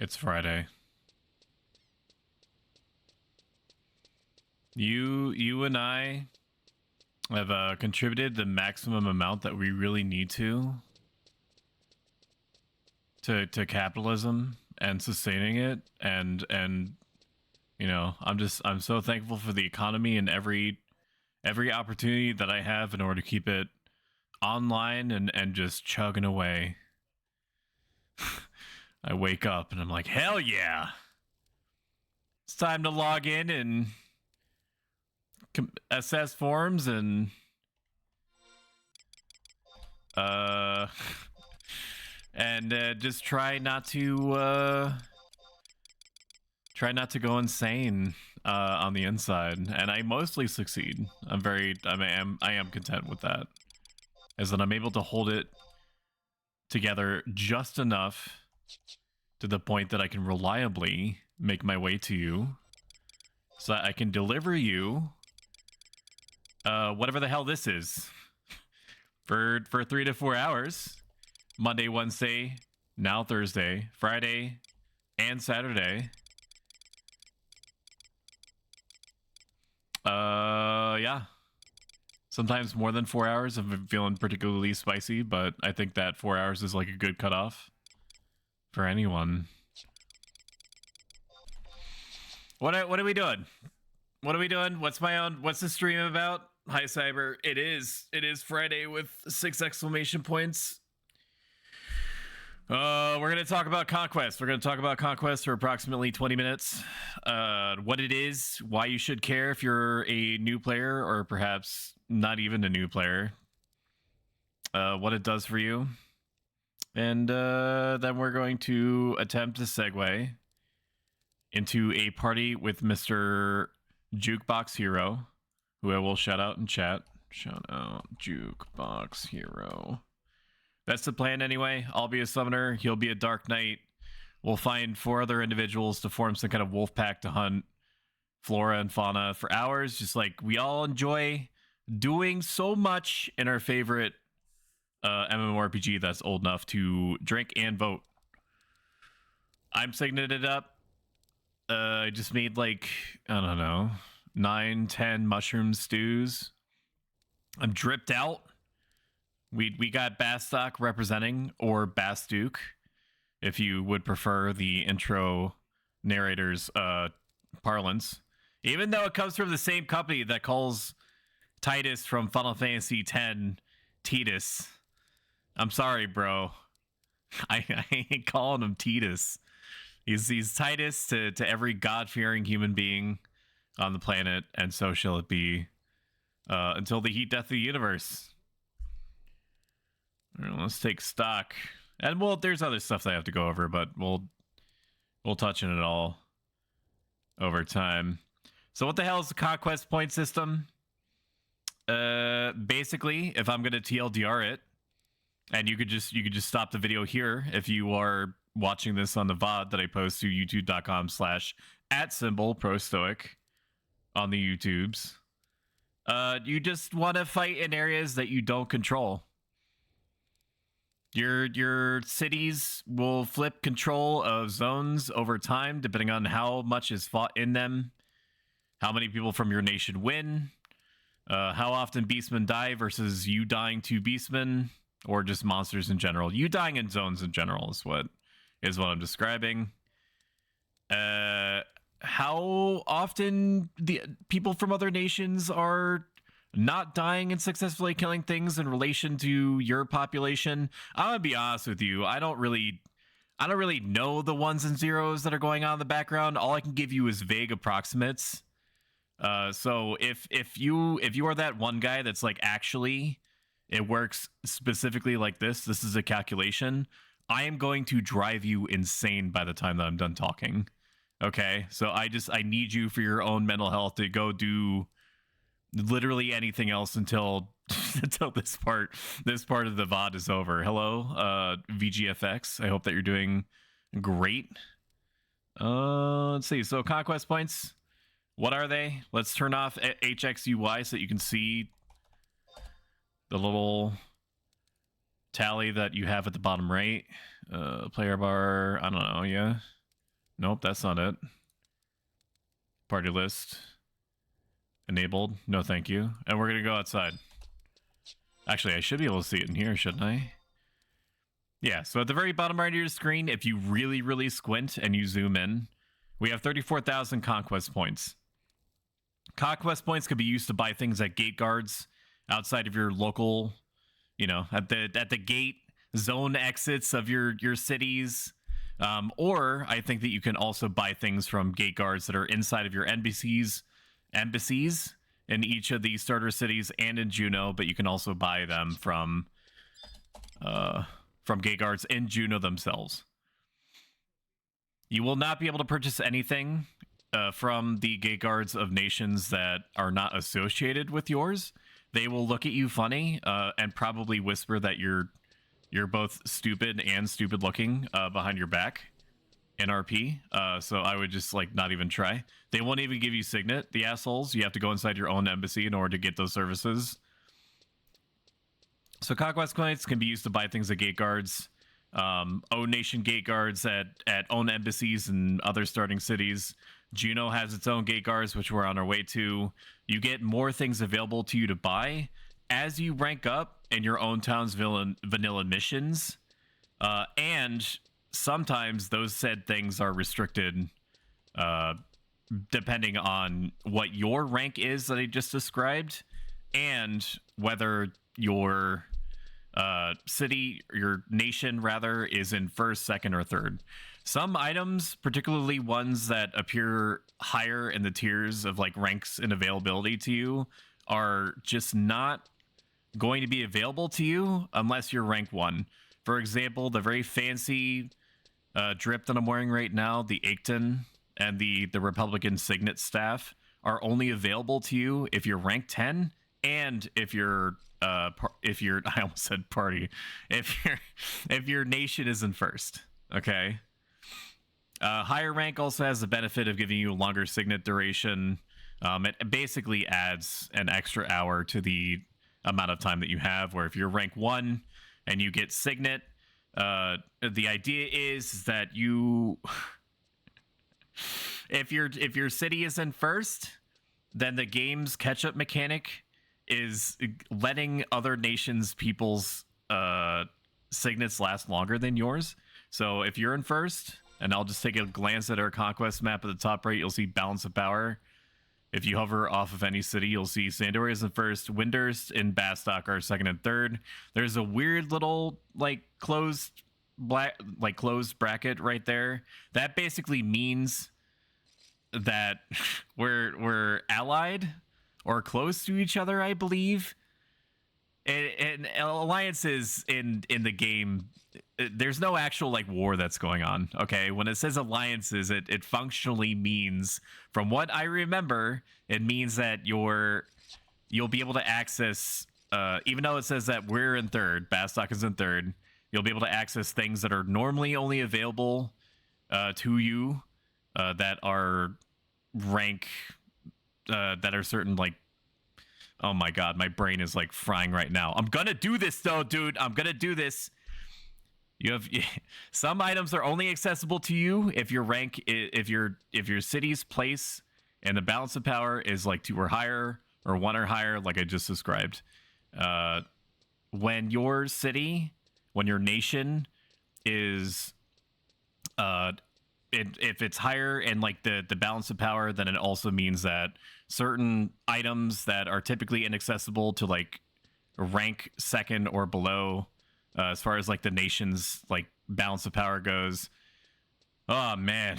It's Friday. You and I have contributed the maximum amount that we really need to capitalism and sustaining it, and you know, I'm so thankful for the economy and every opportunity that I have in order to keep it online and just chugging away. I wake up and I'm like, hell yeah, it's time to log in and assess forms and just try not to go insane on the inside, and I mostly succeed. I am content with that, as that I'm able to hold it together just enough to the point that I can reliably make my way to you, so that I can deliver you whatever the hell this is for 3 to 4 hours, Monday, Wednesday, now Thursday, Friday, and Saturday. Yeah. Sometimes more than 4 hours if I'm feeling particularly spicy, but I think that 4 hours is like a good cutoff for anyone. What are we doing? What are we doing? What's the stream about? Hi, Cyber. It is Friday with 6 exclamation points. We're going to talk about Conquest. We're going to talk about Conquest for approximately 20 minutes. What it is, why you should care if you're a new player or perhaps not even a new player. What it does for you. And then we're going to attempt to segue into a party with Mr. Jukebox Hero, who I will shout out in chat. Shout out Jukebox Hero. That's the plan anyway. I'll be a summoner. He'll be a Dark Knight. We'll find 4 other individuals to form some kind of wolf pack to hunt flora and fauna for hours. Just like we all enjoy doing so much in our favorite MMORPG that's old enough to drink and vote. I'm signing it up. I just made like, I don't know, 9-10 mushroom stews. I'm dripped out. We got Bastock representing, or Bastuke, if you would prefer the intro narrator's parlance. Even though it comes from the same company that calls Titus from Final Fantasy X Titus. I'm sorry, bro. I ain't calling him Titus. He's Titus to every God-fearing human being on the planet, and so shall it be until the heat death of the universe. All right, let's take stock. And well, there's other stuff that I have to go over, but we'll touch on it all over time. So what the hell is the Conquest point system? Basically, if I'm gonna TLDR it, and you could just stop the video here if you are watching this on the VOD that I post to youtube.com/@ProStoic on the YouTubes. You just want to fight in areas that you don't control. Your cities will flip control of zones over time, depending on how much is fought in them, how many people from your nation win, how often beastmen die versus you dying to beastmen, or just monsters in general. You dying in zones in general is what I'm describing. How often the people from other nations are not dying and successfully killing things in relation to your population. I'm gonna be honest with you. I don't really know the ones and zeros that are going on in the background. All I can give you is vague approximates. So if you are that one guy that's like, actually it works specifically like this is a calculation, I am going to drive you insane by the time that I'm done talking. Okay, so I need you for your own mental health to go do literally anything else until this part of the VOD is over. Hello, VGFX. I hope that you're doing great. Let's see. So Conquest points, what are they? Let's turn off HXUY so that you can see the little tally that you have at the bottom right. Player bar, I don't know, yeah. Nope, that's not it. Party list. Enabled. No, thank you. And we're going to go outside. Actually, I should be able to see it in here, shouldn't I? Yeah, so at the very bottom right of your screen, if you really, really squint and you zoom in, we have 34,000 conquest points. Conquest points can be used to buy things at gate guards outside of your local, you know, at the gate zone exits of your cities. Or I think that you can also buy things from gate guards that are inside of your embassies in each of the starter cities and in Juno, but you can also buy them from gate guards in Juno themselves. You will not be able to purchase anything from the gate guards of nations that are not associated with yours. They will look at you funny and probably whisper that you're both stupid and stupid looking behind your back in RP. So I would just like not even try. They won't even give you Signet, the assholes. You have to go inside your own embassy in order to get those services. So conquest points can be used to buy things at gate guards, own nation gate guards at own embassies and other starting cities. Juno has its own gate guards, which we're on our way to. You get more things available to you to buy as you rank up in your own town's vanilla missions. And sometimes those said things are restricted depending on what your rank is that I just described and whether your city, your nation rather, is in first, second, or third. Some items, particularly ones that appear higher in the tiers of like ranks and availability to you, are just not going to be available to you unless you're rank 1. For example, the very fancy drip that I'm wearing right now, the Aicton and the Republican Signet staff, are only available to you if you're rank 10 and if you're I almost said party, if your nation is in first. Okay. Higher rank also has the benefit of giving you a longer Signet duration. It basically adds an extra hour to the amount of time that you have, where if you're rank 1 and you get Signet, the idea is that you if your city is in first, then the game's catch-up mechanic is letting other nations' people's signets last longer than yours. So if you're in first, and I'll just take a glance at our conquest map at the top right, you'll see balance of power. If you hover off of any city, you'll see Sandoria is in first, Windurst and Bastock are second and third. There's a weird little like closed bracket right there. That basically means that we're allied or close to each other, I believe. And alliances in the game, there's no actual like war that's going on. Okay, when it says alliances, it functionally means, from what I remember, it means that you'll be able to access, even though it says that we're in third, Bastock is in third, you'll be able to access things that are normally only available to you that are rank that are certain, like, oh my god, my brain is like frying right now. I'm gonna do this though, dude. I'm gonna do this. You have some items are only accessible to you if your rank, if your city's place and the balance of power is like 2 or higher or 1 or higher, like I just described. When your city, when your nation is if it's higher in like the balance of power, then it also means that certain items that are typically inaccessible to like rank 2nd or below, as far as like the nation's like balance of power goes. Oh man,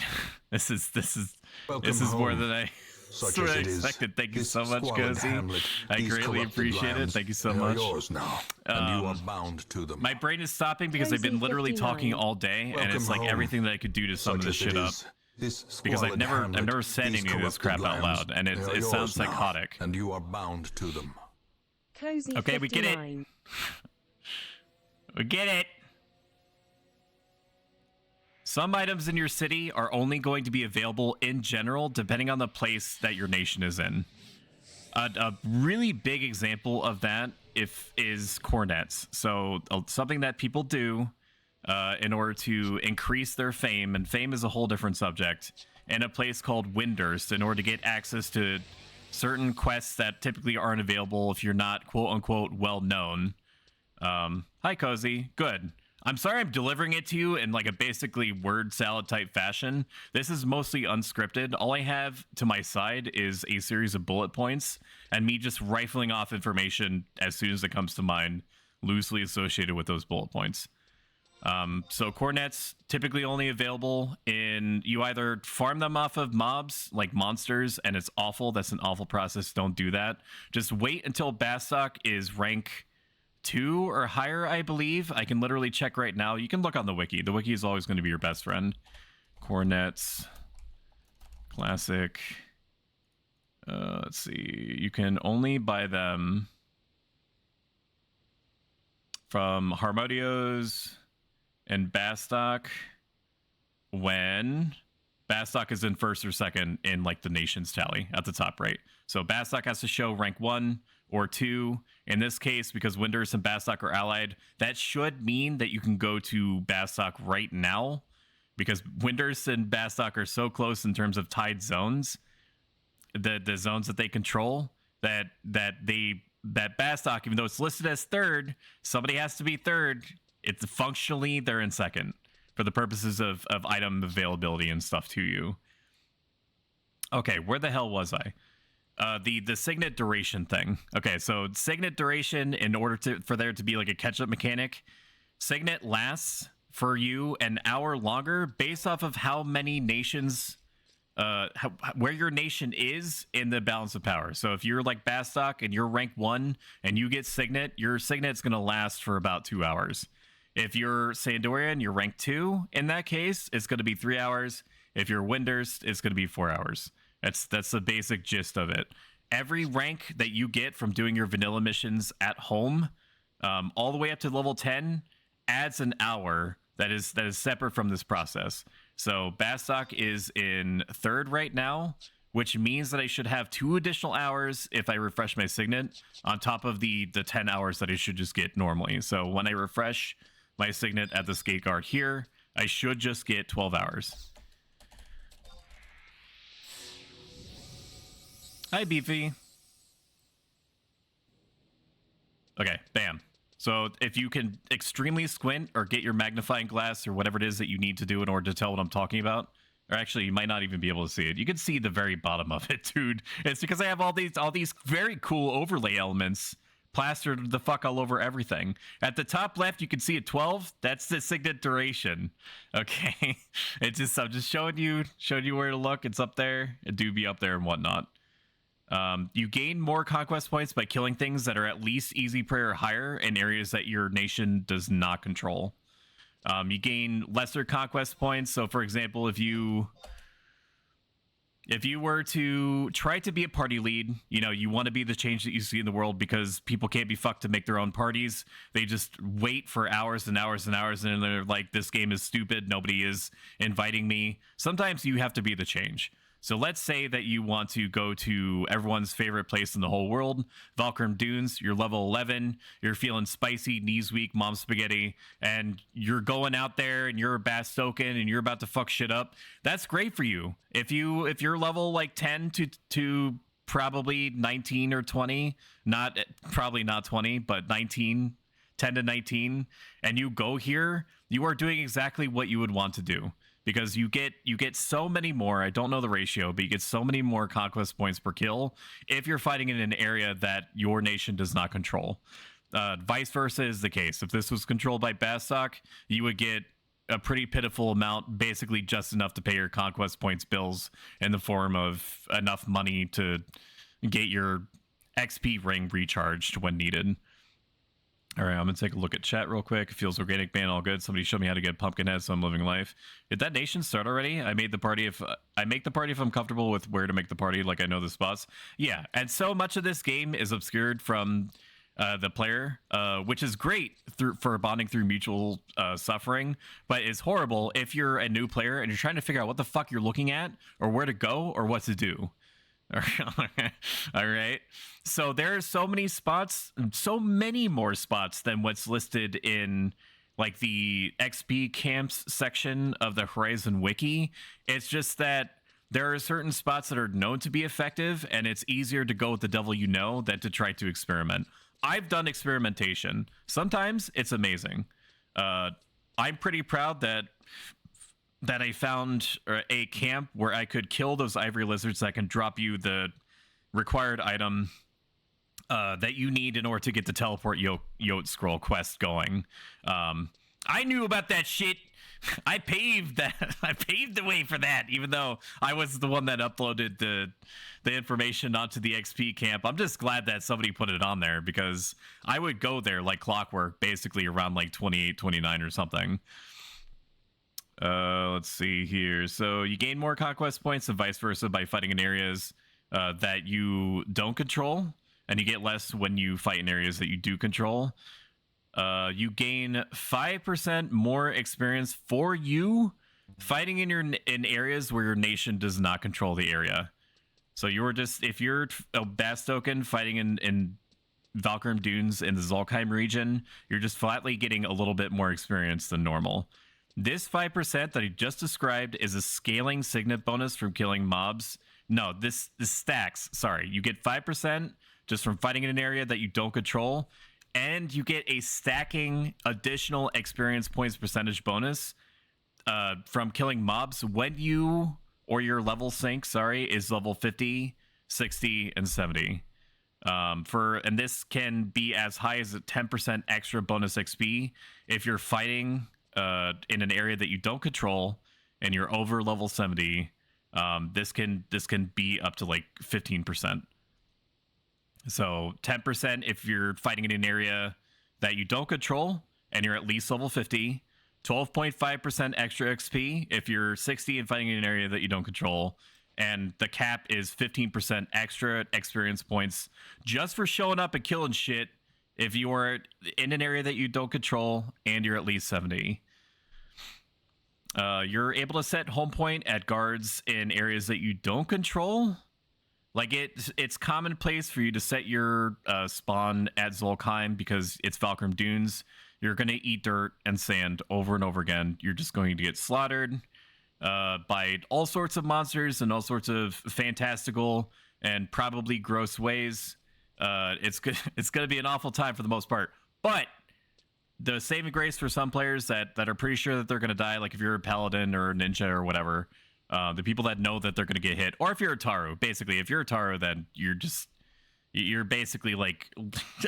this is more than I sort of expected. Thank you so much, Cozy. I greatly appreciate it. Thank you so much. Yours now, and you are bound to them. My brain is stopping because I've been literally talking all day, and it's like everything that I could do to sum this shit up. Because I've never said any of this crap out loud, and it sounds psychotic. And you are bound to them. Cozy okay, 59. we get it. We get it. Some items in your city are only going to be available in general, depending on the place that your nation is in. A really big example of that is cornets. So something that people do in order to increase their fame, and fame is a whole different subject, in a place called Windurst in order to get access to certain quests that typically aren't available if you're not quote-unquote well-known. Hi, Cozy. Good. I'm sorry I'm delivering it to you in like a basically word salad type fashion. This is mostly unscripted. All I have to my side is a series of bullet points and me just rifling off information as soon as it comes to mind, loosely associated with those bullet points. So coordinates typically only available in, you either farm them off of mobs like monsters, and it's awful. That's an awful process. Don't do that. Just wait until Bastock is rank 2 or higher, I believe. I can literally check right now. You can look on the wiki. The wiki is always going to be your best friend. Coordinates, classic. Let's see. You can only buy them from Harmodios and Bastock when Bastock is in first or second in like the nation's tally at the top right. So Bastock has to show rank 1 or 2. In this case, because Windurst and Bastock are allied, that should mean that you can go to Bastock right now, because Windurst and Bastock are so close in terms of tied zones, the zones that they control, that Bastock, even though it's listed as third, somebody has to be third. It's functionally they're in second for the purposes of item availability and stuff to you. Okay, where the hell was I? The signet duration thing. Okay, so signet duration, in order for there to be like a catch-up mechanic, signet lasts for you an hour longer based off of how many nations, where your nation is in the balance of power. So if you're like Bastock and you're rank 1 and you get signet, your signet's going to last for about 2 hours. If you're Sandorian, you're rank 2. In that case, it's going to be 3 hours. If you're Windurst, it's going to be 4 hours. That's the basic gist of it. Every rank that you get from doing your vanilla missions at home, all the way up to level 10, adds an hour that is separate from this process. So Bastock is in third right now, which means that I should have 2 additional hours if I refresh my signet on top of the 10 hours that I should just get normally. So when I refresh my signet at the skate guard here, I should just get 12 hours. Hi, Beefy. Okay, bam. So if you can extremely squint or get your magnifying glass or whatever it is that you need to do in order to tell what I'm talking about, or actually you might not even be able to see it. You can see the very bottom of it, dude. It's because I have all these very cool overlay elements plastered the fuck all over everything. At the top left, you can see a 12. That's the signet duration. Okay, I'm just showing you where to look. It's up there. It do be up there and whatnot. You gain more conquest points by killing things that are at least easy prey or higher in areas that your nation does not control. You gain lesser conquest points. So, for example, if you were to try to be a party lead, you want to be the change that you see in the world, because people can't be fucked to make their own parties. They just wait for hours and hours and hours, and they're like, this game is stupid. Nobody is inviting me. Sometimes you have to be the change. So let's say that you want to go to everyone's favorite place in the whole world, Valkyrim Dunes. You're level 11. You're feeling spicy, knees weak, mom spaghetti, and you're going out there and you're Bastoken and you're about to fuck shit up. That's great for you. If you're level like 10 to probably 19 or 20, probably not 20, but 19, 10 to 19, and you go here, you are doing exactly what you would want to do. Because you get so many more, I don't know the ratio, but you get so many more conquest points per kill if you're fighting in an area that your nation does not control. Vice versa is the case. If this was controlled by Bastock, you would get a pretty pitiful amount, basically just enough to pay your conquest points bills in the form of enough money to get your XP ring recharged when needed. All right, I'm going to take a look at chat real quick. Feels organic, man, all good. Somebody showed me how to get Pumpkinhead, so I'm living life. Did that nation start already? I make the party if I'm comfortable with where to make the party, like I know the spots. Yeah, and so much of this game is obscured from the player, which is great for bonding through mutual suffering, but is horrible if you're a new player and you're trying to figure out what the fuck you're looking at or where to go or what to do. All right. So there are so many spots, so many more spots than what's listed in like the XP camps section of the Horizon Wiki. It's just that there are certain spots that are known to be effective, and it's easier to go with the devil you know than to try to experiment. I've done experimentation. Sometimes it's amazing. I'm pretty proud that I found a camp where I could kill those ivory lizards that can drop you the required item that you need in order to get the teleport Yote scroll quest going. I knew about that shit. I paved that. I paved the way for that, even though I was the one that uploaded the information onto the XP camp. I'm just glad that somebody put it on there, because I would go there like clockwork, basically around like 28, 29 or something. Let's see here. So you gain more conquest points and vice versa by fighting in areas that you don't control, and you get less when you fight in areas that you do control. You gain 5% more experience for you fighting in areas where your nation does not control the area. So if you're a Bastoken fighting in Valkyrim Dunes in the Zolkheim region, you're just flatly getting a little bit more experience than normal. This 5% that I just described is a scaling signet bonus from killing mobs. No, this stacks. Sorry, you get 5% just from fighting in an area that you don't control, and you get a stacking additional experience points percentage bonus from killing mobs when you or your level sync, is level 50, 60, and 70. And this can be as high as a 10% extra bonus XP if you're fighting in an area that you don't control and you're over level 70. This can be up to like 15%. So 10% if you're fighting in an area that you don't control and you're at least level 50. 12.5% extra XP if you're 60 and fighting in an area that you don't control. And the cap is 15% extra experience points just for showing up and killing shit if you are in an area that you don't control and you're at least 70. You're able to set home point at guards in areas that you don't control. Like it's commonplace for you to set your spawn at Zolkheim because it's Valkyrim Dunes. You're going to eat dirt and sand over and over again. You're just going to get slaughtered by all sorts of monsters in all sorts of fantastical and probably gross ways. It's going to be an awful time for the most part. But the saving grace for some players that are pretty sure that they're going to die, like if you're a paladin or a ninja or whatever, the people that know that they're going to get hit, or if you're a Taru, basically, if you're a Taru, then you're basically like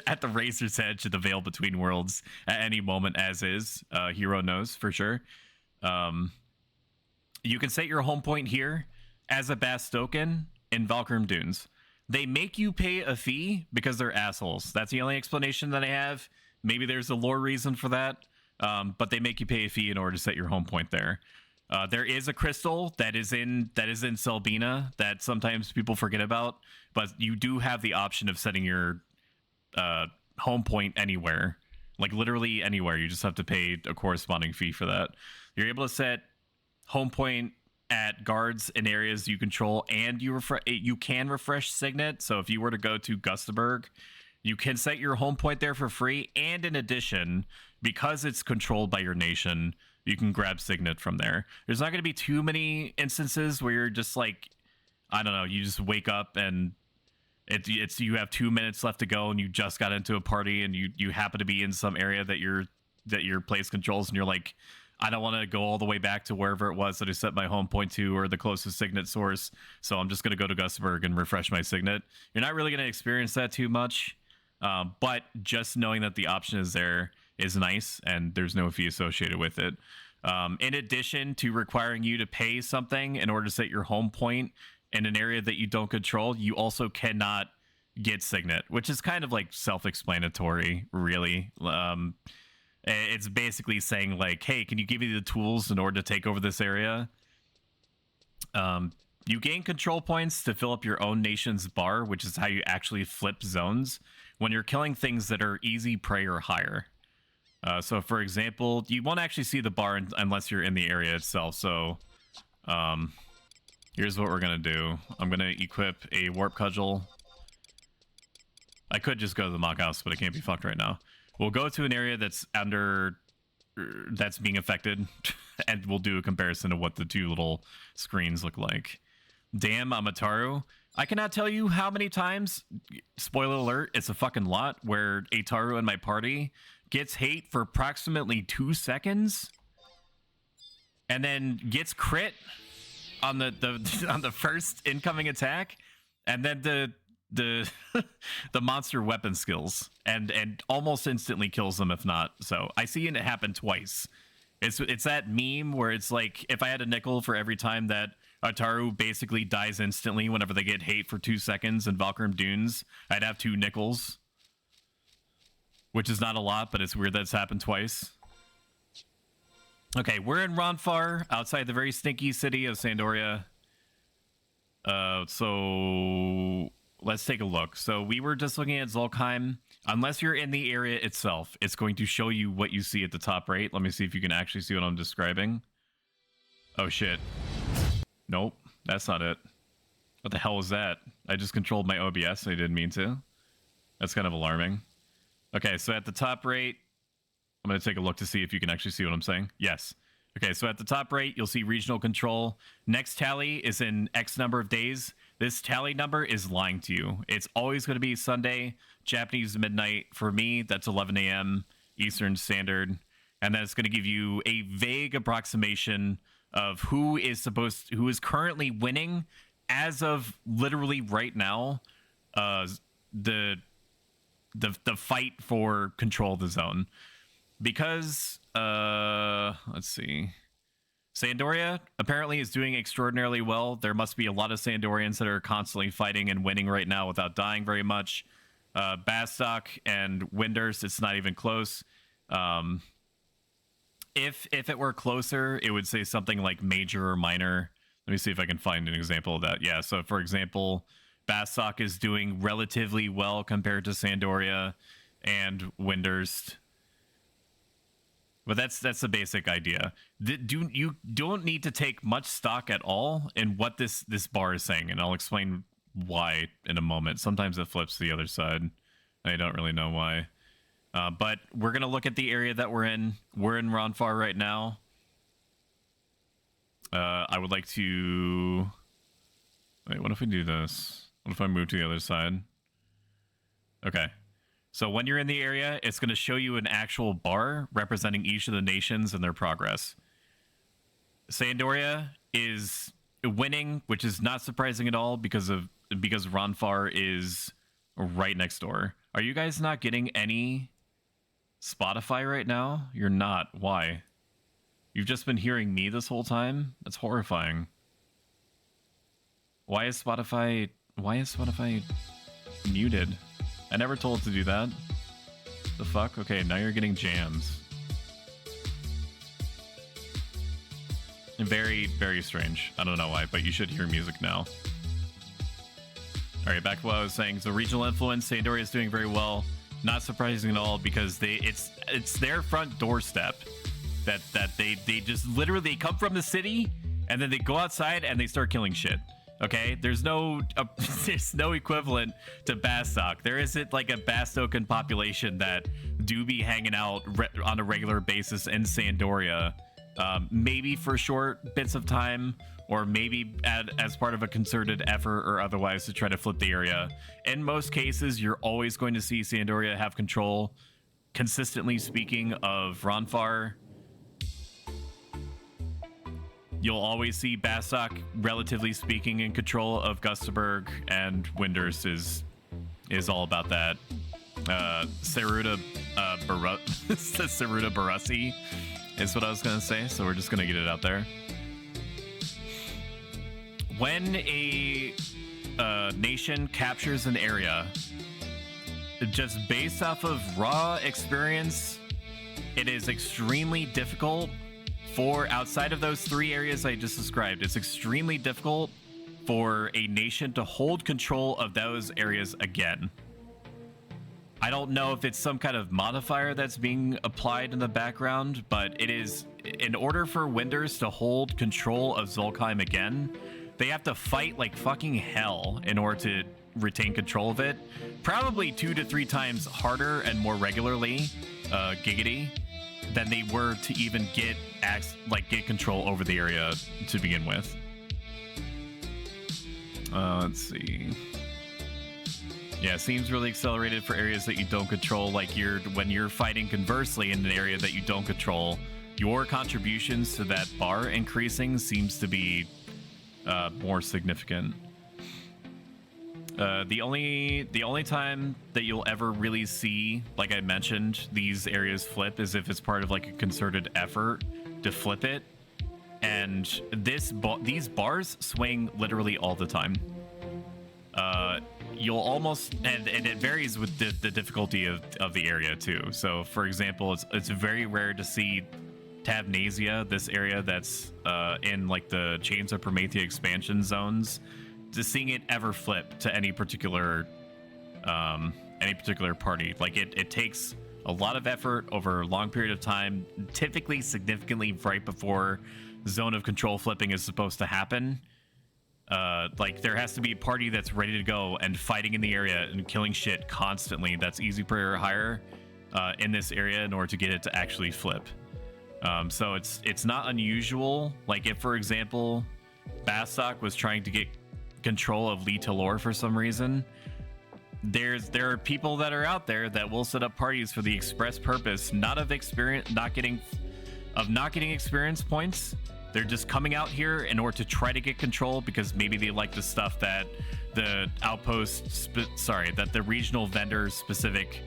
at the razor's edge of the veil between worlds at any moment, as is. Hero knows for sure. You can set your home point here as a Bastoken in Valkyrim Dunes. They make you pay a fee because they're assholes. That's the only explanation that I have. Maybe there's a lore reason for that, but they make you pay a fee in order to set your home point there. There is a crystal that is in Selbina that sometimes people forget about, but you do have the option of setting your home point anywhere, like literally anywhere. You just have to pay a corresponding fee for that. You're able to set home point at guards in areas you control, and you can refresh Signet. So if you were to go to Gustaberg, you can set your home point there for free, and in addition, because it's controlled by your nation, you can grab Signet from there. There's not going to be too many instances where you're just like, I don't know, you just wake up and it's you have 2 minutes left to go and you just got into a party and you happen to be in some area that your place controls, and you're like, I don't want to go all the way back to wherever it was that I set my home point to or the closest Signet source, so I'm just going to go to Gustaberg and refresh my Signet. You're not really going to experience that too much, but just knowing that the option is there is nice, and there's no fee associated with it. In addition to requiring you to pay something in order to set your home point in an area that you don't control, you also cannot get Signet, which is kind of like self-explanatory, really. It's basically saying like, hey, can you give me the tools in order to take over this area? You gain control points to fill up your own nation's bar, which is how you actually flip zones when you're killing things that are easy prey or higher. So, for example, you won't actually see the bar unless you're in the area itself. So, here's what we're going to do. I'm going to equip a warp cudgel. I could just go to the mock house, but I can't be fucked right now. We'll go to an area that's under that's being affected, and we'll do a comparison of what the two little screens look like. Damn, Amataru. I cannot tell you how many times, spoiler alert, it's a fucking lot, where Ataru in my party gets hate for approximately 2 seconds and then gets crit on the on the first incoming attack, and then the monster weapon skills and almost instantly kills them if not. So I see it happen twice. It's that meme where it's like, if I had a nickel for every time that Ataru basically dies instantly whenever they get hate for 2 seconds in Valkyrim Dunes, I'd have 2 nickels. Which is not a lot, but it's weird that it's happened twice. Okay, we're in Ronfar, outside the very stinky city of Sandoria. So let's take a look. So we were just looking at Zulkheim. Unless you're in the area itself, it's going to show you what you see at the top right. Let me see if you can actually see what I'm describing. Oh shit. Nope, that's not it. What the hell was that? I just controlled my OBS and I didn't mean to. That's kind of alarming. Okay, so at the top right, I'm going to take a look to see if you can actually see what I'm saying. Yes. Okay, so at the top right, you'll see regional control. Next tally is in X number of days. This tally number is lying to you. It's always going to be Sunday, Japanese midnight. For me, that's 11 a.m. Eastern Standard. And then it's going to give you a vague approximation of who is currently winning as of literally right now. The fight for control of the zone, because let's see, Sandoria apparently is doing extraordinarily well. There must be a lot of Sandorians that are constantly fighting and winning right now without dying very much. Bastok and Winders, it's not even close. If it were closer, it would say something like major or minor. Let me see if I can find an example of that. Yeah, so for example, Bastok is doing relatively well compared to Sandoria and Windurst. But that's the basic idea. You don't need to take much stock at all in what this bar is saying, and I'll explain why in a moment. Sometimes it flips to the other side. I don't really know why. But we're going to look at the area that we're in. We're in Ronfar right now. I would like to... Wait, what if we do this? What if I move to the other side? Okay. So when you're in the area, it's going to show you an actual bar representing each of the nations and their progress. Sandoria is winning, which is not surprising at all because Ronfar is right next door. Are you guys not getting any Spotify right now? You're not. Why? You've just been hearing me this whole time? That's horrifying. Why is Spotify muted? I never told it to do that. The fuck? Okay, now you're getting jams. Very, very strange. I don't know why, but you should hear music now. Alright, back to what I was saying. So regional influence, Sandoria is doing very well. Not surprising at all, because it's their front doorstep. That they just literally come from the city and then they go outside and they start killing shit. Okay, there's no equivalent to Bastok. There isn't like a Bastokan population that do be hanging out on a regular basis in Sandoria, maybe for short bits of time, or maybe as part of a concerted effort or otherwise to try to flip the area. In most cases, you're always going to see Sandoria have control, consistently speaking, of Ronfar. You'll always see Bastok, relatively speaking, in control of Gustaberg, and Winders is all about that. Saruta Barassi is what I was going to say, so we're just going to get it out there. When a nation captures an area, just based off of raw experience, it is extremely difficult for, outside of those 3 areas I just described, it's extremely difficult for a nation to hold control of those areas again. I don't know if it's some kind of modifier that's being applied in the background, but it is, in order for Winders to hold control of Zulkheim again, they have to fight like fucking hell in order to retain control of it. Probably 2 to 3 times harder and more regularly, giggity, than they were to even get control over the area to begin with. Let's see. Yeah, seems really accelerated for areas that you don't control. Like when you're fighting conversely in an area that you don't control, your contributions to that bar increasing seems to be more significant. The only time that you'll ever really see, like I mentioned, these areas flip is if it's part of like a concerted effort to flip it. And these bars swing literally all the time. You'll almost, and it varies with the difficulty of the area too. So for example, it's very rare to see Tabnasia, this area that's in like the Chains of Promethea expansion zones, to seeing it ever flip to any particular party. Like it takes a lot of effort over a long period of time, typically significantly right before zone of control flipping is supposed to happen. Like there has to be a party that's ready to go and fighting in the area and killing shit constantly. That's easy prayer or higher in this area in order to get it to actually flip. So it's not unusual. Like if, for example, Bastok was trying to get control of Lee Talor for some reason, there are people that are out there that will set up parties for the express purpose not getting experience points. They're just coming out here in order to try to get control because maybe they like the stuff that the that the regional vendor specific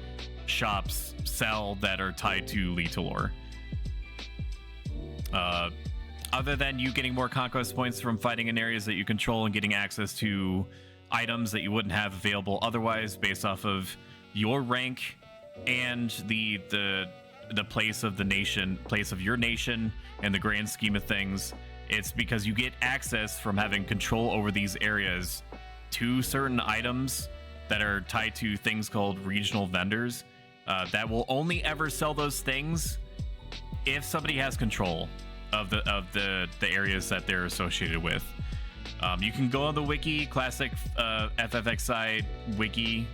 shops sell that are tied to Lee Talor. Other than you getting more conquest points from fighting in areas that you control and getting access to items that you wouldn't have available otherwise based off of your rank and the place of your nation in the grand scheme of things, it's because you get access from having control over these areas to certain items that are tied to things called regional vendors that will only ever sell those things if somebody has control of the areas that they're associated with. You can go on the wiki, classic FFXI wiki.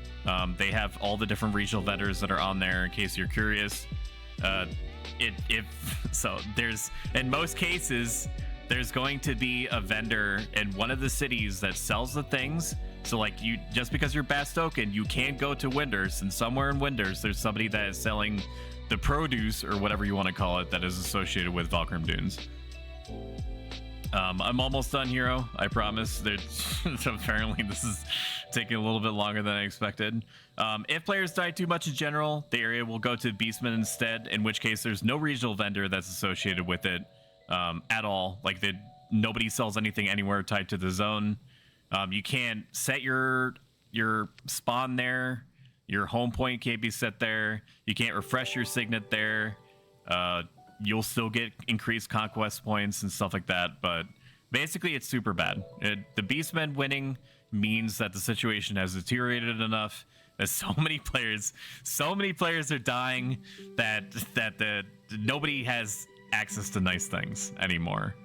They have all the different regional vendors that are on there in case you're curious. There's, in most cases, there's going to be a vendor in one of the cities that sells the things. So like just because you're Bastoken, you can't go to Winders, and somewhere in Winders there's somebody that is selling the produce or whatever you want to call it that is associated with Valkyrim Dunes. I'm almost done, Hero. I promise. Apparently this is taking a little bit longer than I expected. If players die too much in general, the area will go to Beastman instead, in which case there's no regional vendor that's associated with it at all. Like nobody sells anything anywhere tied to the zone. You can't set your spawn there. Your home point can't be set there. You can't refresh your signet there. You'll still get increased conquest points and stuff like that, but basically it's super bad. The Beastmen winning means that the situation has deteriorated enough that so many players are dying that nobody has access to nice things anymore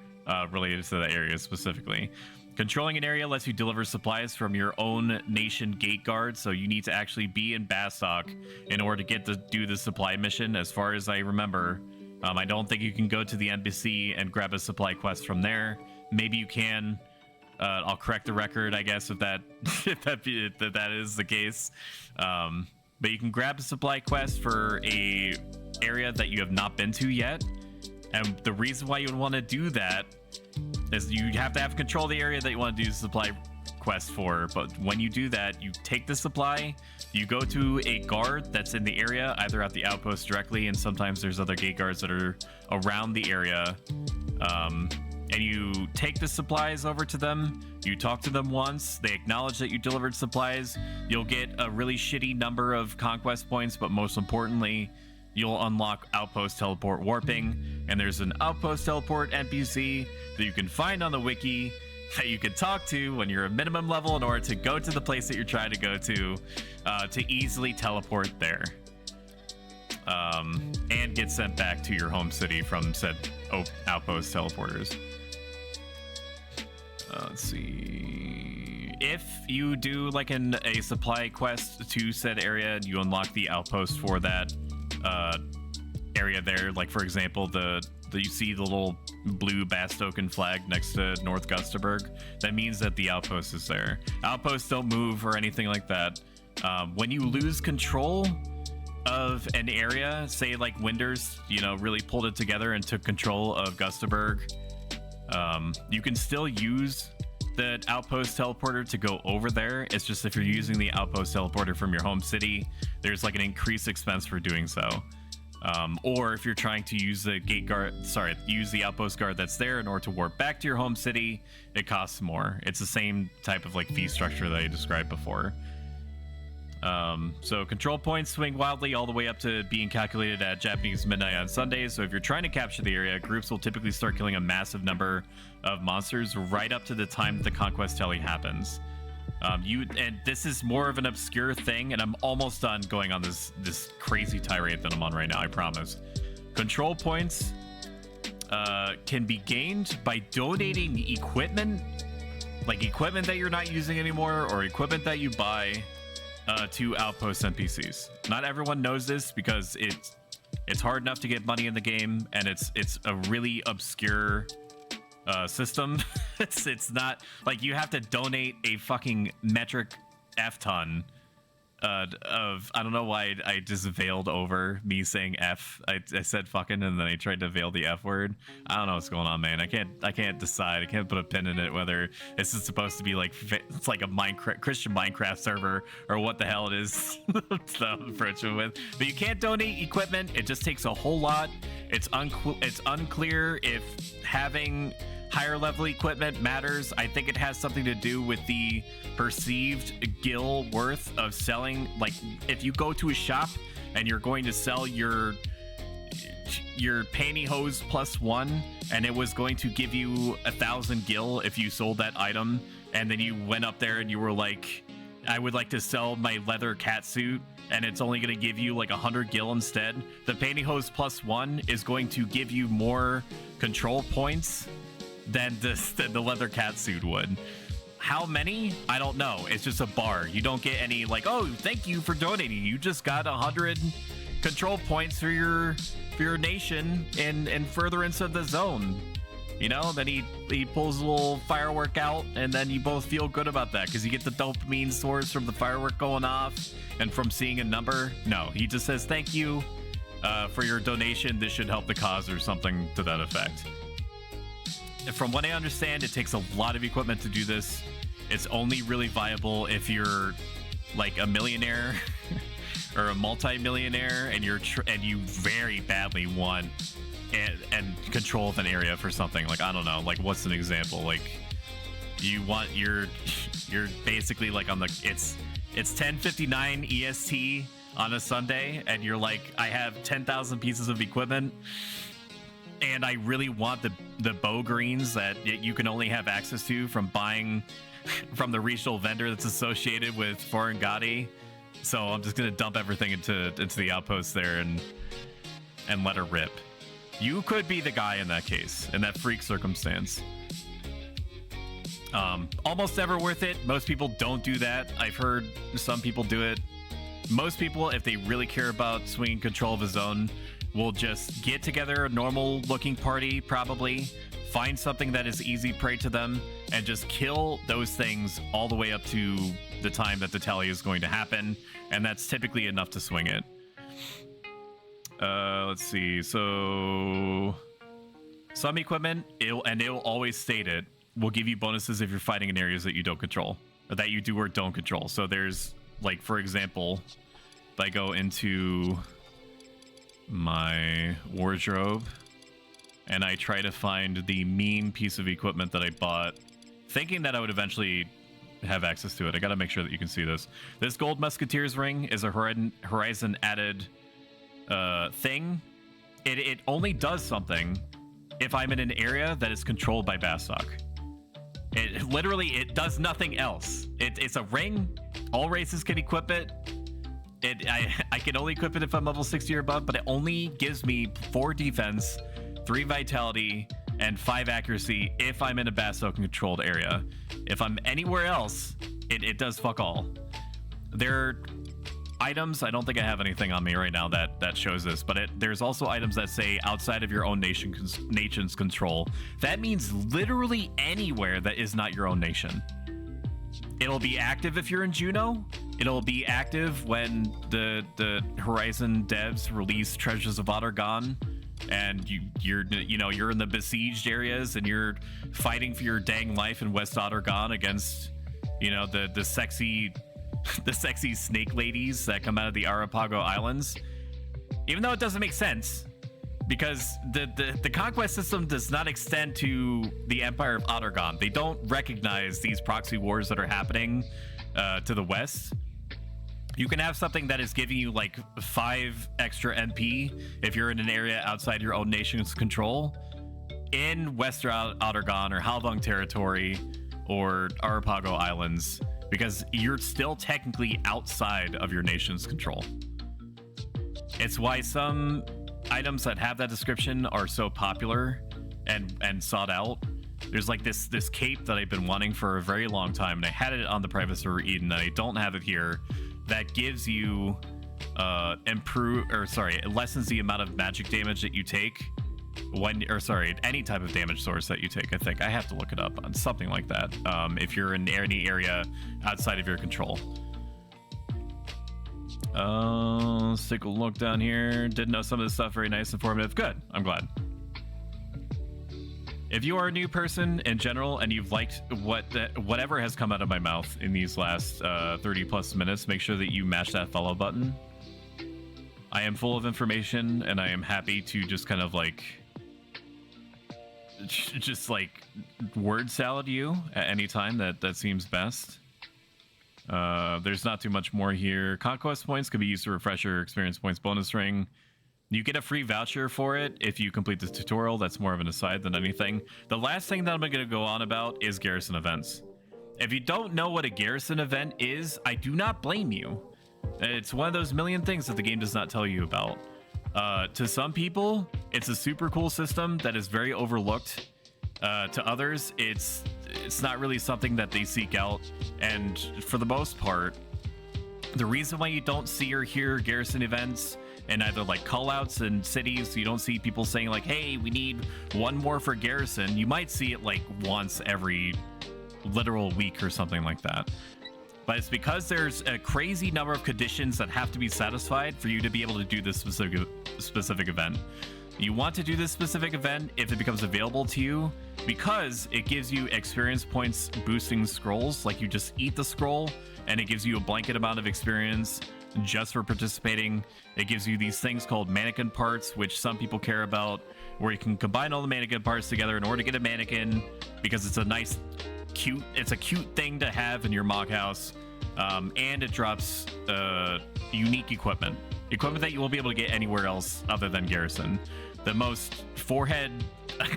related to that area specifically. Controlling an area lets you deliver supplies from your own nation gate guard, so you need to actually be in Bastok in order to get to do the supply mission. As far as I remember, I don't think you can go to the embassy and grab a supply quest from there. Maybe you can. I'll correct the record, I guess, if that is the case. But you can grab a supply quest for a area that you have not been to yet. And the reason why you would want to do that is you have to have control of the area that you want to do the supply quest for. But when you do that, you take the supply, you go to a guard that's in the area, either at the outpost directly, and sometimes there's other gate guards that are around the area. And you take the supplies over to them, you talk to them once, they acknowledge that you delivered supplies, you'll get a really shitty number of conquest points, but most importantly, you'll unlock outpost teleport warping, and there's an outpost teleport NPC that you can find on the wiki that you can talk to when you're a minimum level in order to go to the place that you're trying to go to easily teleport there. And get sent back to your home city from said outpost teleporters. Let's see. If you do like a supply quest to said area and you unlock the outpost for that area there. Like for example, you see the little blue Bastoken flag next to North Gustaberg. That means that the outpost is there. Outposts don't move or anything like that. When you lose control of an area, say like Winders, you know, really pulled it together and took control of Gustaberg, you can still use the outpost teleporter to go over there. It's just if you're using the outpost teleporter from your home city, there's like an increased expense for doing so. Or if you're trying to use the use the outpost guard that's there in order to warp back to your home city, it costs more. It's the same type of like fee structure that I described before. So control points swing wildly all the way up to being calculated at Japanese midnight on Sundays. So if you're trying to capture the area, groups will typically start killing a massive number of monsters right up to the time that the conquest tally happens. And this is more of an obscure thing, and I'm almost done going on this crazy tirade that I'm on right now, I promise. Control points can be gained by donating equipment, like equipment that you're not using anymore or equipment that you buy to outpost NPCs. Not everyone knows this because it's hard enough to get money in the game, and it's a really obscure system. It's not like you have to donate a fucking metric F ton of, I don't know why I just veiled over me saying F. I said fucking and then I tried to veil the F word. I don't know what's going on, man. I can't decide. I can't put a pin in it whether this is supposed to be like it's like a Christian Minecraft server or what the hell it is that I'm approaching with. But you can't donate equipment. It just takes a whole lot. It's unclear if having higher level equipment matters. I think it has something to do with the perceived gil worth of selling. Like if you go to a shop and you're going to sell your pantyhose +1 and it was going to give you 1,000 gil if you sold that item, and then you went up there and you were like, I would like to sell my leather catsuit, and it's only going to give you like 100 gil instead, the pantyhose +1 is going to give you more control points than the leather catsuit would. How many? I don't know. It's just a bar. You don't get any like, oh, thank you for donating. You just got 100 control points for your nation in furtherance of the zone. You know, then he pulls a little firework out, and then you both feel good about that because you get the dopamine source from the firework going off and from seeing a number. No, he just says thank you for your donation. This should help the cause or something to that effect. From what I understand, it takes a lot of equipment to do this. It's only really viable if you're like a millionaire or a multi-millionaire and you very badly want and control of an area for something. Like, I don't know, like what's an example? Like you want you're basically like on the it's 10:59 EST on a Sunday, and you're like, I have 10,000 pieces of equipment, and I really want the bow greens that you can only have access to from buying from the regional vendor that's associated with Foreign Gotti. So I'm just gonna dump everything into the outpost there and let her rip. You could be the guy in that case, in that freak circumstance. Almost never worth it. Most people don't do that. I've heard some people do it. Most people, if they really care about swinging control of a zone, will just get together a normal looking party, probably find something that is easy prey to them, and just kill those things all the way up to the time that the tally is going to happen, and that's typically enough to swing it. Let's see. So some equipment, it'll always state it, will give you bonuses if you're fighting in areas that you don't control, or that you do or don't control. So there's, like, for example, if I go into my wardrobe and I try to find the mean piece of equipment that I bought, thinking that I would eventually have access to it. I gotta make sure that you can see this. This gold musketeer's ring is a horizon added thing. It only does something if I'm in an area that is controlled by Bastok. It literally, it does nothing else. It's a ring. All races can equip it. I can only equip it if I'm level 60 or above, but it only gives me 4 defense, 3 vitality, and 5 accuracy if I'm in a Bastok controlled area. If I'm anywhere else, it does fuck all. items, I don't think I have anything on me right now that shows this, but there's also items that say outside of your own nation's control. That means literally anywhere that is not your own nation. It'll be active if you're in Juno. It'll be active when the Horizon devs release Treasures of Ottergon, and you're in the besieged areas and you're fighting for your dang life in West Ottergon against, you know, the sexy snake ladies that come out of the Arapago Islands. Even though it doesn't make sense, because the conquest system does not extend to the Empire of Ottergon. They don't recognize these proxy wars that are happening to the west. You can have something that is giving you like 5 extra MP if you're in an area outside your own nation's control in Western Ottergon or Halvung territory or Arapago Islands, because you're still technically outside of your nation's control. It's why some items that have that description are so popular and sought out. There's like this cape that I've been wanting for a very long time, and I had it on the private server Eden, and I don't have it here, that gives you it lessens the amount of magic damage that you take any type of damage source that you take. I think I have to look it up on something like that. If you're in any area outside of your control. Let's take a look down here. Didn't know some of this stuff. Very nice, informative. Good. I'm glad. If you are a new person in general and you've liked whatever has come out of my mouth in these last 30 plus minutes, make sure that you mash that follow button. I am full of information, and I am happy to just kind of like word salad you at any time that seems best. There's not too much more here. Conquest points could be used to refresh your experience points bonus ring. You get a free voucher for it if you complete this tutorial. That's more of an aside than anything. The last thing that I'm going to go on about is garrison events. If you don't know what a garrison event is, I do not blame you. It's one of those million things that the game does not tell you about. To some people, it's a super cool system that is very overlooked. To others, it's not really something that they seek out. And for the most part, the reason why you don't see or hear garrison events and either like callouts in cities, you don't see people saying like, hey, we need one more for garrison. You might see it like once every literal week or something like that. But it's because there's a crazy number of conditions that have to be satisfied for you to be able to do this specific event. You want to do this specific event if it becomes available to you because it gives you experience points boosting scrolls. Like you just eat the scroll and it gives you a blanket amount of experience just for participating. It gives you these things called mannequin parts, which some people care about, where you can combine all the mannequin parts together in order to get a mannequin, because it's a nice it's a cute thing to have in your mock house. And it drops unique equipment that you won't be able to get anywhere else other than garrison. The most forehead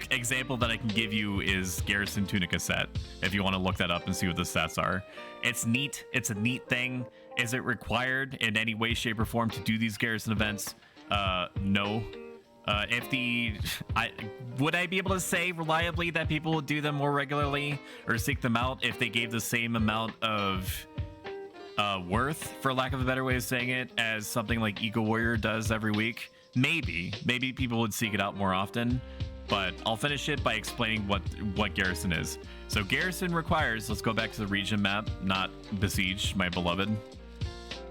example that I can give you is Garrison Tunica set, if you want to look that up and see what the stats are. It's neat. It's a neat thing. Is it required in any way, shape, or form to do these garrison events? No. Would I be able to say reliably that people would do them more regularly or seek them out if they gave the same amount of worth, for lack of a better way of saying it, as something like Eco Warrior does every week? Maybe people would seek it out more often, but I'll finish it by explaining what garrison is. So garrison requires, let's go back to the region map, not besieged, my beloved.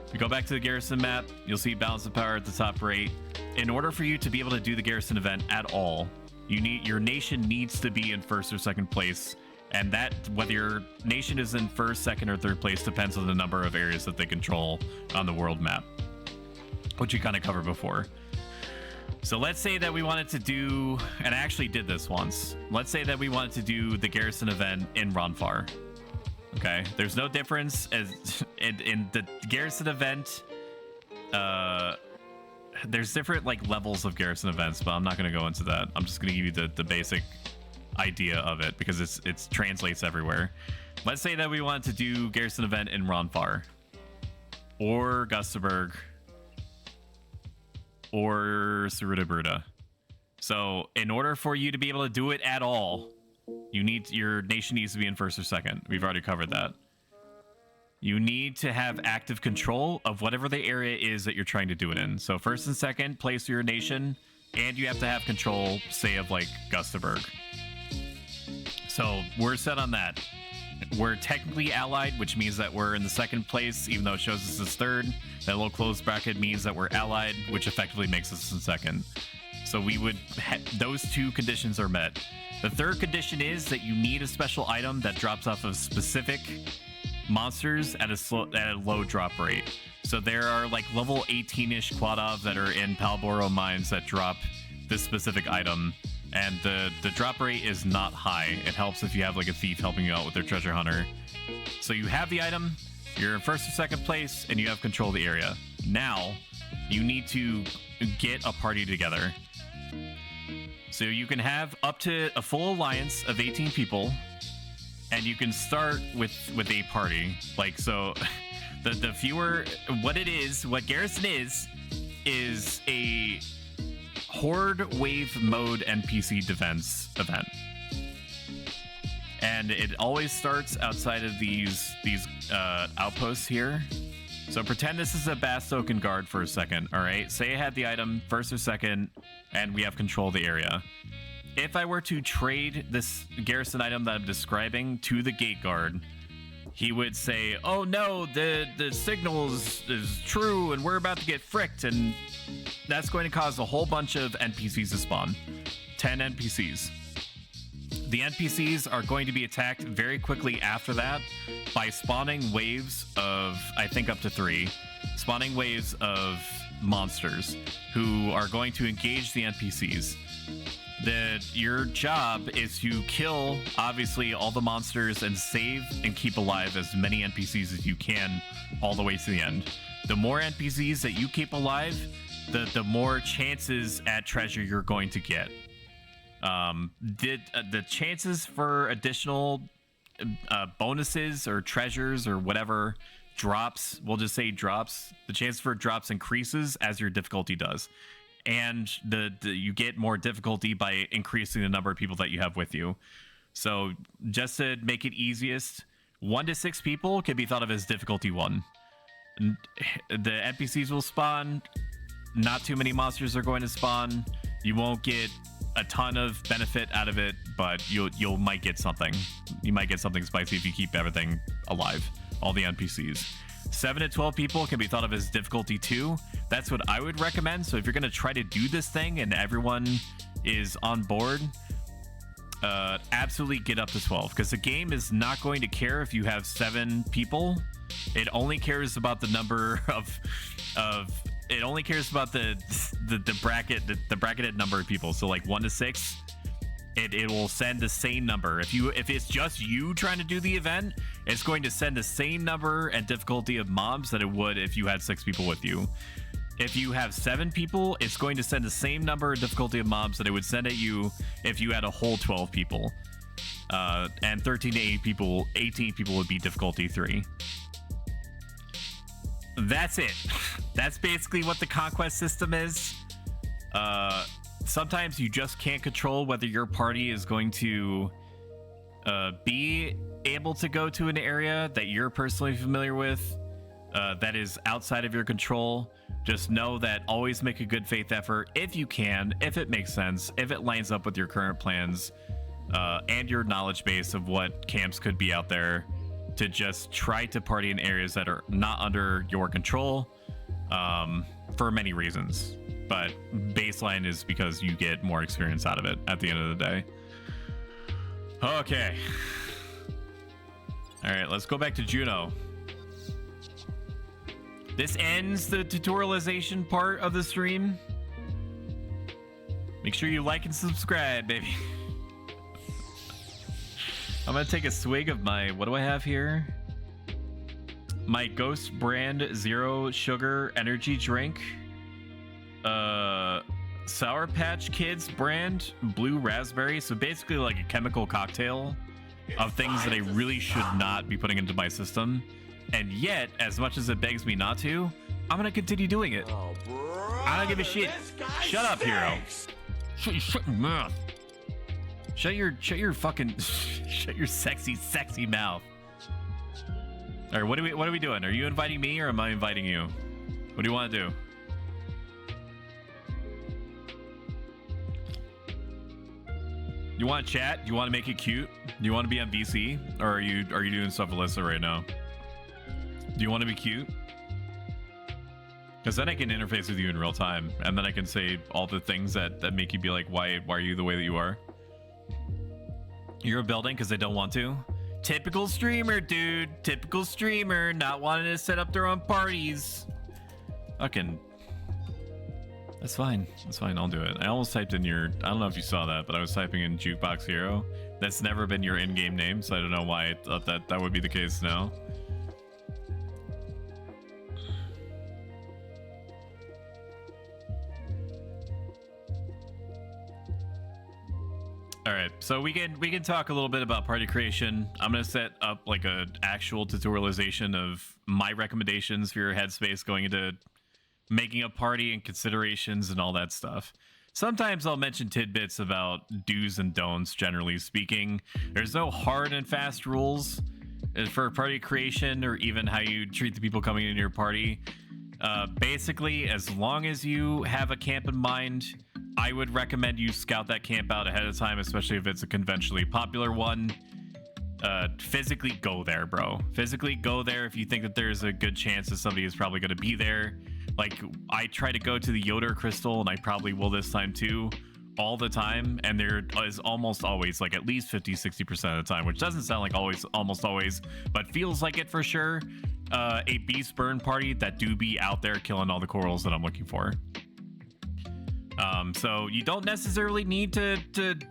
If you go back to the garrison map, you'll see balance of power at the top right. In order for you to be able to do the garrison event at all, your nation needs to be in first or second place. And that, whether your nation is in first, second, or third place, depends on the number of areas that they control on the world map, which you kind of covered before. So let's say that we wanted to do, and I actually did this once. Let's say that we wanted to do the garrison event in Ronfar. Okay, there's no difference as in the garrison event. There's different like levels of garrison events, but I'm not going to go into that. I'm just going to give you the basic idea of it because it translates everywhere. Let's say that we wanted to do garrison event in Ronfar or Gustaberg or Surudabruda. So in order for you to be able to do it at all, your nation needs to be in first or second. We've already covered that. you need to have active control of whatever the area is that you're trying to do it in. So first and second place of your nation, and you have to have control, say, of like Gustaberg. So we're set on that. We're technically allied, which means that we're in the second place, even though it shows us as third. That little closed bracket means that we're allied, which effectively makes us in second. So we would, those two conditions are met. The third condition is that you need a special item that drops off of specific monsters at a low drop rate. So there are like level 18-ish Quadov that are in Palboro mines that drop this specific item, and the drop rate is not high. It helps if you have like a thief helping you out with their treasure hunter. So you have the item, you're in first or second place, and you have control of the area. Now you need to get a party together. So you can have up to a full alliance of 18 people, and you can start with a party. Like, so the fewer, what Garrison is a horde wave mode NPC defense event. And it always starts outside of these outposts here. So pretend this is a Bastoke and guard for a second, all right? Say I had the item first or second, and we have control of the area. If I were to trade this garrison item that I'm describing to the gate guard, he would say, oh no, the signal is true and we're about to get fricked, and that's going to cause a whole bunch of NPCs to spawn. 10 NPCs. The NPCs are going to be attacked very quickly after that by spawning waves of, I think up to 3, spawning waves of monsters who are going to engage the NPCs. Your job is to kill, obviously, all the monsters and save and keep alive as many NPCs as you can all the way to the end. The more NPCs that you keep alive, the more chances at treasure you're going to get. The chances for additional bonuses or treasures or whatever drops, we'll just say drops, the chance for drops increases as your difficulty does. And you get more difficulty by increasing the number of people that you have with you. So just to make it easiest, 1 to 6 people can be thought of as difficulty 1. The NPCs will spawn. Not too many monsters are going to spawn. You won't get a ton of benefit out of it, but you might get something. You might get something spicy if you keep everything alive, all the NPCs. 7 to 12 people can be thought of as difficulty 2. That's what I would recommend. So if you're going to try to do this thing and everyone is on board, absolutely get up to 12, because the game is not going to care if you have 7 people. It only cares about the number of it only cares about the bracketed number of people. So like 1 to 6, it will send the same number. If it's just you trying to do the event, it's going to send the same number and difficulty of mobs that it would if you had 6 people with you. If you have 7 people, it's going to send the same number and difficulty of mobs that it would send at you if you had a whole 12 people. And 13 to 18 people would be difficulty 3. That's it. That's basically what the conquest system is. Sometimes you just can't control whether your party is going to be able to go to an area that you're personally familiar with, that is outside of your control. Just know that always make a good faith effort if you can, if it makes sense, if it lines up with your current plans, and your knowledge base of what camps could be out there, to just try to party in areas that are not under your control, for many reasons. But baseline is because you get more experience out of it at the end of the day. Okay. All right, let's go back to Juno. This ends the tutorialization part of the stream. Make sure you like and subscribe, baby. I'm gonna take a swig of my, what do I have here? My Ghost brand 0 sugar energy drink. Sour Patch Kids brand blue raspberry. So basically like a chemical cocktail of things that I really should not be putting into my system. And yet, as much as it begs me not to, I'm gonna continue doing it. I don't give a shit. Shut up, hero. Shut your mouth. Shut your fucking shut your sexy mouth. Or what are we doing? Are you inviting me or am I inviting you? What do you want to do? You want to chat? You want to make it cute? Do you want to be on VC? Or are you doing stuff with Alyssa right now? Do you want to be cute? Because then I can interface with you in real time, and then I can say all the things that make you be like, why are you the way that you are? You're building because they don't want to. Typical streamer, dude. Typical streamer, not wanting to set up their own parties. Fucking. That's fine. That's fine. I'll do it. I almost typed in your. I don't know if you saw that, but I was typing in Jukebox Hero. That's never been your in-game name, so I don't know why I thought that would be the case now. All right, so we can talk a little bit about party creation. I'm gonna set up like a actual tutorialization of my recommendations for your headspace going into making a party and considerations and all that stuff. Sometimes I'll mention tidbits about do's and don'ts. Generally speaking, there's no hard and fast rules for party creation or even how you treat the people coming into your party. Basically, as long as you have a camp in mind, I would recommend you scout that camp out ahead of time, especially if it's a conventionally popular one. Physically go there, bro. Physically go there if you think that there's a good chance that somebody is probably going to be there. Like, I try to go to the Yoder Crystal, and I probably will this time too, all the time, and there is almost always, like, at least 50-60% of the time, which doesn't sound like always, almost always, but feels like it for sure, a beast burn party that do be out there killing all the corals that I'm looking for. So you don't necessarily need to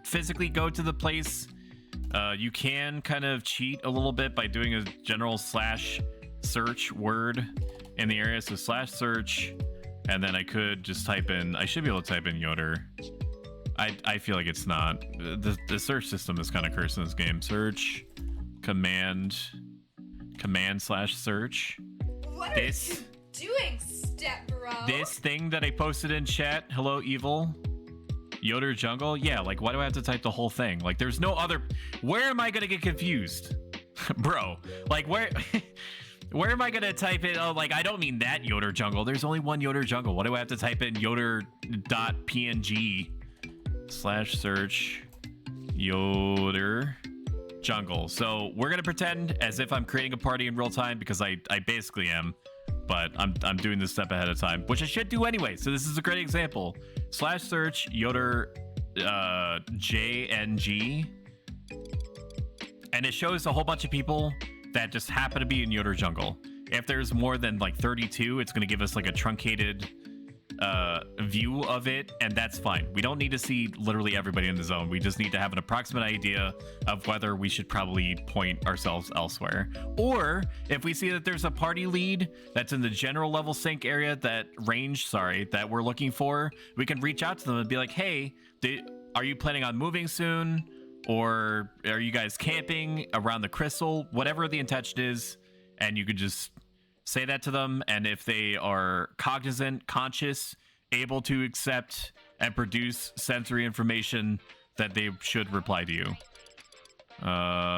physically go to the place. You can kind of cheat a little bit by doing a general /search word in the area. So /search, and then I could just type in, I should be able to type in Yoder. I feel like it's not. The search system is kind of cursed in this game. Search, command /search. What are you doing, step bro? This thing that I posted in chat, hello evil, Yoder jungle. Yeah, like why do I have to type the whole thing? Like there's no other. Where am I gonna get confused, bro? Like where where am I gonna type it? Oh, like I don't mean that Yoder jungle. There's only one Yoder jungle. What do I have to type in? Yoder.png /search Yoder jungle. So we're gonna pretend as if I'm creating a party in real time because I basically am, but I'm doing this step ahead of time, which I should do anyway. So this is a great example. /search Yoder JNG, and it shows a whole bunch of people that just happen to be in Yoder jungle. If there's more than like 32, it's going to give us like a truncated view of it, and that's fine. We don't need to see literally everybody in the zone. We just need to have an approximate idea of whether we should probably point ourselves elsewhere. Or if we see that there's a party lead that's in the general level sync area, that we're looking for, we can reach out to them and be like, hey, are you planning on moving soon? Or are you guys camping around the crystal? Whatever the intention is, and you could just say that to them, and if they are cognizant, conscious, able to accept and produce sensory information, that they should reply to you.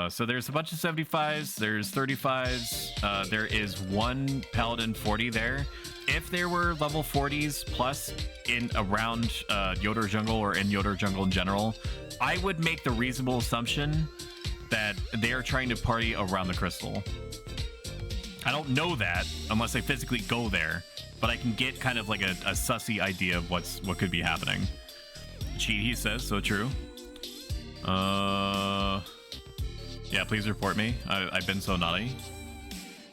So there's a bunch of 75s, there's 35s, there is one Paladin 40 there. If there were level 40s plus in around Yoder jungle or in Yoder jungle in general, I would make the reasonable assumption that they are trying to party around the crystal. I don't know that unless I physically go there, but I can get kind of like a sussy idea of what could be happening. Cheat, he says, so true. Yeah, please report me. I've been so naughty.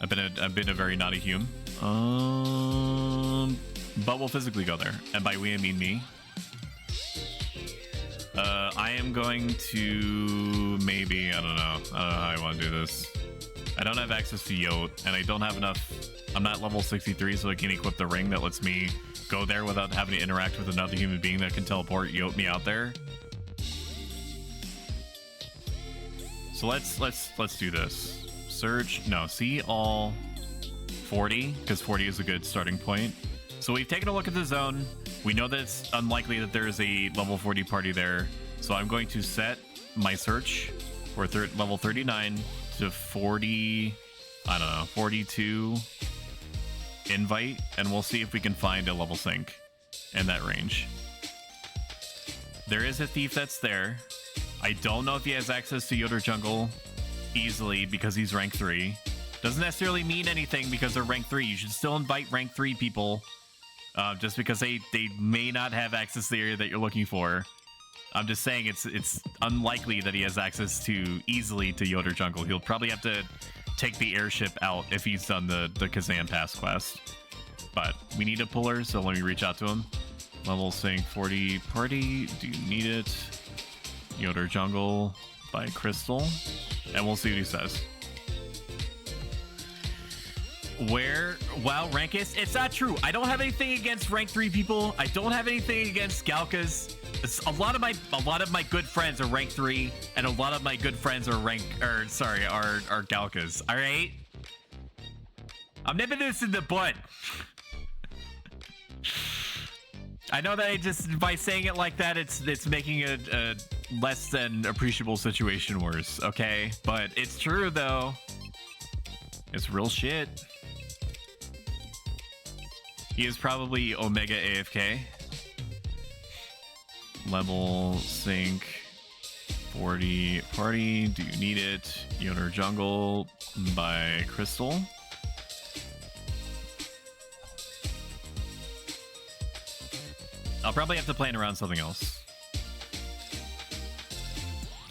I've been a very naughty human. But we'll physically go there, and by we I mean me. I am going to maybe, I don't know how I want to do this. I don't have access to Yote, and I don't have enough. I'm not level 63, so I can't equip the ring that lets me go there without having to interact with another human being that can teleport Yote me out there. So let's do this. Search, no, see all 40, because 40 is a good starting point. So we've taken a look at the zone. We know that it's unlikely that there is a level 40 party there. So I'm going to set my search for level 39 to 40 I don't know, 42 invite, and we'll see if we can find a level sync in that range. There is a thief that's there. I don't know if he has access to Yoder Jungle easily because he's rank 3. Doesn't necessarily mean anything because they're rank 3. You should still invite rank 3 people just because they may not have access to the area that you're looking for. I'm just saying it's unlikely that he has access to easily to Yoder Jungle. He'll probably have to take the airship out if he's done the Kazan Pass quest. But we need a puller, so let me reach out to him. Level sync 40 party. Do you need it? Yoder Jungle by Crystal. And we'll see what he says. Where? Wow, Rankus. It's not true. I don't have anything against rank 3 people. I don't have anything against Galkas. A lot of my good friends are rank 3, and a lot of my good friends are are Galkas. All right? I'm nipping this in the butt. I know that I just, by saying it like that, it's making a less than appreciable situation worse, okay? But it's true, though. It's real shit. He is probably Omega AFK. Level sync 40 party. Do you need it? Yoder Jungle by Crystal. I'll probably have to plan around something else.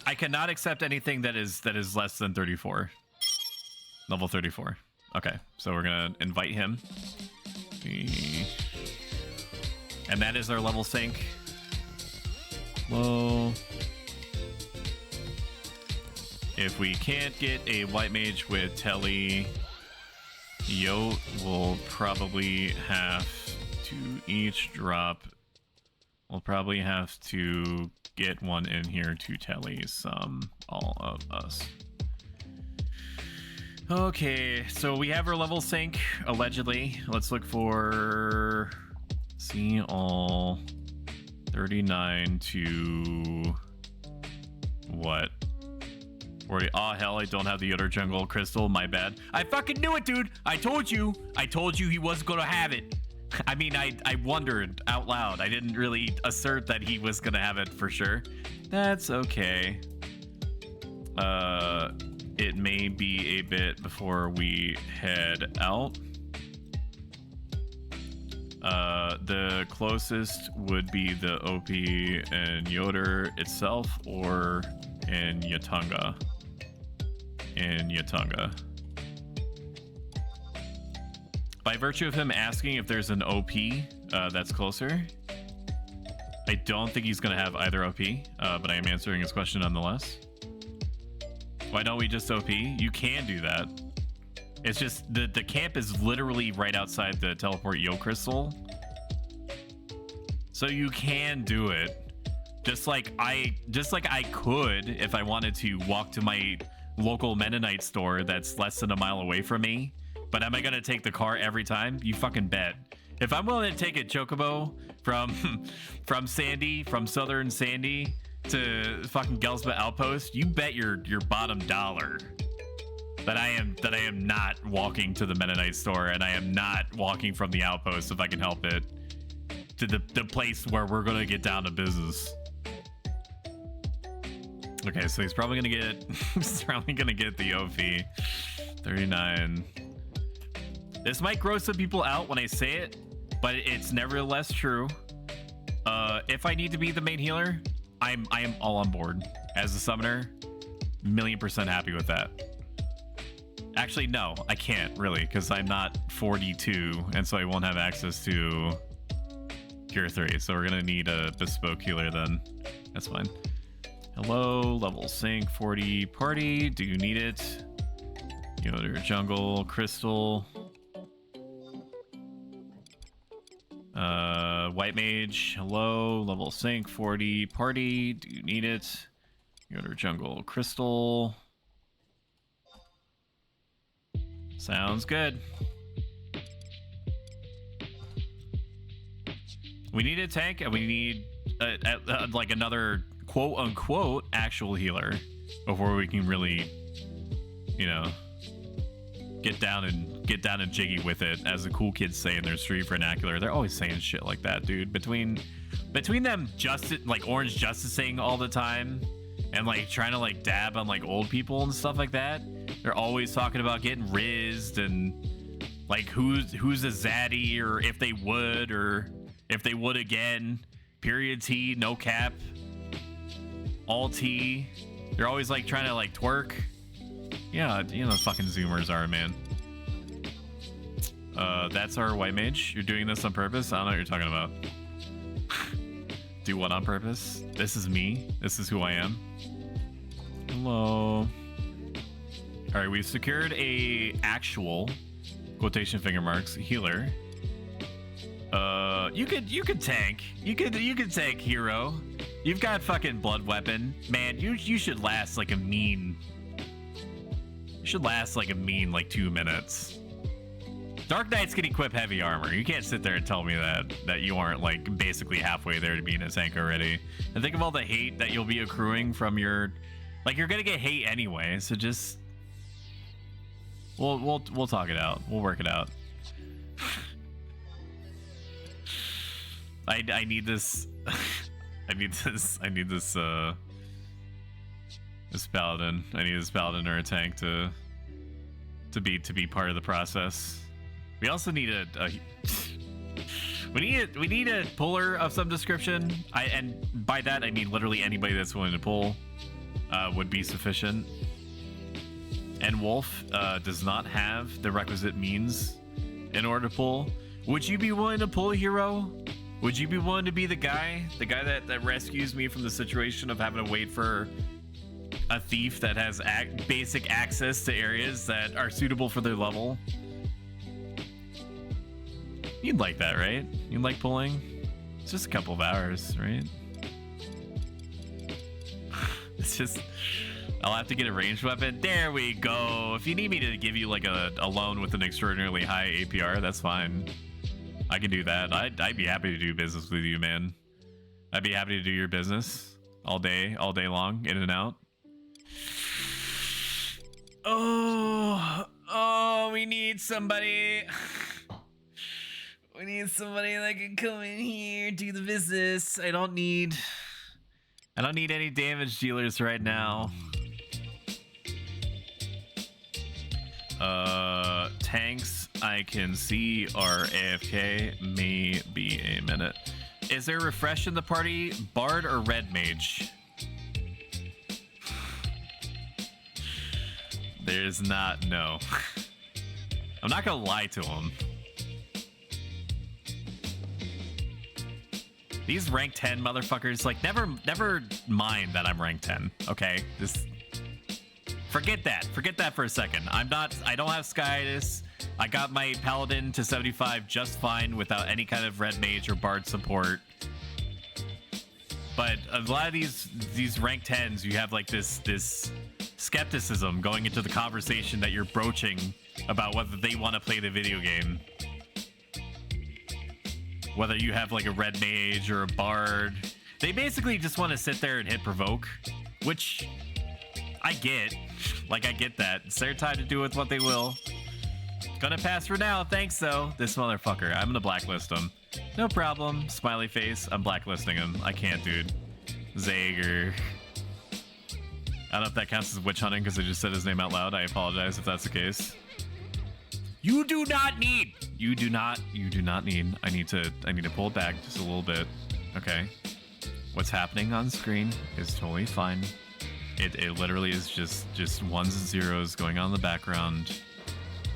I cannot accept anything that is less than 34. Level 34. Okay, so we're gonna invite him. And that is our level sync. Low. If we can't get a white mage with Telly, Yote will probably have to each drop. We'll probably have to get one in here to Telly all of us. Okay, so we have our level sync, allegedly. Let's look for... See all... 39 to... What? 40. Oh, hell, I don't have the Yoder Jungle Crystal. My bad. I fucking knew it, dude. I told you he wasn't gonna have it. I mean, I wondered out loud. I didn't really assert that he was gonna have it for sure. That's okay. It may be a bit before we head out. The closest would be the OP in Yoder itself or in Yatunga. By virtue of him asking if there's an OP that's closer, I don't think he's going to have either OP, but I am answering his question nonetheless. Why don't we just OP? You can do that. It's just the camp is literally right outside the teleport Yo Crystal. So you can do it. Just like I could if I wanted to walk to my local Mennonite store that's less than a mile away from me. But am I gonna take the car every time? You fucking bet. If I'm willing to take a chocobo from Sandy, from Southern Sandy to fucking Gelsba Outpost, you bet your bottom dollar that I am not walking to the Mennonite store, and I am not walking from the outpost if I can help it to the place where we're gonna get down to business. Okay, so he's probably gonna get the OV 39. This might gross some people out when I say it, but it's nevertheless true. If I need to be the main healer, I am all on board. As a summoner, 1,000,000% happy with that. Actually, no, I can't really, because I'm not 42, and so I won't have access to Cure 3. So we're gonna need a bespoke healer then. That's fine. Hello, level sync 40 party. Do you need it? Yoder Jungle Crystal. White Mage, hello, level sync 40 party. Do you need it? Yoder Jungle Crystal. Sounds good. We need a tank, and we need like another quote-unquote actual healer before we can really, you know, get down and jiggy with it, as the cool kids say in their street vernacular. They're always saying shit like that, dude. Between them orange justicing all the time and like trying to like dab on like old people and stuff like that, they're always talking about getting rizzed and like who's a zaddy, or if they would again, period T, no cap, all T. They're always like trying to like twerk. Yeah, you know, fucking Zoomers are, man. That's our white mage. You're doing this on purpose? I don't know what you're talking about. Do what on purpose? This is me. This is who I am. Hello. All right, we've secured a actual quotation finger marks healer. You could tank. You could tank, hero. You've got fucking blood weapon, man. You should last like a mean. You should last like a mean like 2 minutes. Dark Knights can equip heavy armor. You can't sit there and tell me that you aren't like basically halfway there to being a tank already. And think of all the hate that you'll be accruing from your, like, you're gonna get hate anyway. So just we'll talk it out. We'll work it out. I need this. I need this paladin. I need this paladin or a tank to be part of the process. We also need we need a puller of some description. And by that I mean literally anybody that's willing to pull would be sufficient. And Wolf does not have the requisite means in order to pull. Would you be willing to pull, hero? Would you be willing to be the guy that rescues me from the situation of having to wait for a thief that has basic access to areas that are suitable for their level? You'd like that, right? You'd like pulling? It's just a couple of hours, right? It's just, I'll have to get a ranged weapon. There we go. If you need me to give you like a loan with an extraordinarily high APR, that's fine. I can do that. I'd be happy to do business with you, man. I'd be happy to do your business all day long, in and out. Oh, we need somebody. We need somebody that can come in here, do the business. I don't need any damage dealers right now. Tanks I can see are AFK. Maybe a minute. Is there refresh in the party? Bard or red mage? There's not, no. I'm not gonna lie to him. These rank 10 motherfuckers, like, never mind that I'm rank 10, okay? Just forget that for a second. I don't have Skytis. I got my paladin to 75 just fine without any kind of red mage or bard support. But a lot of these rank 10s, you have like this skepticism going into the conversation that you're broaching about whether they want to play the video game. Whether you have like a red mage or a bard, they basically just want to sit there and hit provoke, which I get. Like, I get that. It's their time to do with what they will. Gonna pass for now, thanks though. This motherfucker, I'm gonna blacklist him. No problem, smiley face, I'm blacklisting him. I can't, dude. Zager. I don't know if that counts as witch hunting because I just said his name out loud. I apologize if that's the case. You do not need. I need to pull it back just a little bit. Okay. What's happening on screen is totally fine. It literally is just ones and zeros going on in the background.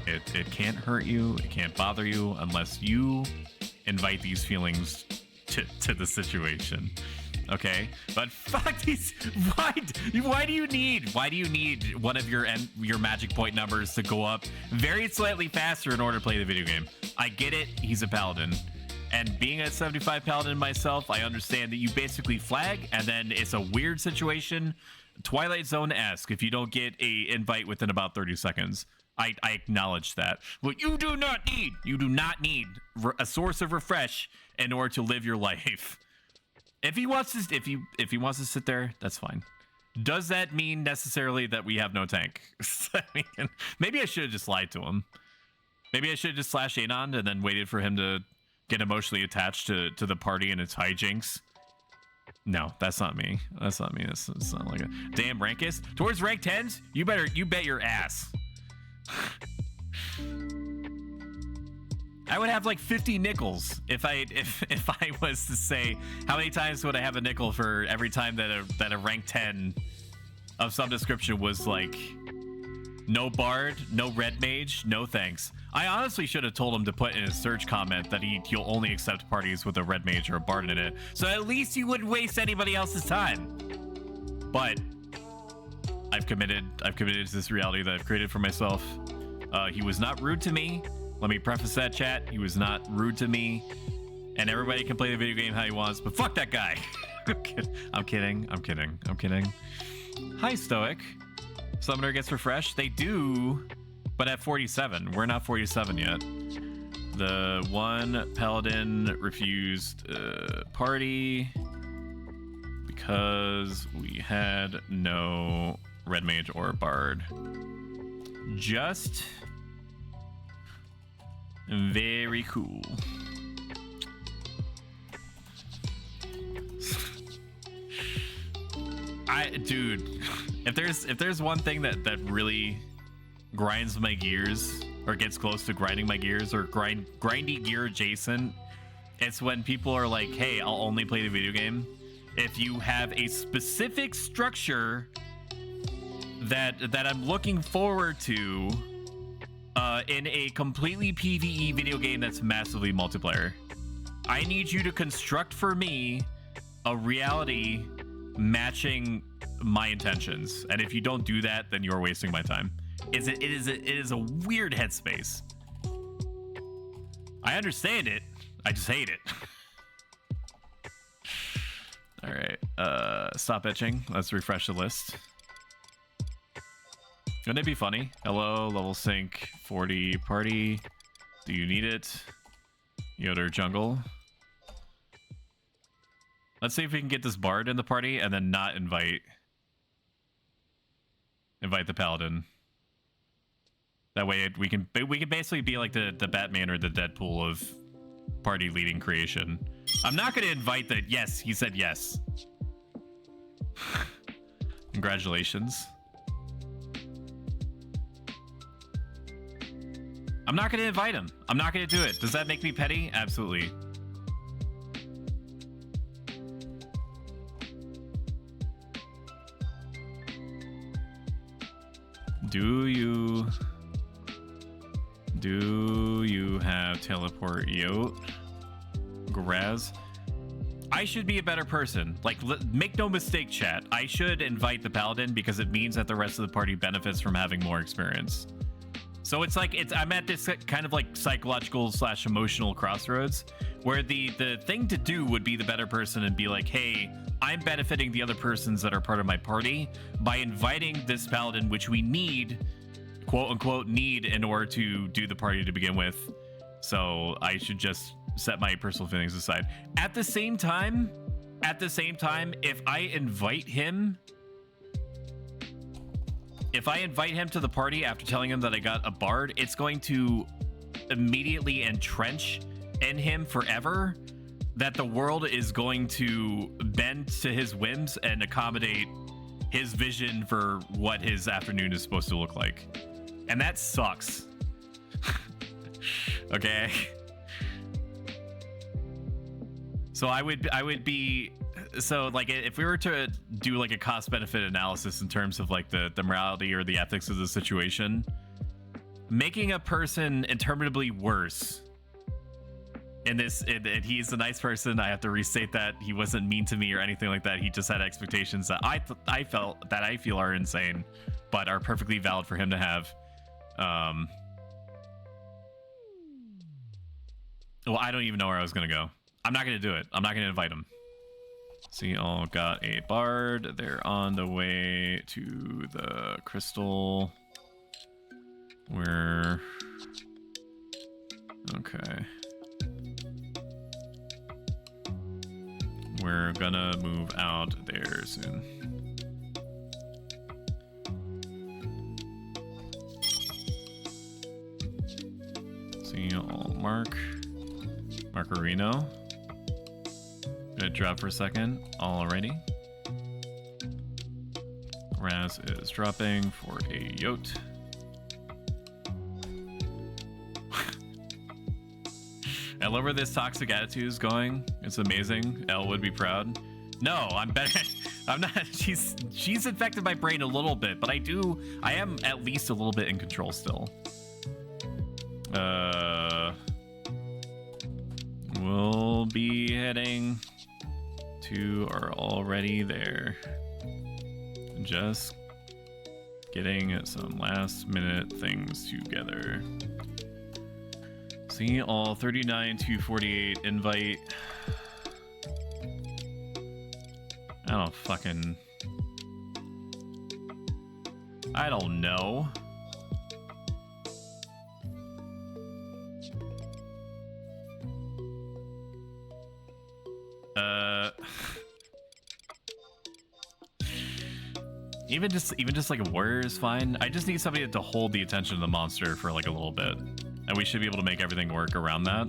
It can't hurt you. It can't bother you unless you invite these feelings to the situation. Okay, but fuck these. Why do you need one of your magic point numbers to go up very slightly faster in order to play the video game? I get it. He's a paladin, and being a 75 paladin myself, I understand that you basically flag, and then it's a weird situation, Twilight Zone-esque, if you don't get a invite within about 30 seconds. I acknowledge that. But you do not need a source of refresh in order to live your life. If he wants to sit there, that's fine. Does that mean necessarily that we have no tank? I mean, maybe I should have just lied to him. Maybe I should have just slashed Anon and then waited for him to get emotionally attached to the party and its hijinks. No, that's not me. That's not me. It's not like a damn Rankus. Towards rank 10s, you bet your ass. I would have like 50 nickels if I was to say how many times would I have a nickel for every time that a rank 10 of some description was like no bard, no red mage, no thanks. I honestly should have told him to put in his search comment that he'll only accept parties with a red mage or a bard in it, so at least he wouldn't waste anybody else's time. But I've committed to this reality that I've created for myself. He was not rude to me. Let me preface that, chat. He was not rude to me, and everybody can play the video game how he wants, but fuck that guy. I'm kidding. Hi, Stoic. Summoner gets refreshed. They do, but at 47. We're not 47 yet. The one paladin refused party because we had no red mage or bard. Just very cool. Dude, if there's one thing that really grinds my gears or gets close to grinding my gears or grindy gear adjacent, it's when people are like, hey, I'll only play the video game if you have a specific structure that I'm looking forward to in a completely PvE video game that's massively multiplayer. I need you to construct for me a reality matching my intentions, and if you don't do that, then you're wasting my time. It is a weird headspace. I understand it, I just hate it. All right, stop etching. Let's refresh the list. Wouldn't it be funny? Hello, level sync 40 party. Do you need it? Yoder jungle. Let's see if we can get this bard in the party and then not invite the paladin. That way we can basically be like the Batman or the Deadpool of party leading creation. I'm not going to invite the... Yes, he said yes. Congratulations. I'm not going to invite him. I'm not going to do it. Does that make me petty? Absolutely. Do you have teleport yote? Graz? I should be a better person. Like, make no mistake, chat. I should invite the paladin because it means that the rest of the party benefits from having more experience. So it's like I'm at this kind of like psychological / emotional crossroads where the thing to do would be the better person and be like, hey, I'm benefiting the other persons that are part of my party by inviting this paladin, which we need, quote unquote, need in order to do the party to begin with. So I should just set my personal feelings aside. At the same time, if I invite him to the party after telling him that I got a bard, it's going to immediately entrench in him forever that the world is going to bend to his whims and accommodate his vision for what his afternoon is supposed to look like. And that sucks. Okay. So I would be... So, like, if we were to do, like, a cost-benefit analysis in terms of, like, the morality or the ethics of the situation, making a person interminably worse in this... And he's a nice person. I have to restate that. He wasn't mean to me or anything like that. He just had expectations that I feel are insane, but are perfectly valid for him to have. Well, I don't even know where I was going to go. I'm not going to do it. I'm not going to invite him. So you all got a bard. They're on the way to the crystal. Okay. We're gonna move out there soon. See all Marcarino. Gonna drop for a second. Alrighty. Raz is dropping for a Yote. I love where this toxic attitude is going. It's amazing. Elle would be proud. No, I'm better. I'm not. She's infected my brain a little bit, but I am at least a little bit in control still. We'll be heading to our already there. Just getting some last minute things together. See all 39 to 48 invite. I don't know. Even just like a warrior is fine. I just need somebody to hold the attention of the monster for like a little bit. And we should be able to make everything work around that.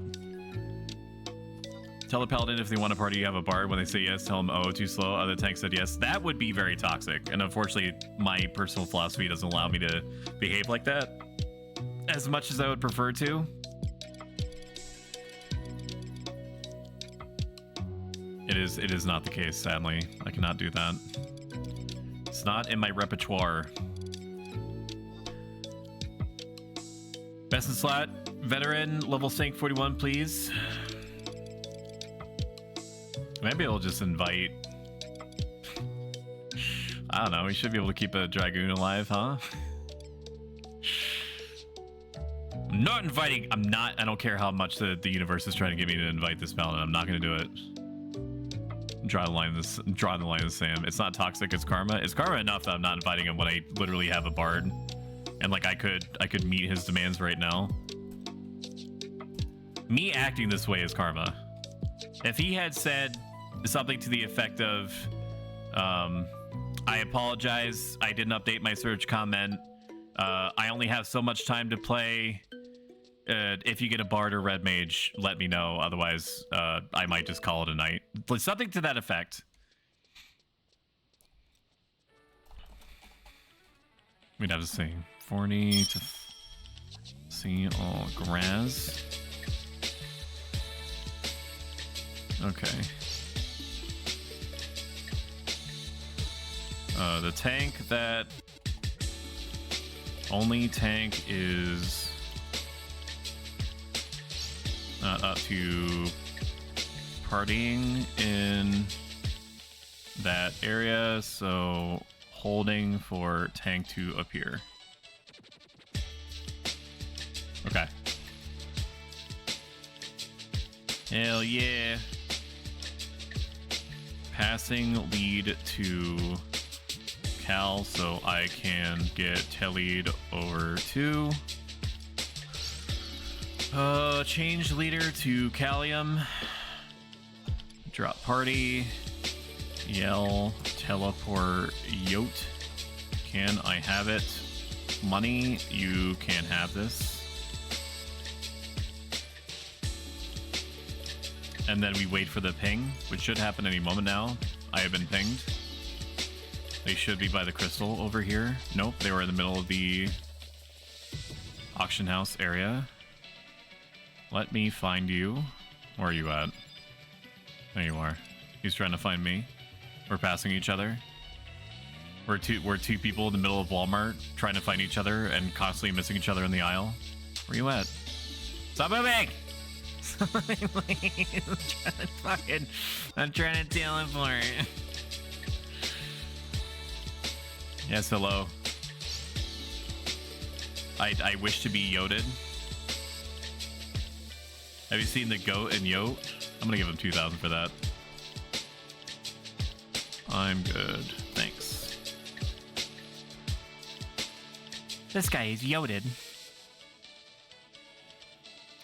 Tell the paladin if they want a party you have a bard. When they say yes, tell them, oh, too slow. Other tank said yes. That would be very toxic. And unfortunately, my personal philosophy doesn't allow me to behave like that as much as I would prefer to. It is not the case, sadly. I cannot do that. It's not in my repertoire. Best in slot, veteran, level sync 41, please. Maybe I'll just invite. I don't know. We should be able to keep a dragoon alive, huh? I'm not inviting. I don't care how much the universe is trying to get me to invite this paladin. I'm not going to do it. Draw the line in the sand. It's not toxic. It's karma. It's karma enough that I'm not inviting him when I literally have a bard, and like I could meet his demands right now. Me acting this way is karma. If he had said something to the effect of, I apologize, I didn't update my search comment. I only have so much time to play. If you get a bard or red mage, let me know. Otherwise, I might just call it a night. Something to that effect. We'd have to see 40 to see all grass. Okay. The tank that only tank is not up to partying in that area, so holding for tank to appear. Okay. Hell yeah. Passing lead to Cal so I can get tellied over to change leader to Callium. Drop party. Yell teleport Yote. Can I have it? Money, you can have this. And then we wait for the ping, which should happen any moment now. I have been pinged. They should be by the crystal over here. Nope, they were in the middle of the auction house area. Let me find you. Where are you at? There you are. He's trying to find me. We're passing each other. We're two people in the middle of Walmart trying to find each other and constantly missing each other in the aisle. Where you at? Stop moving! I'm trying to teleport. Yes, hello. I wish to be yoted. Have you seen the goat and yote? I'm gonna give him 2,000 for that. I'm good, thanks. This guy is yoted.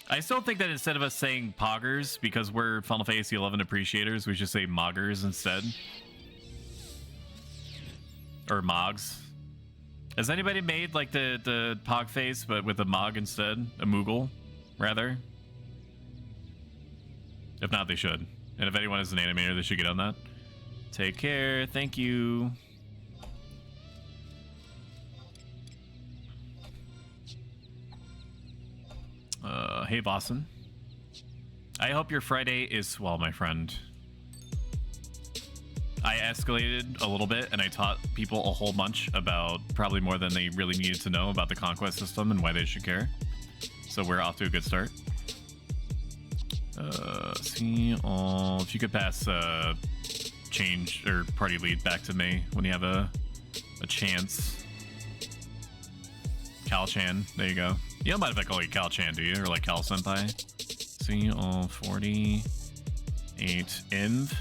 I still think that instead of us saying poggers, because we're Final Fantasy 11 appreciators, we should say moggers instead. Or mogs. Has anybody made like the pog face, but with a mog instead? A moogle? rather. If not, they should. And if anyone is an animator, they should get on that. Take care. Thank you. Hey, Boston. I hope your Friday is swell, my friend. I escalated a little bit, and I taught people a whole bunch about probably more than they really needed to know about the conquest system and why they should care. So we're off to a good start. See all. If you could pass change or party lead back to me when you have a chance. Cal-chan, there you go. You don't mind if I call you Cal-chan, do you? Or like Cal-senpai? See all 48 inv.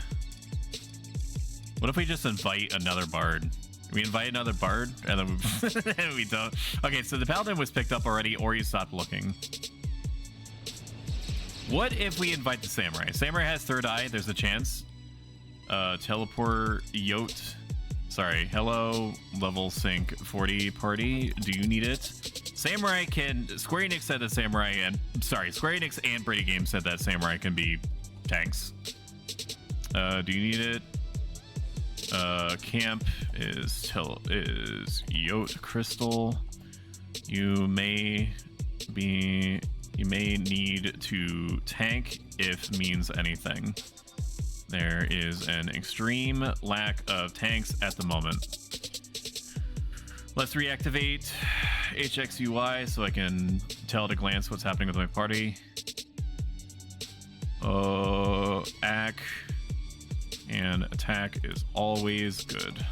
What if we just invite another bard? We invite another bard and then we don't. Okay, so the paladin was picked up already, or you stopped looking. What if we invite the samurai? Samurai has third eye. There's a chance. Teleport yacht. Sorry. Hello, level sync 40 party. Do you need it? Samurai can. Square Enix said that Samurai and Square Enix and Brady Games said that Samurai can be tanks. Do you need it? Camp is yacht crystal. You may need to tank if means anything. There is an extreme lack of tanks at the moment. Let's reactivate HXUI so I can tell at a glance what's happening with my party. AC and attack is always good.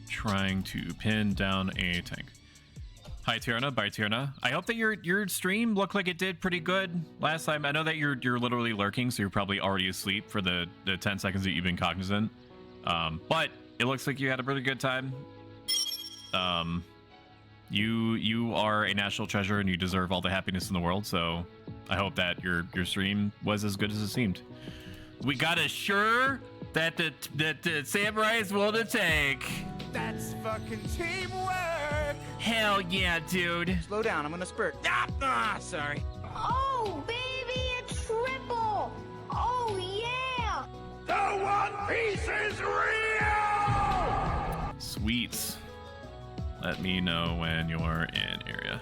Trying to pin down a tank. Hi Tierna, bye Tierna. I hope that your stream looked like it did pretty good last time. I know that you're literally lurking, so you're probably already asleep for the 10 seconds that you've been cognizant. But it looks like you had a pretty good time. You are a national treasure and you deserve all the happiness in the world. So I hope that your stream was as good as it seemed. We got assure that the samurai is willing to tank. That's fucking teamwork! Hell yeah, dude. Slow down, I'm gonna spurt. Sorry. Oh, baby, a triple! Oh, yeah! The One Piece is real! Sweet. Let me know when you're in area.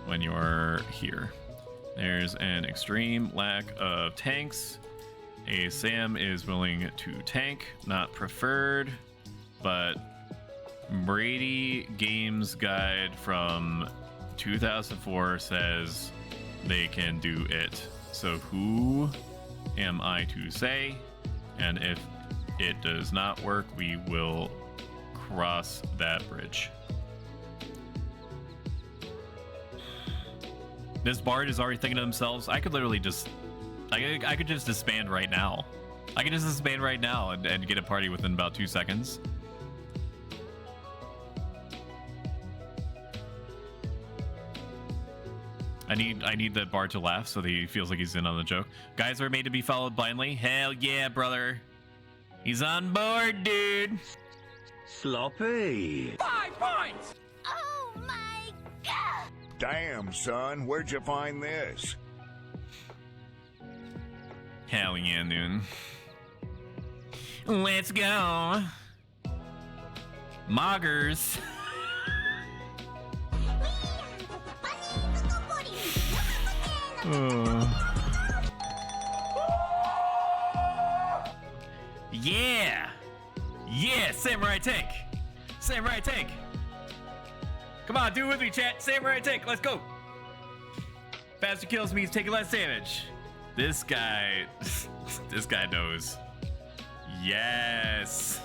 When you're here. There's an extreme lack of tanks. A Sam is willing to tank, not preferred. But Brady Games Guide from 2004 says they can do it. So who am I to say? And if it does not work, we will cross that bridge. This bard is already thinking to themselves, I could literally just I could just disband right now. I could just disband right now and get a party within about 2 seconds. I need the bard to laugh so that he feels like he's in on the joke. Guys are made to be followed blindly. Hell yeah, brother. He's on board, dude. Sloppy. 5 points! Oh, my God! Damn, son, where'd you find this? Hell yeah, dude. Let's go. Moggers. Yeah! Yeah, Samurai Tank! Samurai Tank! Come on, do it with me, chat. Samurai Tank, let's go! Faster kills means taking less damage. This guy... this guy knows. Yes!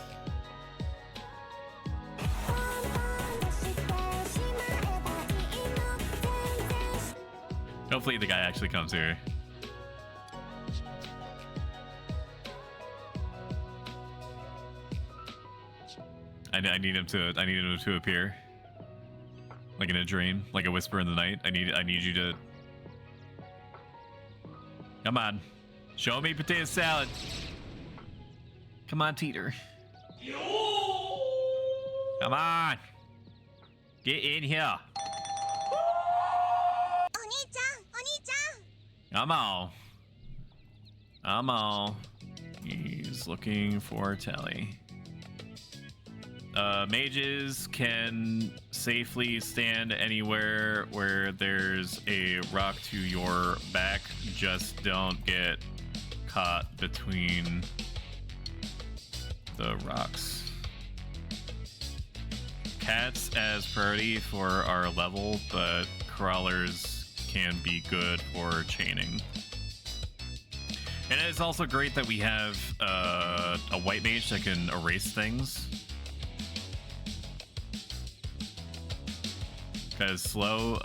Hopefully the guy actually comes here. I need him to appear. Like in a dream, like a whisper in the night. I need you to... Come on. Show me potato salad. Come on, Teeter. Come on. Get in here. Come on. Come on. He's looking for Telly. Mages can safely stand anywhere where there's a rock to your back. Just don't get caught between the rocks. Cats as priority for our level, but crawlers can be good for chaining. And it's also great that we have a white mage that can erase things. Because slow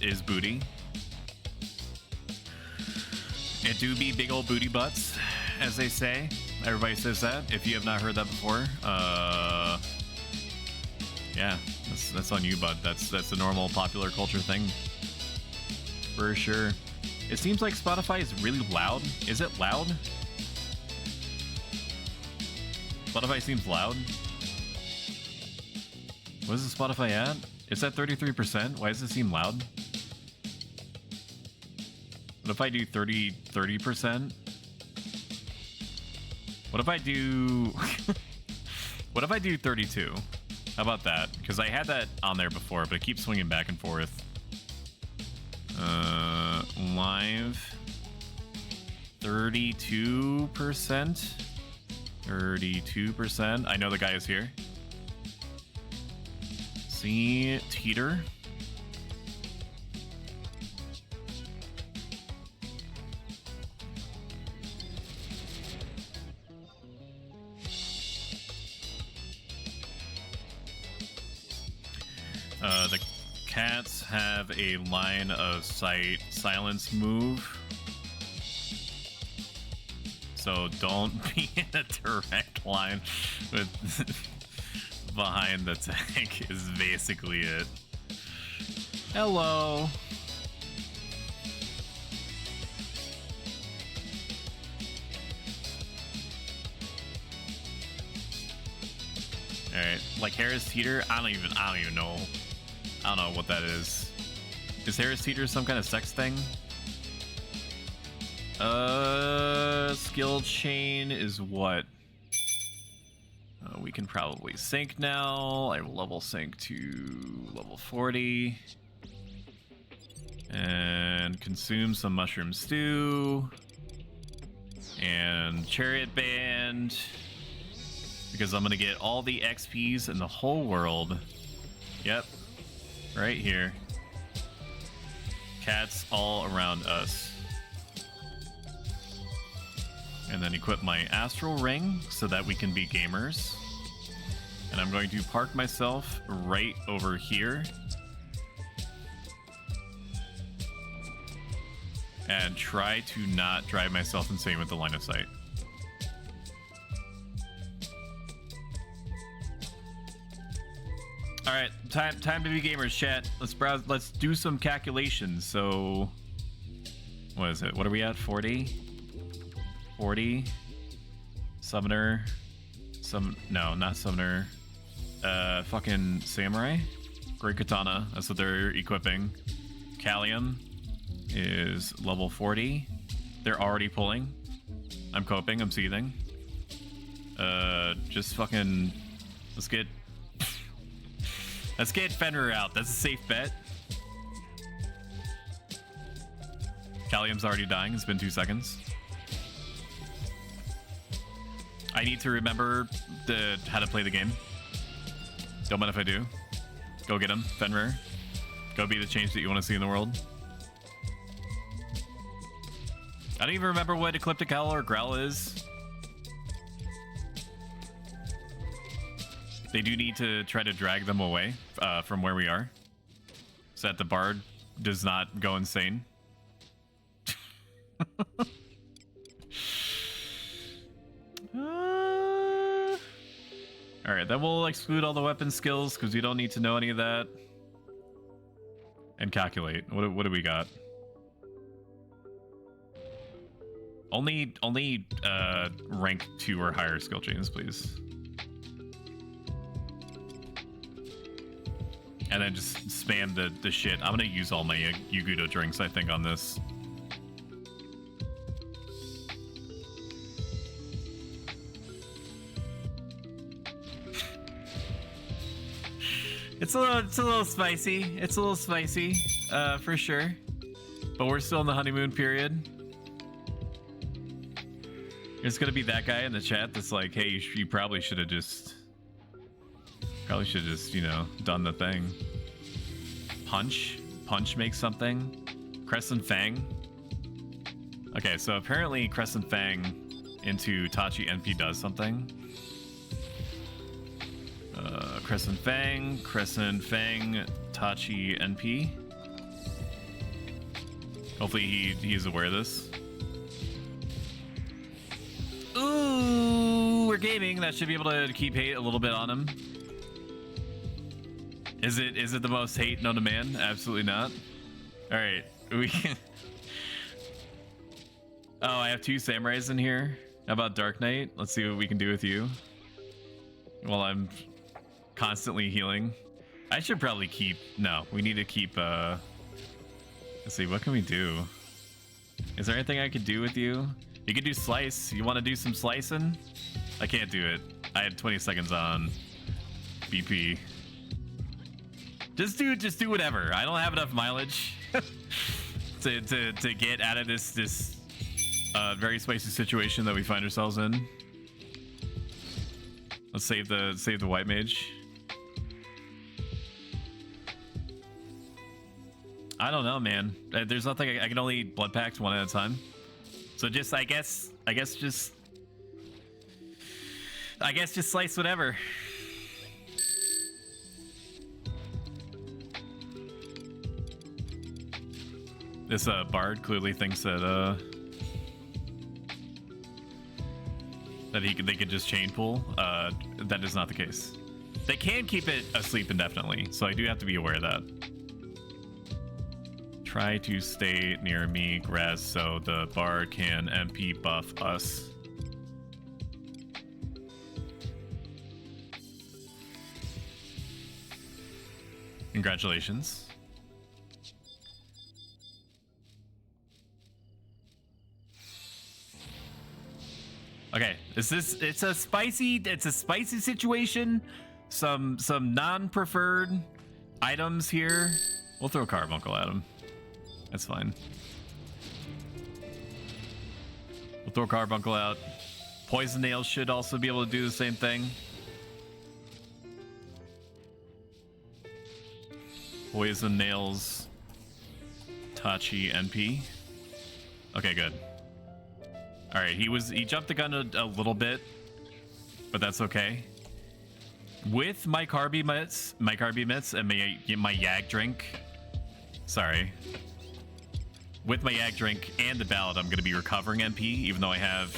is booty. It do be big old booty butts, as they say. Everybody says that. If you have not heard that before, yeah, that's on you, bud. That's a normal popular culture thing, for sure. It seems like Spotify is really loud. Is it loud? Spotify seems loud. What is the Spotify at? It's at 33%. Why does it seem loud? What if I do 30%? What if I do... what if I do 32? How about that? Because I had that on there before, but it keeps swinging back and forth. Live 32%. 32%. I know the guy is here. See, teeter. The cats have a line of sight silence move. So don't be in a direct line with behind the tank is basically it. Hello. Alright, like Harris Teeter, I don't even know. I don't know what that is. Is Harris Teeter some kind of sex thing? Skill chain is what? We can probably sync now. I will level sync to level 40. And consume some mushroom stew. And chariot band. Because I'm going to get all the XPs in the whole world. Yep. Right here. Cats all around us. And then equip my astral ring so that we can be gamers. And I'm going to park myself right over here. And try to not drive myself insane with the line of sight. All right, time to be gamers, chat. Let's browse. Let's do some calculations. So, what is it? What are we at? 40. 40. Summoner. No, not summoner. Fucking samurai. Great katana. That's what they're equipping. Callium is level 40. They're already pulling. I'm coping. I'm seething. Just fucking. Let's get Fenrir out. That's a safe bet. Callium's already dying. It's been 2 seconds. I need to remember how to play the game. Don't mind if I do. Go get him, Fenrir. Go be the change that you want to see in the world. I don't even remember what Ecliptic Howl or Growl is. They do need to try to drag them away from where we are, so that the bard does not go insane. All right, then we'll exclude all the weapon skills because we don't need to know any of that. And calculate. What do we got? Only rank 2 or higher skill chains, please. and then just spam the shit. I'm gonna use all my Yugudo drinks, I think, on this. It's a little spicy. It's a little spicy, for sure. But we're still in the honeymoon period. There's gonna be that guy in the chat that's like, "Hey, you probably should have just, you know, done the thing." Punch makes something. Crescent Fang. Okay, so apparently Crescent Fang into Tachi NP does something. Crescent Fang, Tachi NP. Hopefully he's aware of this. Ooh, we're gaming. That should be able to keep hate a little bit on him. Is it the most hate known to man? Absolutely not. All right, we can. Oh, I have 2 samurais in here. How about Dark Knight? Let's see what we can do with you. While I'm constantly healing. I should probably keep. No, we need to keep. Let's see. What can we do? Is there anything I could do with you? You could do slice. You want to do some slicing? I can't do it. I had 20 seconds on BP. Just do whatever. I don't have enough mileage to get out of this very spicy situation that we find ourselves in. Let's save the white mage. I don't know, man. There's nothing. I can only blood packs one at a time. So just I guess just slice whatever. This bard clearly thinks that they could just chain pull. That is not the case. They can keep it asleep indefinitely, so I do have to be aware of that. Try to stay near me, Graz, so the bard can MP buff us. Congratulations. Okay, it's a spicy situation. Some non-preferred items here. We'll throw Carbuncle at him. That's fine. We'll throw Carbuncle out. Poison Nails should also be able to do the same thing. Poison Nails, Tachi, NP. Okay, good. All right, he jumped the gun a little bit, but that's okay. With my Carby mitts and my Yag drink. Sorry. With my Yag drink and the Ballad, I'm gonna be recovering MP, even though I have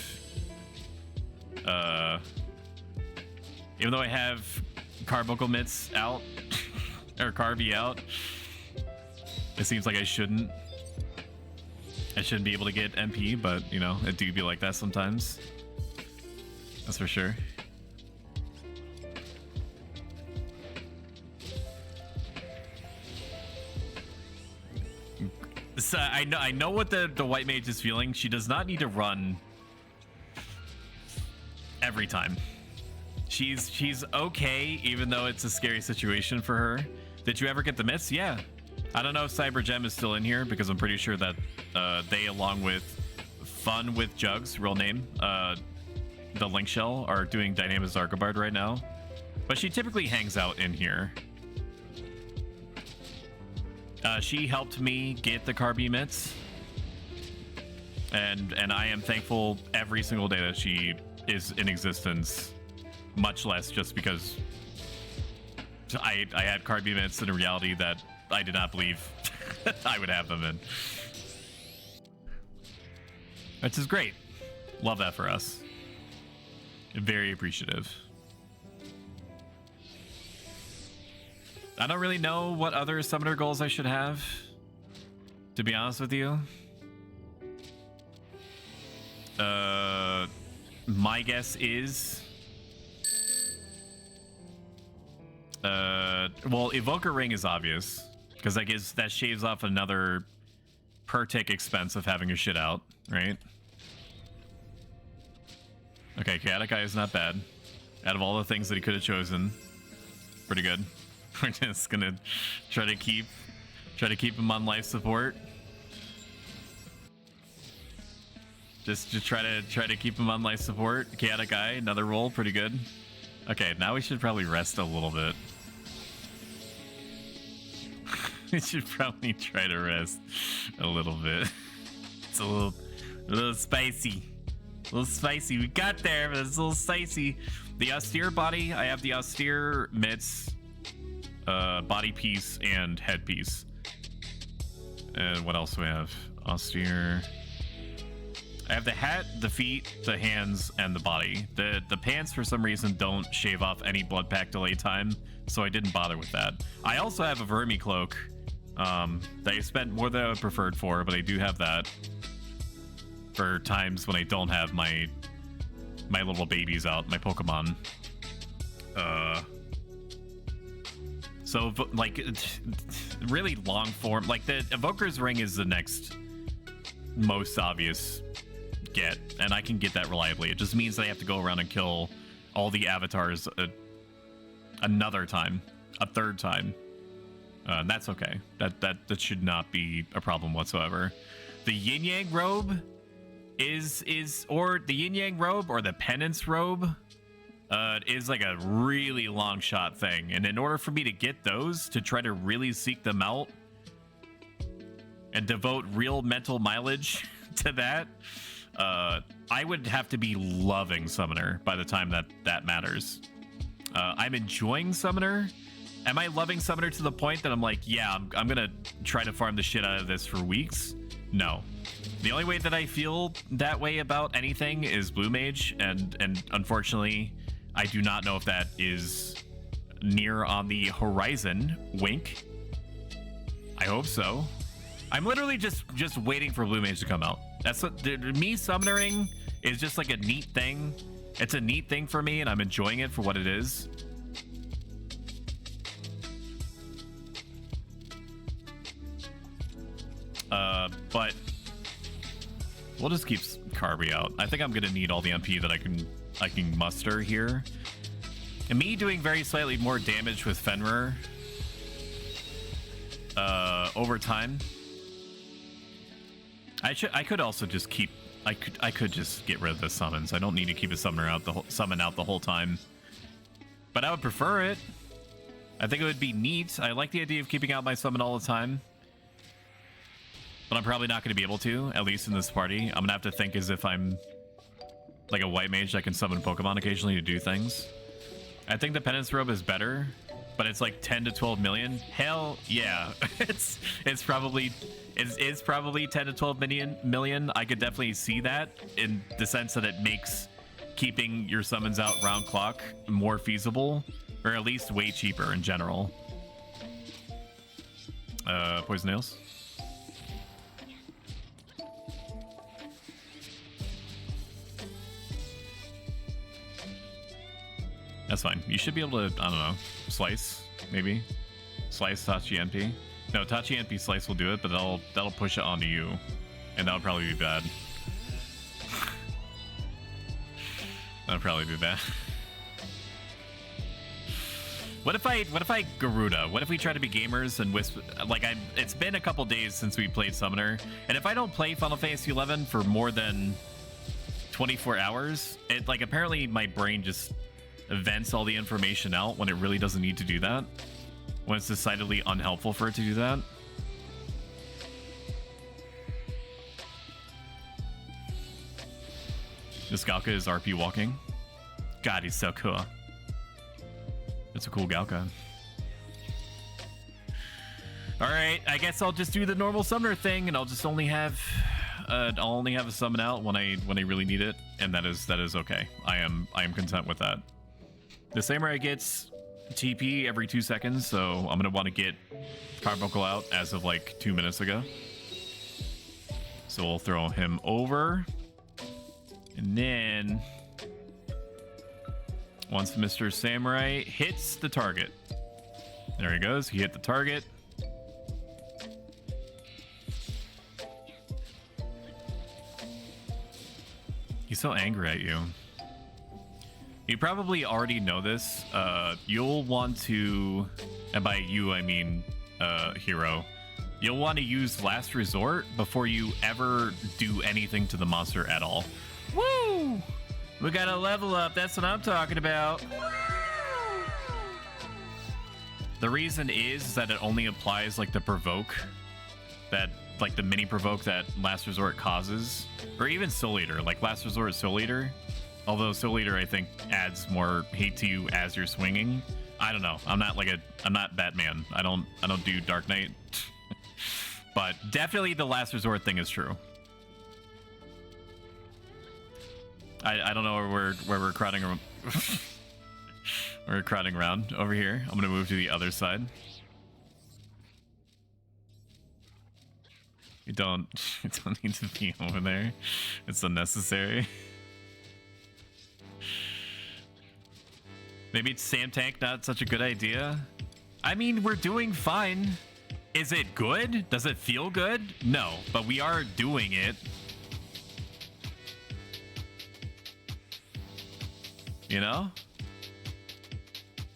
Carbuncle mitts out or Carby out. It seems like I shouldn't be able to get MP, but you know, it do be like that sometimes. That's for sure. So I know what the white mage is feeling. She does not need to run every time. She's okay, even though it's a scary situation for her. Did you ever get the myths? Yeah. I don't know if Cyber Gem is still in here because I'm pretty sure that they, along with Fun with Jugs, real name, the Link Shell, are doing Dynamis Archibald right now. But she typically hangs out in here. She helped me get the Carby mitts, and I am thankful every single day that she is in existence, much less just because I had Carby mitts in a reality that I did not believe I would have them in. Which is great. Love that for us. Very appreciative. I don't really know what other summoner goals I should have, to be honest with you. My guess is Well, Evoker Ring is obvious because that shaves off another per tick expense of having your shit out, right? Okay, Chaotic Eye is not bad. Out of all the things that he could have chosen, pretty good. We're just gonna try to keep him on life support. Just to try to keep him on life support. Chaotic Eye, another roll, pretty good. Okay, now we should probably rest a little bit. We should probably try to rest a little bit. It's a little spicy. A little spicy. We got there, but it's a little spicy. The austere body, I have the austere mitts, body piece, and head piece. And what else do we have? Austere. I have the hat, the feet, the hands, and the body. The pants, for some reason, don't shave off any blood pack delay time, so I didn't bother with that. I also have a vermi cloak that I spent more than I preferred for, but I do have that for times when I don't have my little babies out, my Pokemon. So like really long form, like the Evoker's Ring is the next most obvious get, and I can get that reliably. It just means that I have to go around and kill all the avatars another time, a third time. That's okay. That should not be a problem whatsoever. The Yin Yang robe or the Yin Yang robe or the Penance robe is like a really long shot thing, and in order for me to get those, to try to really seek them out and devote real mental mileage to that, I would have to be loving Summoner by the time that matters. I'm enjoying Summoner. Am I loving Summoner to the point that I'm like, yeah, I'm gonna try to farm the shit out of this for weeks? No. The only way that I feel that way about anything is Blue Mage, and unfortunately, I do not know if that is near on the horizon. Wink. I hope so. I'm literally just waiting for Blue Mage to come out. That's what me summoning is, just like a neat thing. It's a neat thing for me, and I'm enjoying it for what it is. But we'll just keep Carby out. I think I'm gonna need all the MP that I can muster here. And me doing very slightly more damage with Fenrir over time. I could also just keep. I could just get rid of the summons. I don't need to keep a summon out the whole time. But I would prefer it. I think it would be neat. I like the idea of keeping out my summon all the time. But I'm probably not going to be able to, at least in this party. I'm going to have to think as if I'm like a white mage that can summon Pokemon occasionally to do things. I think the Penance Robe is better, but it's like 10 to 12 million. Hell yeah. it's probably 10 to 12 million. I could definitely see that in the sense that it makes keeping your summons out round clock more feasible, or at least way cheaper in general. Poison Nails. That's fine. You should be able to, I don't know, slice, maybe? Slice Tachi NP? No, Tachi NP slice will do it, but that'll push it onto you. And that'll probably be bad. That'll probably be bad. What if I Garuda? What if we try to be gamers and whisper, like, it's been a couple days since we played Summoner, and if I don't play Final Fantasy XI for more than 24 hours, it, like, apparently my brain just vents all the information out when it really doesn't need to do that, when it's decidedly unhelpful for it to do that. This Galka is RP walking. God, he's so cool. That's a cool Galka. Alright, I guess I'll just do the normal summoner thing, and I'll just only have a summon out when I really need it, and that is okay. I am content with that. The Samurai gets TP every 2 seconds, so I'm gonna want to get Carbuncle out as of like 2 minutes ago. So we'll throw him over, and then once Mr. Samurai hits the target, There he goes. He hit the target. He's so angry at you. You probably already know this. You'll want to, and by you I mean hero, you'll want to use Last Resort before you ever do anything to the monster at all. Woo! We got a level up. That's what I'm talking about. The reason is that it only applies like the provoke, that like the mini provoke that Last Resort causes, or even Soul Eater. Like Last Resort Soul Eater, although Soul Eater I think adds more hate to you as you're swinging. I don't know. I'm not Batman. I don't do Dark Knight. But definitely the Last Resort thing is true. I don't know where we're crowding around. We're crowding around over here. I'm gonna move to the other side. You don't need to be over there. It's unnecessary. Maybe it's Sam Tank, not such a good idea. I mean, we're doing fine. Is it good? Does it feel good? No, but we are doing it. You know?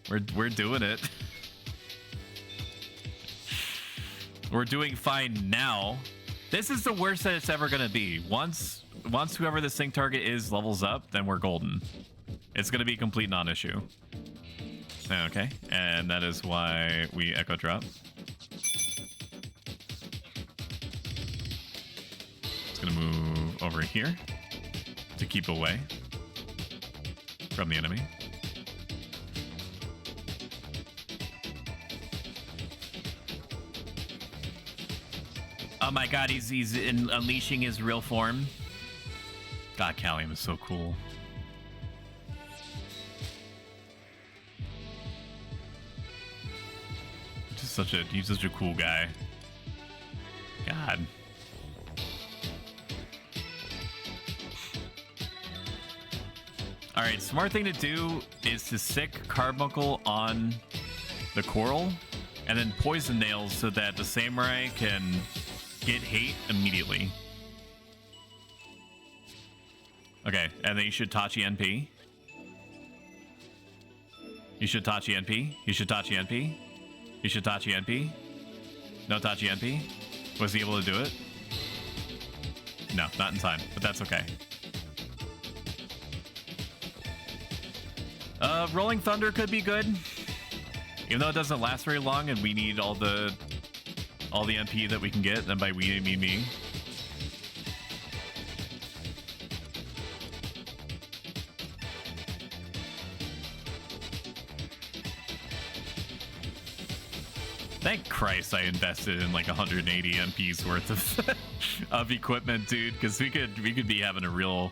We're doing it. We're doing fine now. This is the worst that it's ever gonna be. Once whoever the sync target is levels up, then we're golden. It's gonna be a complete non-issue. Okay, and that is why we echo drop. It's gonna move over here to keep away from the enemy. Oh my god, he's unleashing his real form. God, Callium is so cool. He's such a cool guy. God. Alright, smart thing to do is to sick Carbuncle on the coral and then poison nails so that the samurai can get hate immediately. Okay, and then you should Tachi NP. You should Tachi NP. You should Tachi NP. You should Tachi NP. No Tachi NP. Was he able to do it? No, not in time, but that's okay. Rolling Thunder could be good. Even though it doesn't last very long and we need all the MP that we can get, then by we I mean me. Thank Christ I invested in like 180 MPs worth of of equipment, dude, because we could be having a real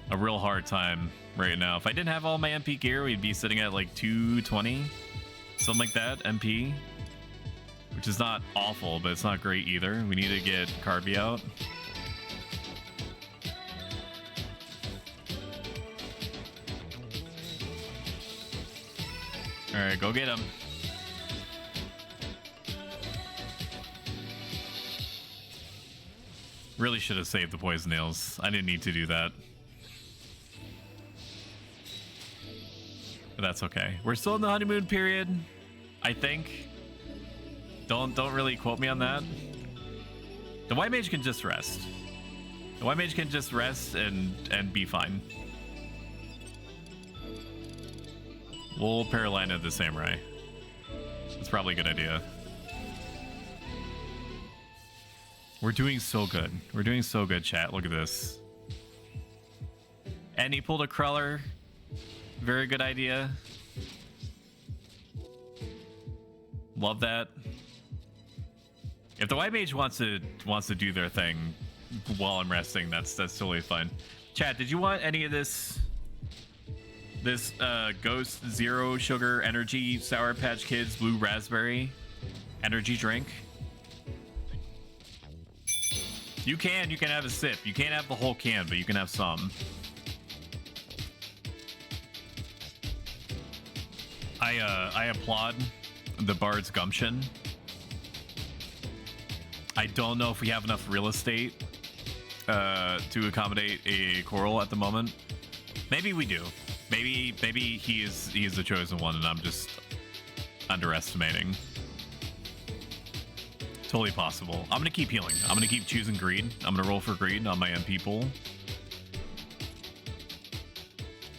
hard time right now. If I didn't have all my MP gear, we'd be sitting at like 220, something like that, MP, which is not awful, but it's not great either. We need to get Carby out. All right, go get him. Really should have saved the poison nails. I didn't need to do that. But that's okay. We're still in the honeymoon period, I think. Don't really quote me on that. The white mage can just rest. The white mage can just rest and be fine. We'll Paralina the samurai. It's probably a good idea. We're doing so good. We're doing so good, chat. Look at this. And he pulled a crawler. Very good idea. Love that. If the white mage wants to do their thing while I'm resting, that's totally fine. Chat, did you want any of this Ghost Zero Sugar Energy Sour Patch Kids Blue Raspberry energy drink? You can have a sip. You can't have the whole can, but you can have some. I applaud the Bard's Gumption. I don't know if we have enough real estate to accommodate a coral at the moment. Maybe we do. Maybe he is the chosen one, and I'm just underestimating. Totally possible. I'm gonna keep healing. I'm gonna keep choosing greed. I'm gonna roll for greed on my MP pool,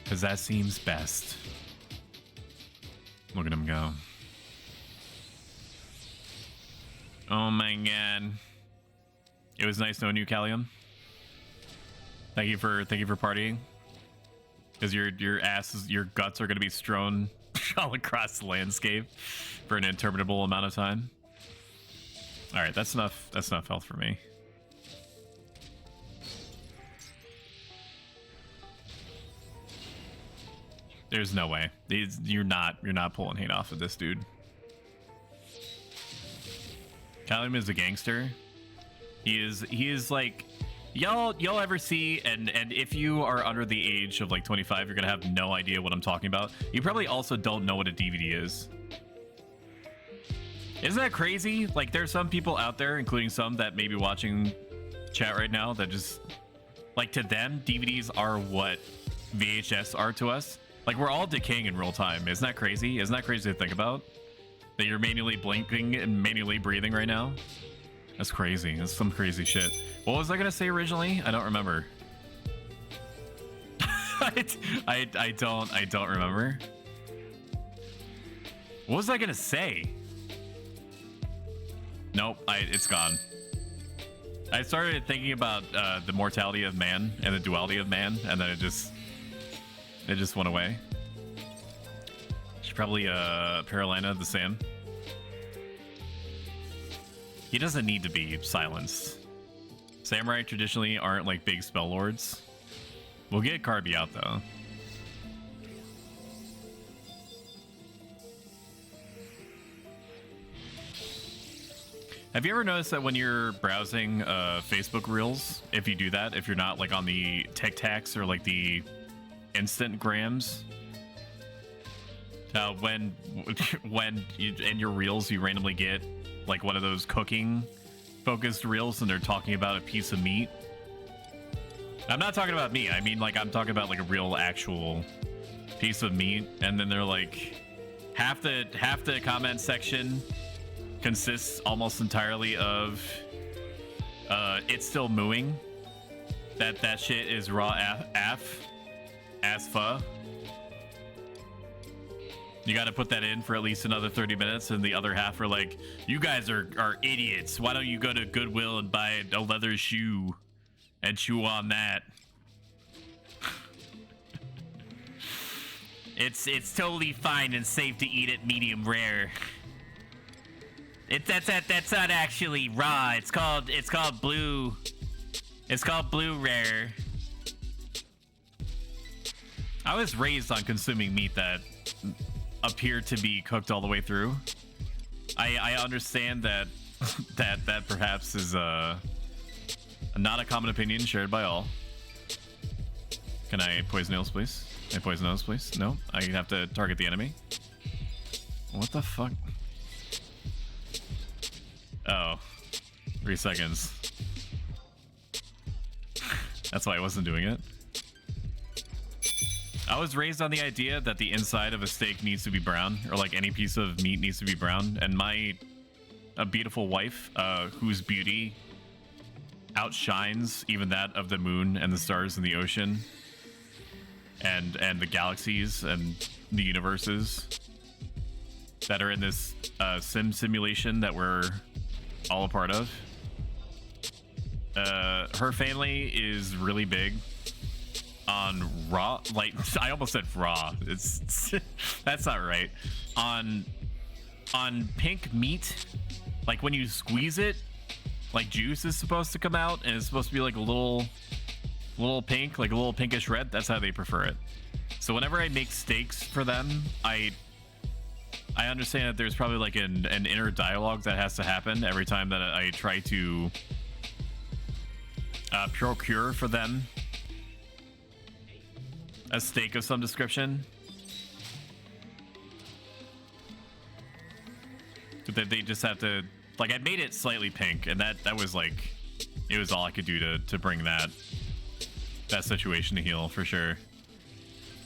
because that seems best. Look at him go. Oh my god. It was nice knowing you, Callium. Thank you for partying. Because your guts are gonna be strewn all across the landscape for an interminable amount of time. Alright, that's enough health for me. There's no way. You're not pulling hate off of this dude. Callium is a gangster. He is like, y'all ever see, and if you are under the age of like 25, you're gonna have no idea what I'm talking about. You probably also don't know what a DVD is. Isn't that crazy? Like, there's some people out there, including some that may be watching chat right now, that just, like, to them, DVDs are what VHS are to us. Like, we're all decaying in real time. Isn't that crazy? Isn't that crazy to think about? That you're manually blinking and manually breathing right now? That's crazy. That's some crazy shit. What was I gonna say originally? I don't remember. I don't remember. What was I gonna say? Nope, it's gone. I started thinking about the mortality of man and the duality of man, and then it just went away. Should probably Paralina the same. He doesn't need to be silenced. Samurai traditionally aren't like big spell lords. We'll get Carby out though. Have you ever noticed that when you're browsing Facebook Reels, if you do that, if you're not like on the TikToks or like the instant grams, when you, in your Reels you randomly get like one of those cooking focused Reels and they're talking about a piece of meat. I'm not talking about me. I mean, like, I'm talking about like a real actual piece of meat, and then they're like half the comment section consists almost entirely of it's still mooing. That shit is raw ass pho. You got to put that in for at least another 30 minutes, and the other half are like, you guys are idiots. Why don't you go to Goodwill and buy a leather shoe and chew on that? It's totally fine and safe to eat it medium rare. That's not actually raw. It's called blue. It's called blue rare. I was raised on consuming meat that appeared to be cooked all the way through. I understand that that perhaps is not a common opinion shared by all. Can I poison nails, please? Can I poison nails, please? No, I have to target the enemy. What the fuck? Oh, 3 seconds. That's why I wasn't doing it. I was raised on the idea that the inside of a steak needs to be brown, or like any piece of meat needs to be brown, and a beautiful wife, whose beauty outshines even that of the moon and the stars in the ocean, and the galaxies and the universes that are in this simulation that we're all a part of. Her family is really big on raw, like, I almost said raw. It's that's not right. On pink meat, like when you squeeze it, like juice is supposed to come out, and it's supposed to be like a little pink, like a little pinkish red. That's how they prefer it. So whenever I make steaks for them, I understand that there's probably like an inner dialogue that has to happen every time that I try to procure for them a steak of some description. They just have to, like, I made it slightly pink, and that was like, it was all I could do to bring that situation to heal for sure.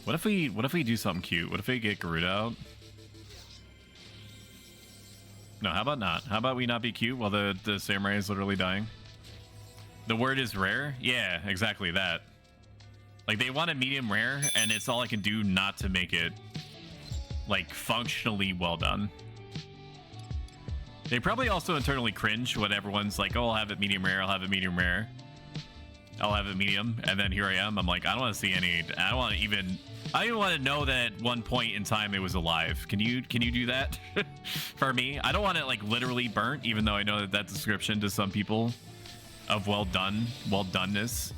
What if we do something cute? What if we get Garuda out? No, how about not? How about we not be cute while the samurai is literally dying? The word is rare? Yeah, exactly that. Like, they want a medium rare, and it's all I can do not to make it, like, functionally well done. They probably also internally cringe when everyone's like, oh, I'll have it medium rare, I'll have it medium rare. I'll have it medium, and then here I am. I'm like, I don't want to see any. I don't even want to know that at one point in time it was alive. Can you do that for me? I don't want it like literally burnt, even though I know that description to some people of well doneness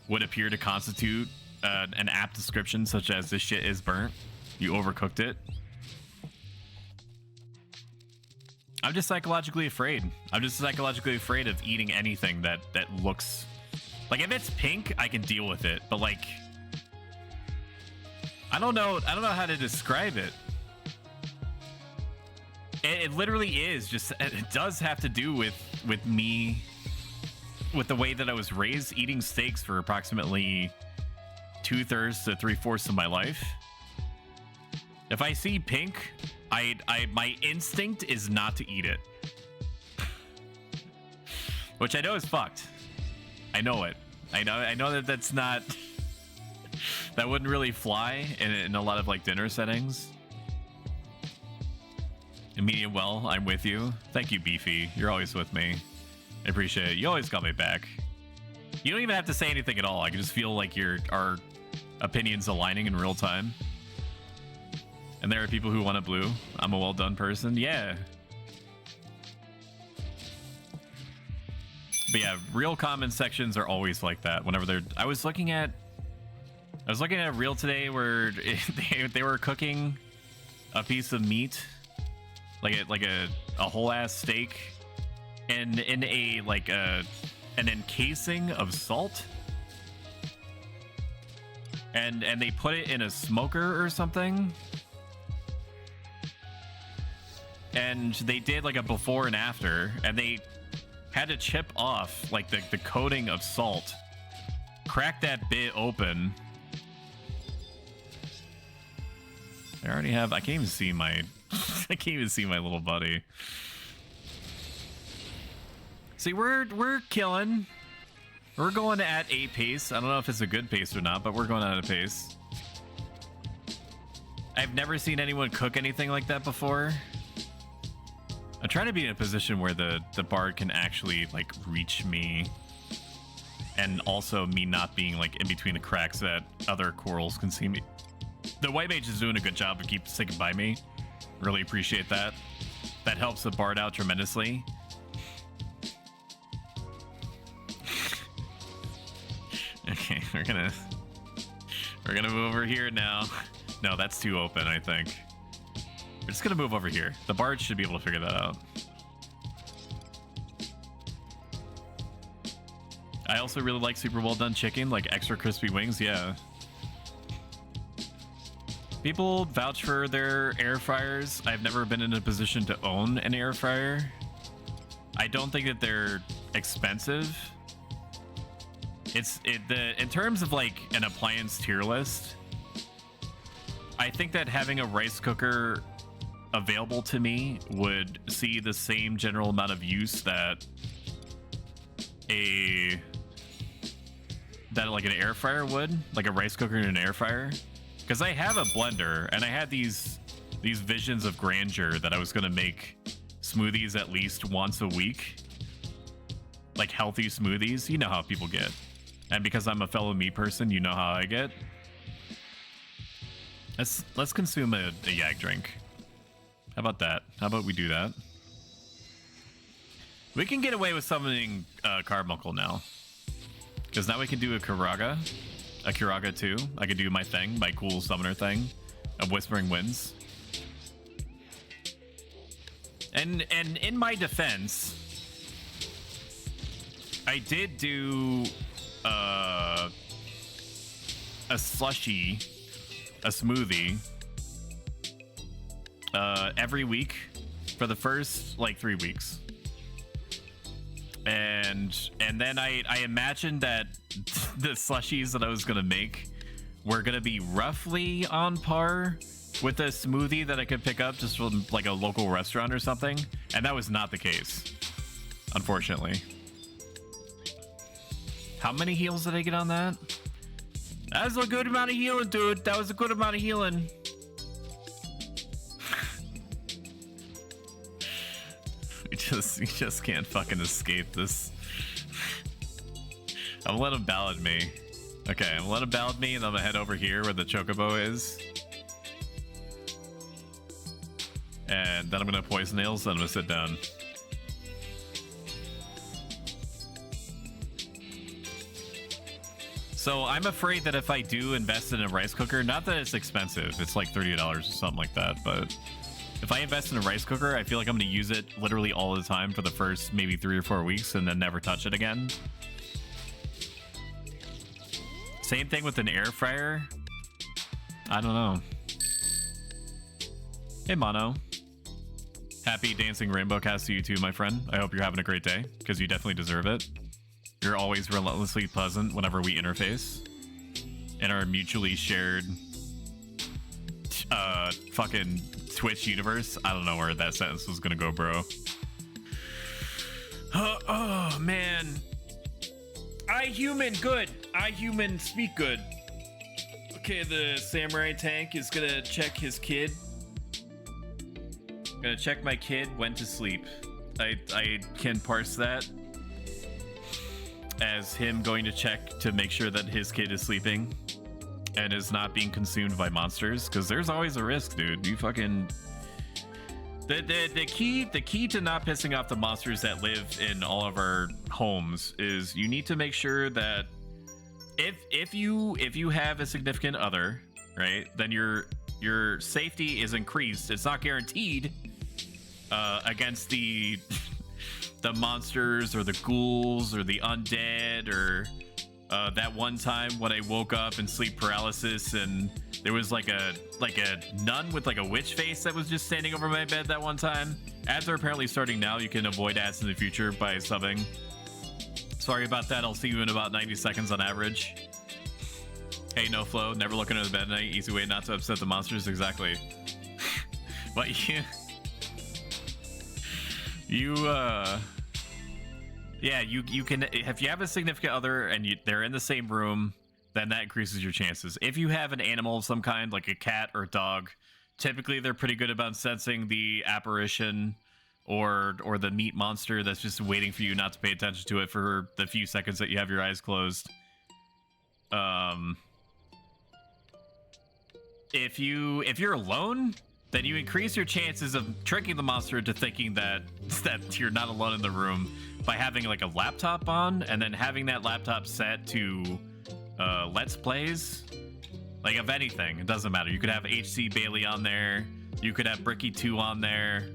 would appear to constitute an apt description, such as this shit is burnt. You overcooked it. I'm just psychologically afraid. I'm just psychologically afraid of eating anything that looks. Like, if it's pink, I can deal with it, but like, I don't know how to describe it. It literally is just, it does have to do with me, with the way that I was raised eating steaks for approximately 2/3 to 3/4 of my life. If I see pink, my instinct is not to eat it. Which I know is fucked. I know it. I know that's not. That wouldn't really fly in a lot of like dinner settings. Medium well, I'm with you. Thank you, Beefy. You're always with me. I appreciate it. You always got my back. You don't even have to say anything at all. I can just feel like our opinions aligning in real time. And there are people who want it blue. I'm a well done person. Yeah. But yeah, real comment sections are always like that. Whenever they're, I was looking at a reel today where they were cooking a piece of meat, like a whole ass steak, and in a like an encasing of salt, and they put it in a smoker or something, and they did like a before and after, and they had to chip off like the coating of salt, crack that bit open. I already have. I can't even see my. I can't even see my little buddy. See, we're killing. We're going at a pace. I don't know if it's a good pace or not, but we're going at a pace. I've never seen anyone cook anything like that before. I'm trying to be in a position where the bard can actually like reach me, and also me not being like in between the cracks that other corals can see me. The white mage is doing a good job to keep sticking by me. Really appreciate that. That helps the bard out tremendously. Okay, we're gonna move over here now. No, that's too open, I think. We're just gonna move over here. The bard should be able to figure that out. I also really like super well done chicken, like extra crispy wings. Yeah. People vouch for their air fryers. I've never been in a position to own an air fryer. I don't think that they're expensive. In terms of like an appliance tier list, I think that having a rice cooker available to me would see the same general amount of use that like an air fryer would, like a rice cooker and an air fryer. Because I have a blender, and I had these visions of grandeur that I was gonna make smoothies at least once a week, like healthy smoothies. You know how people get, and because I'm a fellow meat person, you know how I get. Let's consume a yak drink. How about that? How about we do that? We can get away with summoning Carbuncle now, because now we can do a Kiraga too. I can do my thing, my cool summoner thing of Whispering Winds. And in my defense, I did do a slushy, a smoothie every week for the first like 3 weeks. And then I imagined that the slushies that I was gonna make were gonna be roughly on par with a smoothie that I could pick up just from like a local restaurant or something, and that was not the case, unfortunately. How many heals did I get on that? That was a good amount of healing, dude. That was a good amount of healing. We just can't fucking escape this. I'm gonna let him ballad me. Okay, I'm gonna let him ballad me, and I'm gonna head over here where the chocobo is. And then I'm gonna poison nails, and I'm gonna sit down. So I'm afraid that if I do invest in a rice cooker, not that it's expensive, it's like $30 or something like that, but if I invest in a rice cooker, I feel like I'm going to use it literally all the time for the first maybe 3 or 4 weeks and then never touch it again. Same thing with an air fryer. I don't know. Hey, Mono. Happy Dancing Rainbow Cast to you too, my friend. I hope you're having a great day, because you definitely deserve it. You're always relentlessly pleasant whenever we interface in our mutually shared fucking Twitch universe. I don't know where that sentence was gonna go, bro. Oh man. I human good. I human speak good. Okay, the samurai tank is gonna check his kid. Gonna check my kid went to sleep. I can parse that as him going to check to make sure that his kid is sleeping and is not being consumed by monsters, because there's always a risk, dude. You fucking the key to not pissing off the monsters that live in all of our homes is you need to make sure that if you have a significant other, right, then your safety is increased. It's not guaranteed against the monsters or the ghouls or the undead, or that one time when I woke up in sleep paralysis and there was like a nun with like a witch face that was just standing over my bed that one time. Ads are apparently starting now. You can avoid ads in the future by subbing. Sorry about that. I'll see you in about 90 seconds on average. Hey, no flow. Never look under the bed at night. Easy way not to upset the monsters. Exactly. But yeah, you can, if you have a significant other and they're in the same room, then that increases your chances. If you have an animal of some kind, like a cat or a dog, typically they're pretty good about sensing the apparition or the meat monster that's just waiting for you not to pay attention to it for the few seconds that you have your eyes closed. If you're alone, then you increase your chances of tricking the monster into thinking that you're not alone in the room by having like a laptop on and then having that laptop set to Let's Plays, like of anything. It doesn't matter. You could have HC Bailey on there. You could have Bricky 2 on there.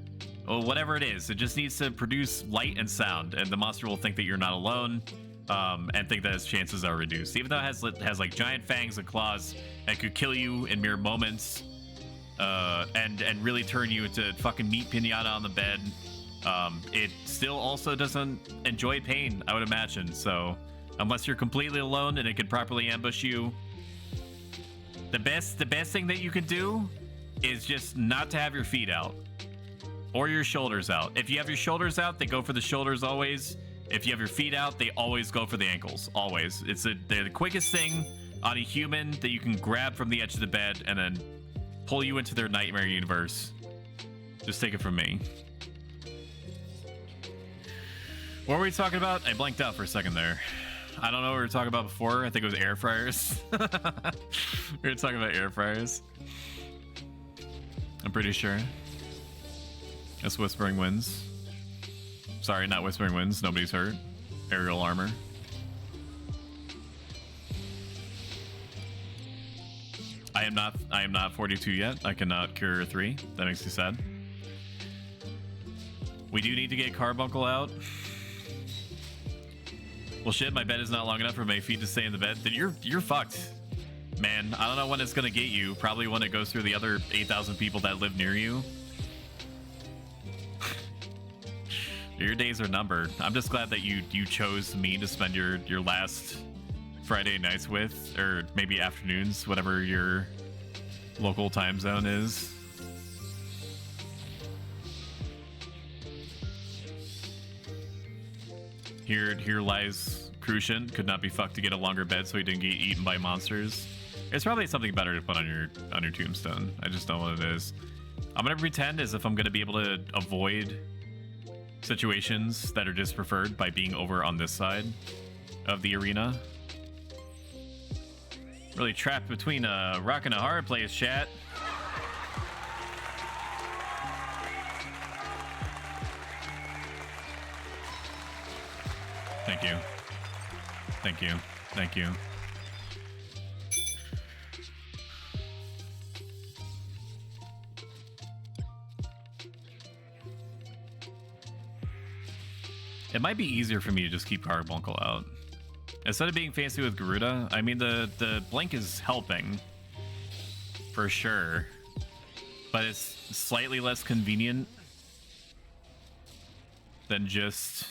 Or whatever it is. It just needs to produce light and sound, and the monster will think that you're not alone, and think that its chances are reduced. Even though it has like giant fangs and claws that could kill you in mere moments, and really turn you into fucking meat pinata on the bed. It still also doesn't enjoy pain, I would imagine. So unless you're completely alone and it could properly ambush you, the best thing that you can do is just not to have your feet out or your shoulders out. If you have your shoulders out, they go for the shoulders always. If you have your feet out, they always go for the ankles, always. They're the quickest thing on a human that you can grab from the edge of the bed and then pull you into their nightmare universe. Just take it from me. What were we talking about? I blanked out for a second there. I don't know what we were talking about before. I think it was air fryers. We were talking about air fryers. I'm pretty sure. That's Whispering Winds. Sorry, not Whispering Winds. Nobody's hurt. Aerial armor. I am not 42 yet. I cannot cure 3. That makes me sad. We do need to get Carbuncle out. Well, shit, my bed is not long enough for my feet to stay in the bed. Then you're fucked, man. I don't know when it's gonna get you. Probably when it goes through the other 8,000 people that live near you. Your days are numbered. I'm just glad that you chose me to spend your last Friday nights with, or maybe afternoons, whatever your local time zone is. Here lies Crucian. Could not be fucked to get a longer bed so he didn't get eaten by monsters. It's probably something better to put on your tombstone. I just don't know what it is. I'm gonna pretend as if I'm gonna be able to avoid situations that are just preferred by being over on this side of the arena. Really trapped between a rock and a hard place, chat. Thank you. Thank you. Thank you. It might be easier for me to just keep Carbuncle out. Instead of being fancy with Garuda, I mean, the blink is helping. For sure. But it's slightly less convenient than just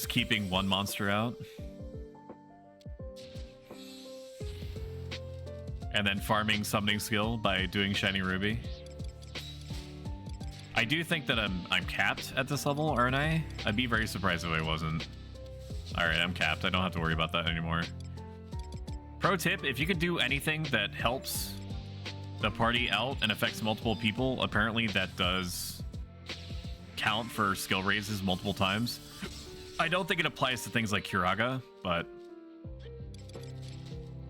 keeping one monster out. And then farming summoning skill by doing Shining Ruby. I do think that I'm capped at this level, aren't I? I'd be very surprised if I wasn't. Alright, I'm capped. I don't have to worry about that anymore. Pro tip, if you could do anything that helps the party out and affects multiple people, apparently that does count for skill raises multiple times. I don't think it applies to things like Kiraga, but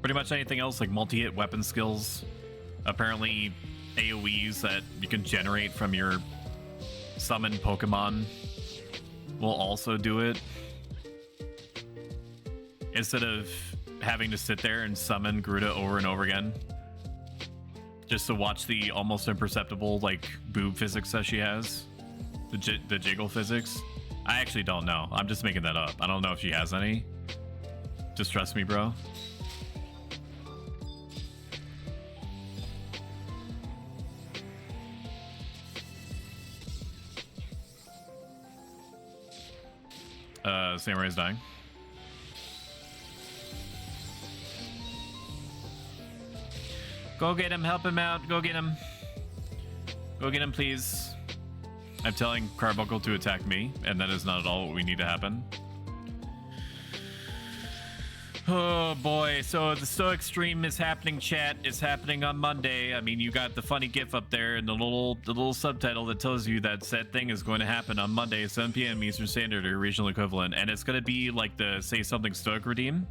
pretty much anything else like multi-hit weapon skills, apparently AoEs that you can generate from your summon Pokemon will also do it. Instead of having to sit there and summon Garuda over and over again just to watch the almost imperceptible like boob physics that she has, the jiggle physics. I actually don't know. I'm just making that up. I don't know if she has any. Just trust me, bro. Samurai's dying. Go get him, help him out, go get him. Go get him, please. I'm telling Carbuncle to attack me, and that is not at all what we need to happen. Oh boy, so the Stoic stream is happening, chat. It's happening on Monday. I mean, you got the funny gif up there and the little subtitle that tells you that said thing is going to happen on Monday, 7 p.m. Eastern Standard or regional equivalent, and it's going to be like the Say Something Stoic redeem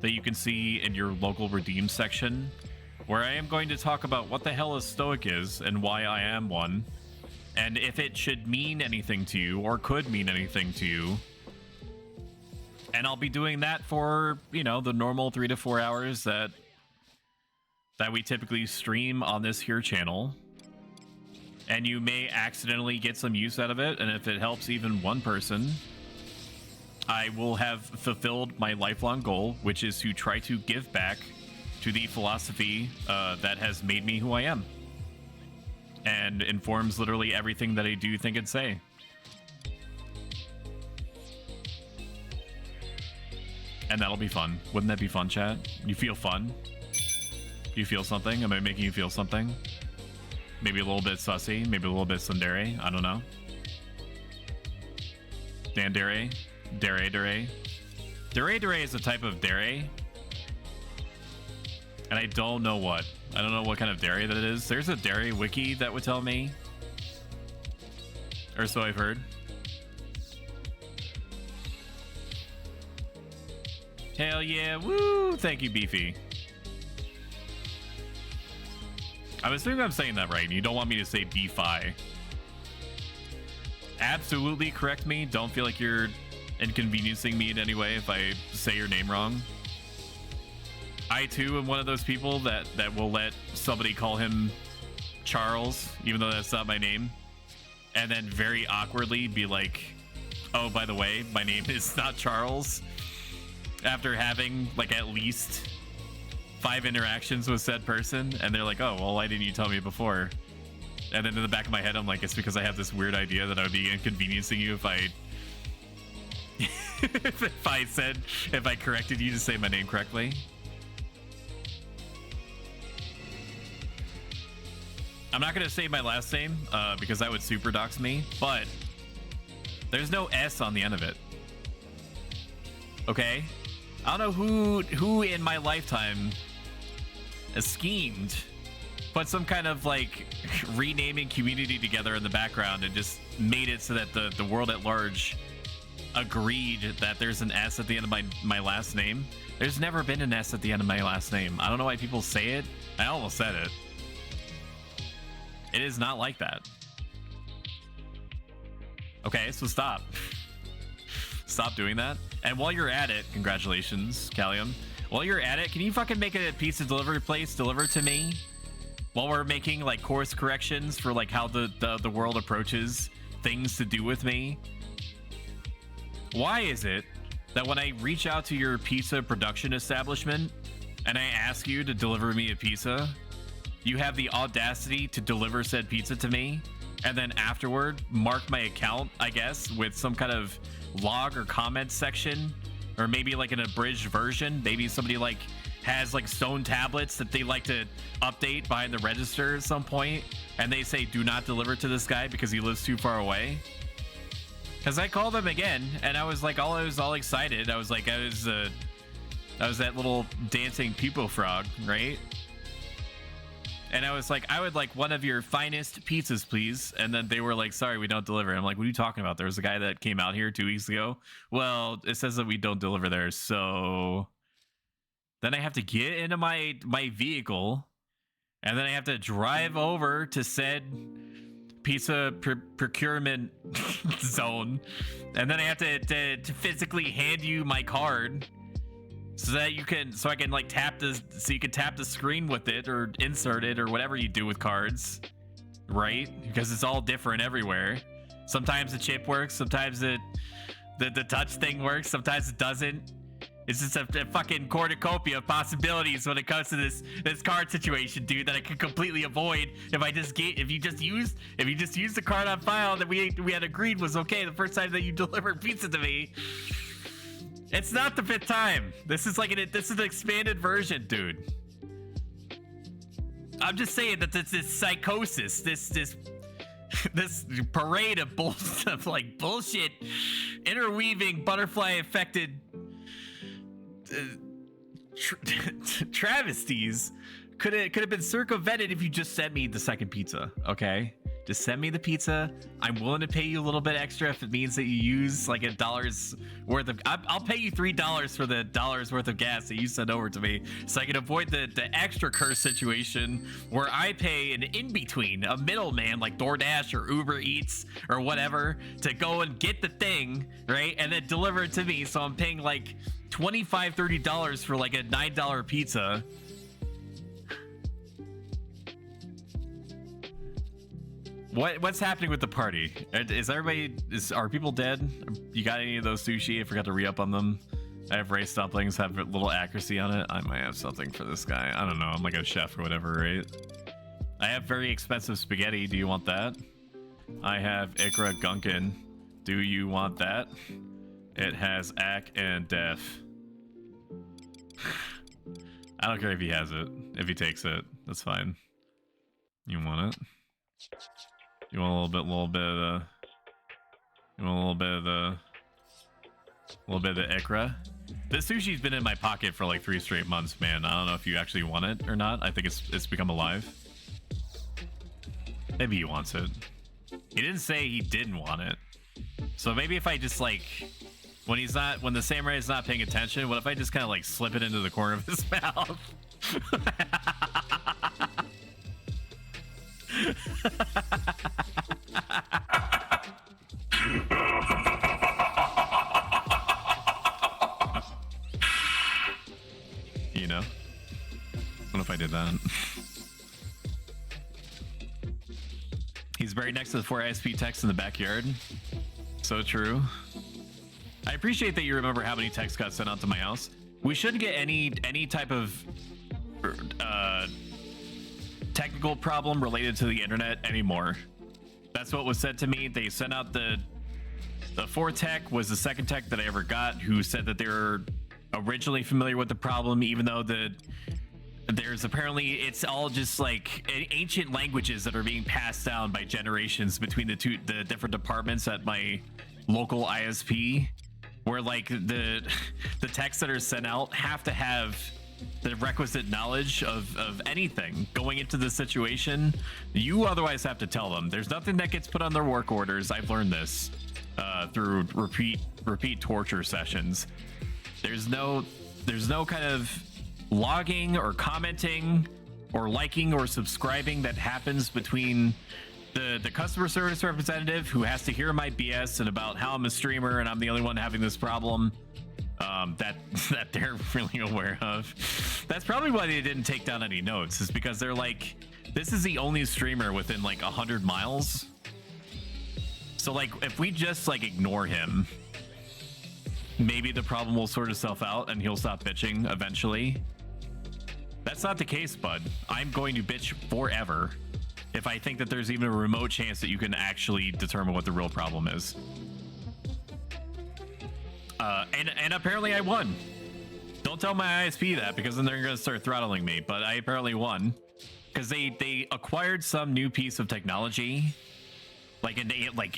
that you can see in your local redeem section, where I am going to talk about what the hell a Stoic is and why I am one, and if it should mean anything to you or could mean anything to you. And I'll be doing that for, you know, the normal 3 to 4 hours that we typically stream on this here channel. And you may accidentally get some use out of it, and if it helps even one person, I will have fulfilled my lifelong goal, which is to try to give back to the philosophy that has made me who I am. And informs literally everything that I do, think, and say. And that'll be fun. Wouldn't that be fun, chat? You feel fun? You feel something? Am I making you feel something? Maybe a little bit sussy, maybe a little bit tsundere, I don't know. Dandere? Dere. Dere is a type of dere. And I don't know what. I don't know what kind of dere that it is. There's a dere wiki that would tell me. Or so I've heard. Hell yeah, woo! Thank you, Beefy. I'm assuming I'm saying that right. You don't want me to say Beefy. Absolutely correct me. Don't feel like you're inconveniencing me in any way if I say your name wrong. I too am one of those people that will let somebody call him Charles, even though that's not my name, and then very awkwardly be like, oh, by the way, my name is not Charles, after having like at least 5 interactions with said person, and they're like, oh, well, why didn't you tell me before? And then in the back of my head, I'm like, it's because I have this weird idea that I would be inconveniencing you if I if I corrected you to say my name correctly. I'm not gonna say my last name because that would super dox me, but there's no S on the end of it. Okay, I don't know who in my lifetime has schemed, put some kind of like renaming community together in the background and just made it so that the world at large agreed that there's an S at the end of my last name. There's never been an S at the end of my last name. I don't know why people say it. I almost said it. It is not like that. Okay, so stop. Stop doing that. And while you're at it, congratulations, Callium. While you're at it, can you fucking make a pizza delivery place deliver to me? While we're making like course corrections for like how the world approaches things to do with me. Why is it that when I reach out to your pizza production establishment and I ask you to deliver me a pizza, you have the audacity to deliver said pizza to me and then afterward mark my account, I guess, with some kind of log or comment section, or maybe like an abridged version? Maybe somebody like has like stone tablets that they like to update behind the register at some point, and they say do not deliver to this guy because he lives too far away. Because I called them again and I was all excited. I was that little dancing people frog, right? And I was like, I would like one of your finest pizzas, please. And then they were like, sorry, we don't deliver. I'm like, what are you talking about? There was a guy that came out here 2 weeks ago. Well, it says that we don't deliver there. So then I have to get into my vehicle and then I have to drive over to said pizza procurement zone. And then I have to physically hand you my card so that you can, so I can like so you can tap the screen with it or insert it or whatever you do with cards, right? Because it's all different everywhere. Sometimes the chip works, sometimes the touch thing works, sometimes it doesn't. It's just a fucking cornucopia of possibilities when it comes to this card situation, dude, that I could completely avoid if you just used the card on file that we had agreed was okay the first time that you delivered pizza to me. It's not the 5th time. This is an expanded version, dude. I'm just saying that this psychosis, this parade of bullshit, interweaving butterfly affected travesties could have been circumvented if you just sent me the second pizza. Okay, just send me the pizza. I'm willing to pay you a little bit extra if it means that you use like $1 worth of. I'll pay you $3 for the $1 worth of gas that you send over to me, so I can avoid the extra curse situation where I pay an in-between, a middleman like DoorDash or Uber Eats or whatever to go and get the thing, right, and then deliver it to me. So I'm paying like $25-$30 for like a $9 pizza. What's happening with the party? Are people dead? You got any of those sushi? I forgot to re-up on them. I have rice dumplings, have a little accuracy on it. I might have something for this guy. I don't know. I'm like a chef or whatever, right? I have very expensive spaghetti. Do you want that? I have Ikra Gunkin. Do you want that? It has Ak and Def. I don't care if he has it. If he takes it, that's fine. You want it? You want a little bit of the Ikra? The sushi's been in my pocket for like 3 straight months, man. I don't know if you actually want it or not. I think it's become alive. Maybe he wants it. He didn't say he didn't want it. So maybe if I just like, when the samurai is not paying attention, what if I just kind of like slip it into the corner of his mouth? You know? What if I did that? He's buried next to the 4 ISP techs in the backyard. So true. I appreciate that you remember how many texts got sent out to my house. We shouldn't get any type of technical problem related to the internet anymore. That's what was said to me. They sent out the fourth tech was the second tech that I ever got, who said that they were originally familiar with the problem, even though there's apparently it's all just like ancient languages that are being passed down by generations between the different departments at my local ISP, where like the texts that are sent out have to have the requisite knowledge of anything going into the situation. You otherwise have to tell them. There's nothing that gets put on their work orders. I've learned this through repeat torture sessions. There's no kind of logging or commenting or liking or subscribing that happens between the customer service representative, who has to hear my BS and about how I'm a streamer and I'm the only one having this problem, that they're really aware of. That's probably why they didn't take down any notes, is because they're like, this is the only streamer within like 100 miles. So like, if we just like ignore him, maybe the problem will sort itself out and he'll stop bitching eventually. That's not the case, bud. I'm going to bitch forever if I think that there's even a remote chance that you can actually determine what the real problem is. And apparently I won. Don't tell my ISP that, because then they're gonna start throttling me, but I apparently won. Because they acquired some new piece of technology, like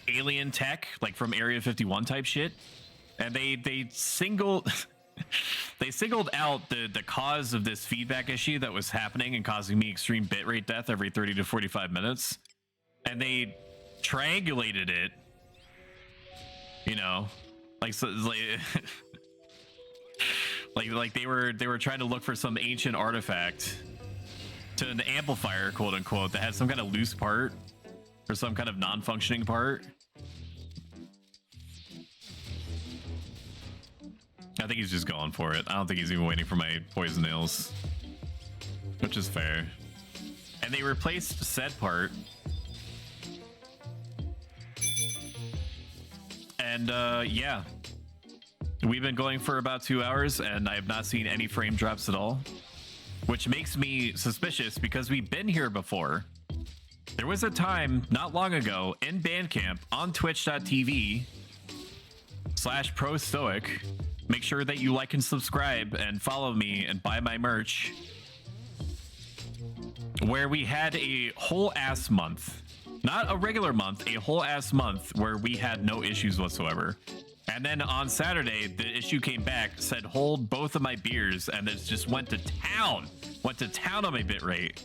alien tech, like from Area 51 type shit. And they singled out the cause of this feedback issue that was happening and causing me extreme bitrate death every 30 to 45 minutes. And they triangulated it, you know, like so, like they were trying to look for some ancient artifact to an amplifier, quote unquote, that had some kind of loose part or some kind of non-functioning part. I think he's just going for it. I don't think he's even waiting for my poison nails, which is fair. And they replaced said part. And yeah, we've been going for about 2 hours and I have not seen any frame drops at all, which makes me suspicious because we've been here before. There was a time not long ago in Bandcamp on twitch.tv/prostoic. Make sure that you like and subscribe and follow me and buy my merch, where we had a whole ass month, not a regular month, a whole ass month where we had no issues whatsoever. And then on Saturday, the issue came back, said hold both of my beers, and it just went to town on my bitrate.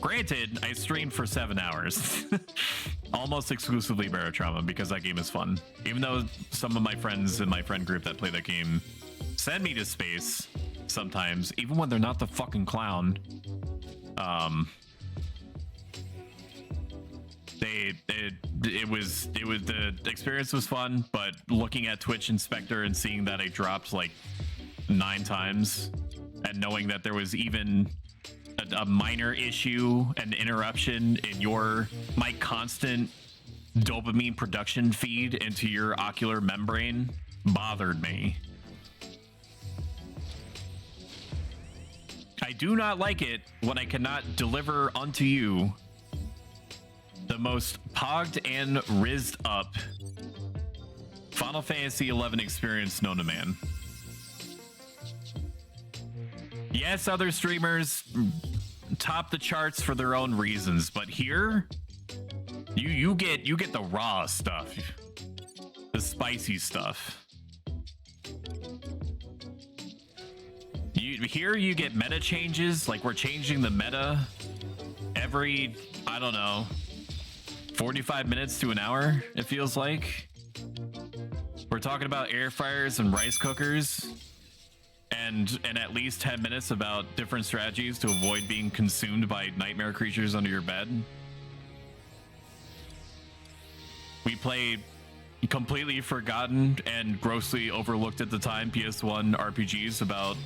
Granted, I streamed for 7 hours, almost exclusively Barotrauma, because that game is fun. Even though some of my friends in my friend group that play that game send me to space sometimes, even when they're not the fucking clown. The experience was fun, but looking at Twitch Inspector and seeing that I dropped like 9 times, and knowing that there was even a minor issue, an interruption in my constant dopamine production feed into your ocular membrane bothered me. I do not like it when I cannot deliver unto you the most pogged and rizzed up Final Fantasy XI experience known to man. Yes, other streamers top the charts for their own reasons, but here you get the raw stuff, the spicy stuff. Here you get meta changes, like we're changing the meta every, I don't know, 45 minutes to an hour, it feels like. We're talking about air fryers and rice cookers, and at least 10 minutes about different strategies to avoid being consumed by nightmare creatures under your bed. We played completely forgotten and grossly overlooked at the time PS1 RPGs about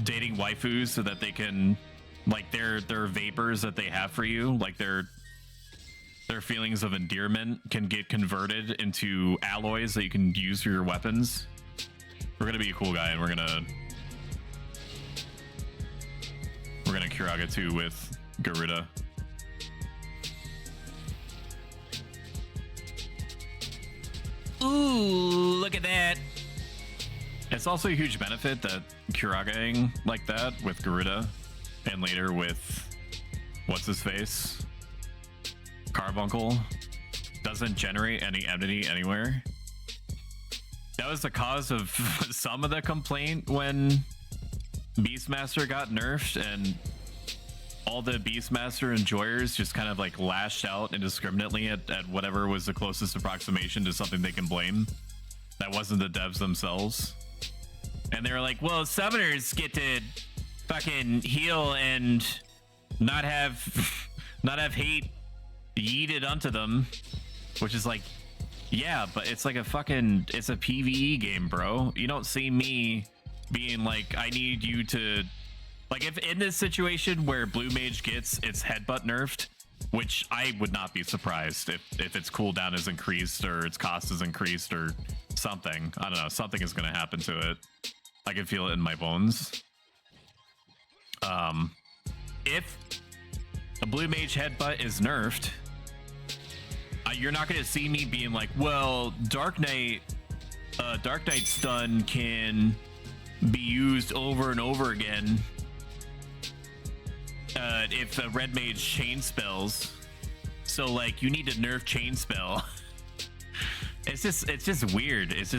dating waifus so that they can, like, their vapors that they have for you, like their feelings of endearment can get converted into alloys that you can use for your weapons. We're gonna be a cool guy and we're gonna gonna Kiraga too with Garuda. Ooh, look at that. It's also a huge benefit that Kuragaing like that with Garuda and later with what's his face? Carbuncle doesn't generate any enmity anywhere. That was the cause of some of the complaint when Beastmaster got nerfed and all the Beastmaster enjoyers just kind of like lashed out indiscriminately at whatever was the closest approximation to something they can blame. That wasn't the devs themselves. And they were like, well, summoners get to fucking heal and not have hate yeeted onto them, which is like, yeah, but it's like it's a PvE game, bro. You don't see me being like, I need you to, like, if in this situation where Blue Mage gets its headbutt nerfed, which I would not be surprised if its cooldown is increased or its cost is increased or something. I don't know, something is going to happen to it. I can feel it in my bones. If a Blue Mage headbutt is nerfed, you're not going to see me being like, well, Dark Knight stun can be used over and over again if a Red Mage chain spells. So like, you need to nerf chain spell. It's just weird. It's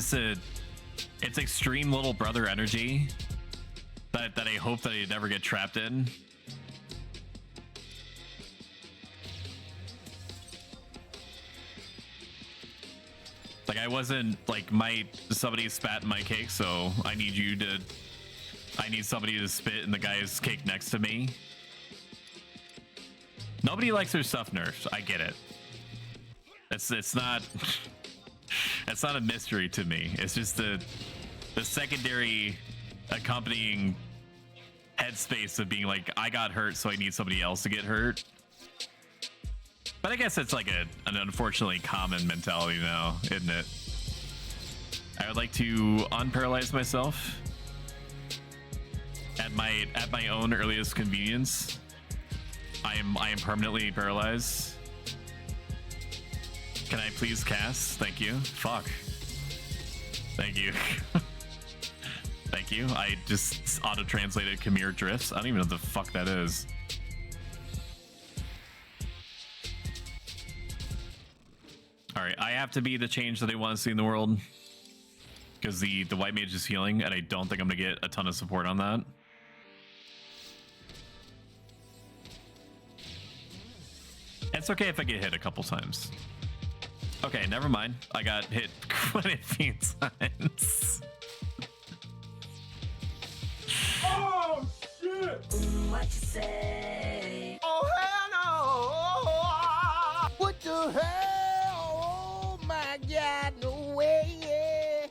extreme little brother energy that I hope that I never get trapped in. Like, I wasn't like, somebody spat in my cake, so I need somebody to spit in the guy's cake next to me. Nobody likes their stuff nerfed. I get it. It's not it's not a mystery to me. It's just the secondary accompanying headspace of being like, I got hurt, so I need somebody else to get hurt. But I guess it's like an unfortunately common mentality now, isn't it? I would like to unparalyze myself at my own earliest convenience. I am permanently paralyzed. Can I please cast? Thank you. Fuck. Thank you. Thank you. I just auto-translated Khmer Drifts. I don't even know what the fuck that is. Alright, I have to be the change that I want to see in the world. Because the white mage is healing, and I don't think I'm going to get a ton of support on that. It's okay if I get hit a couple times. Okay, never mind. I got hit quite a few times. Oh, shit! What you say? Oh, hell no! What the hell? Oh, my God, no way!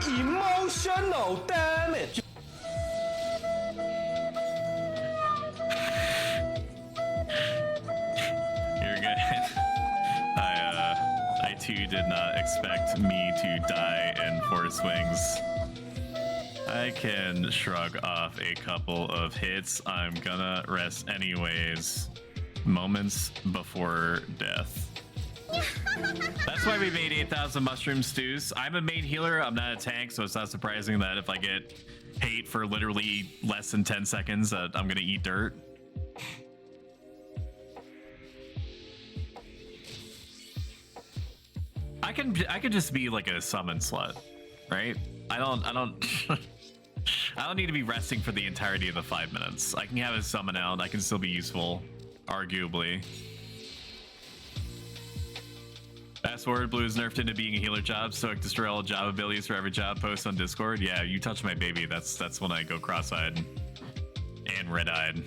Emotional damage! You're good. I too did not expect me to die in Force Swings. I can shrug off a couple of hits. I'm gonna rest anyways. Moments before death. That's why we made 8,000 mushroom stews. I'm a main healer. I'm not a tank, so it's not surprising that if I get hate for literally less than 10 seconds, that I'm gonna eat dirt. I could just be like a summon slut, right? I don't I don't need to be resting for the entirety of the 5 minutes. I can have a summon out. I can still be useful, arguably. Fast forward, Blue is nerfed into being a healer job, so I can destroy all job abilities for every job post on Discord. Yeah, you touch my baby. That's when I go cross-eyed and red-eyed.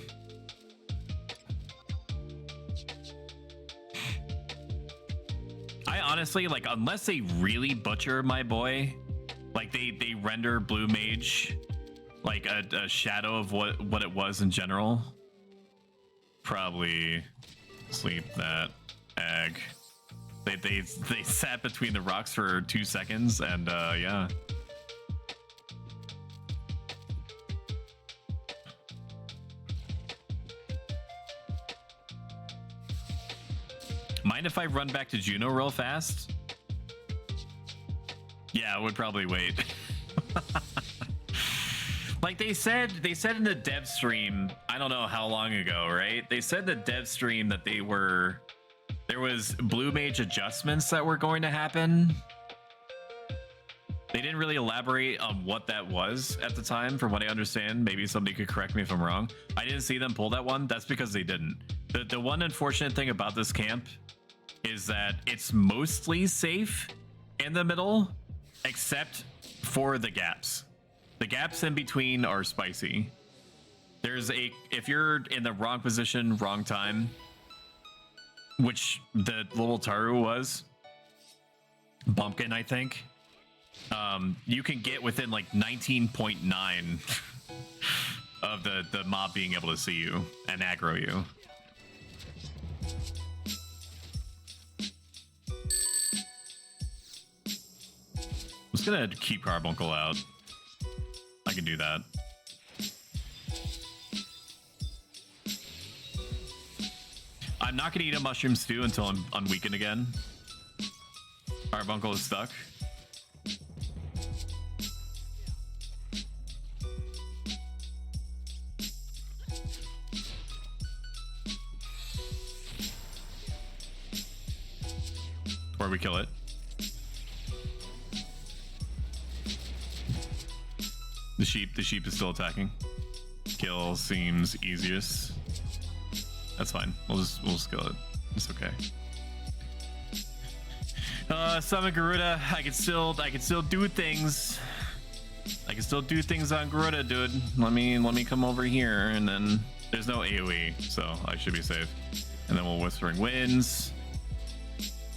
I honestly, like, unless they really butcher my boy, like they render Blue Mage like a shadow of what it was in general, probably sleep that egg. They sat between the rocks for 2 seconds, and yeah. Mind if I run back to Juno real fast? Yeah, I would probably wait. Like they said in the dev stream, I don't know how long ago, right? They said in the dev stream that there was blue mage adjustments that were going to happen. They didn't really elaborate on what that was at the time, from what I understand. Maybe somebody could correct me if I'm wrong. I didn't see them pull that one. That's because they didn't. The one unfortunate thing about this camp is that it's mostly safe in the middle, except for the gaps. The gaps in between are spicy. If you're in the wrong position, wrong time, which the little Taru was, Bumpkin, I think, you can get within like 19.9 of the mob being able to see you and aggro you. I'm just gonna keep Carbuncle out. I can do that. I'm not gonna eat a mushroom stew until I'm unweakened again. Carbuncle is stuck. Or we kill it. The sheep is still attacking. Kill seems easiest. That's fine. We'll just kill it. It's okay. Summon Garuda. I can still do things. I can still do things on Garuda, dude. Let me come over here, and then there's no AoE, so I should be safe. And then we'll Whispering Winds,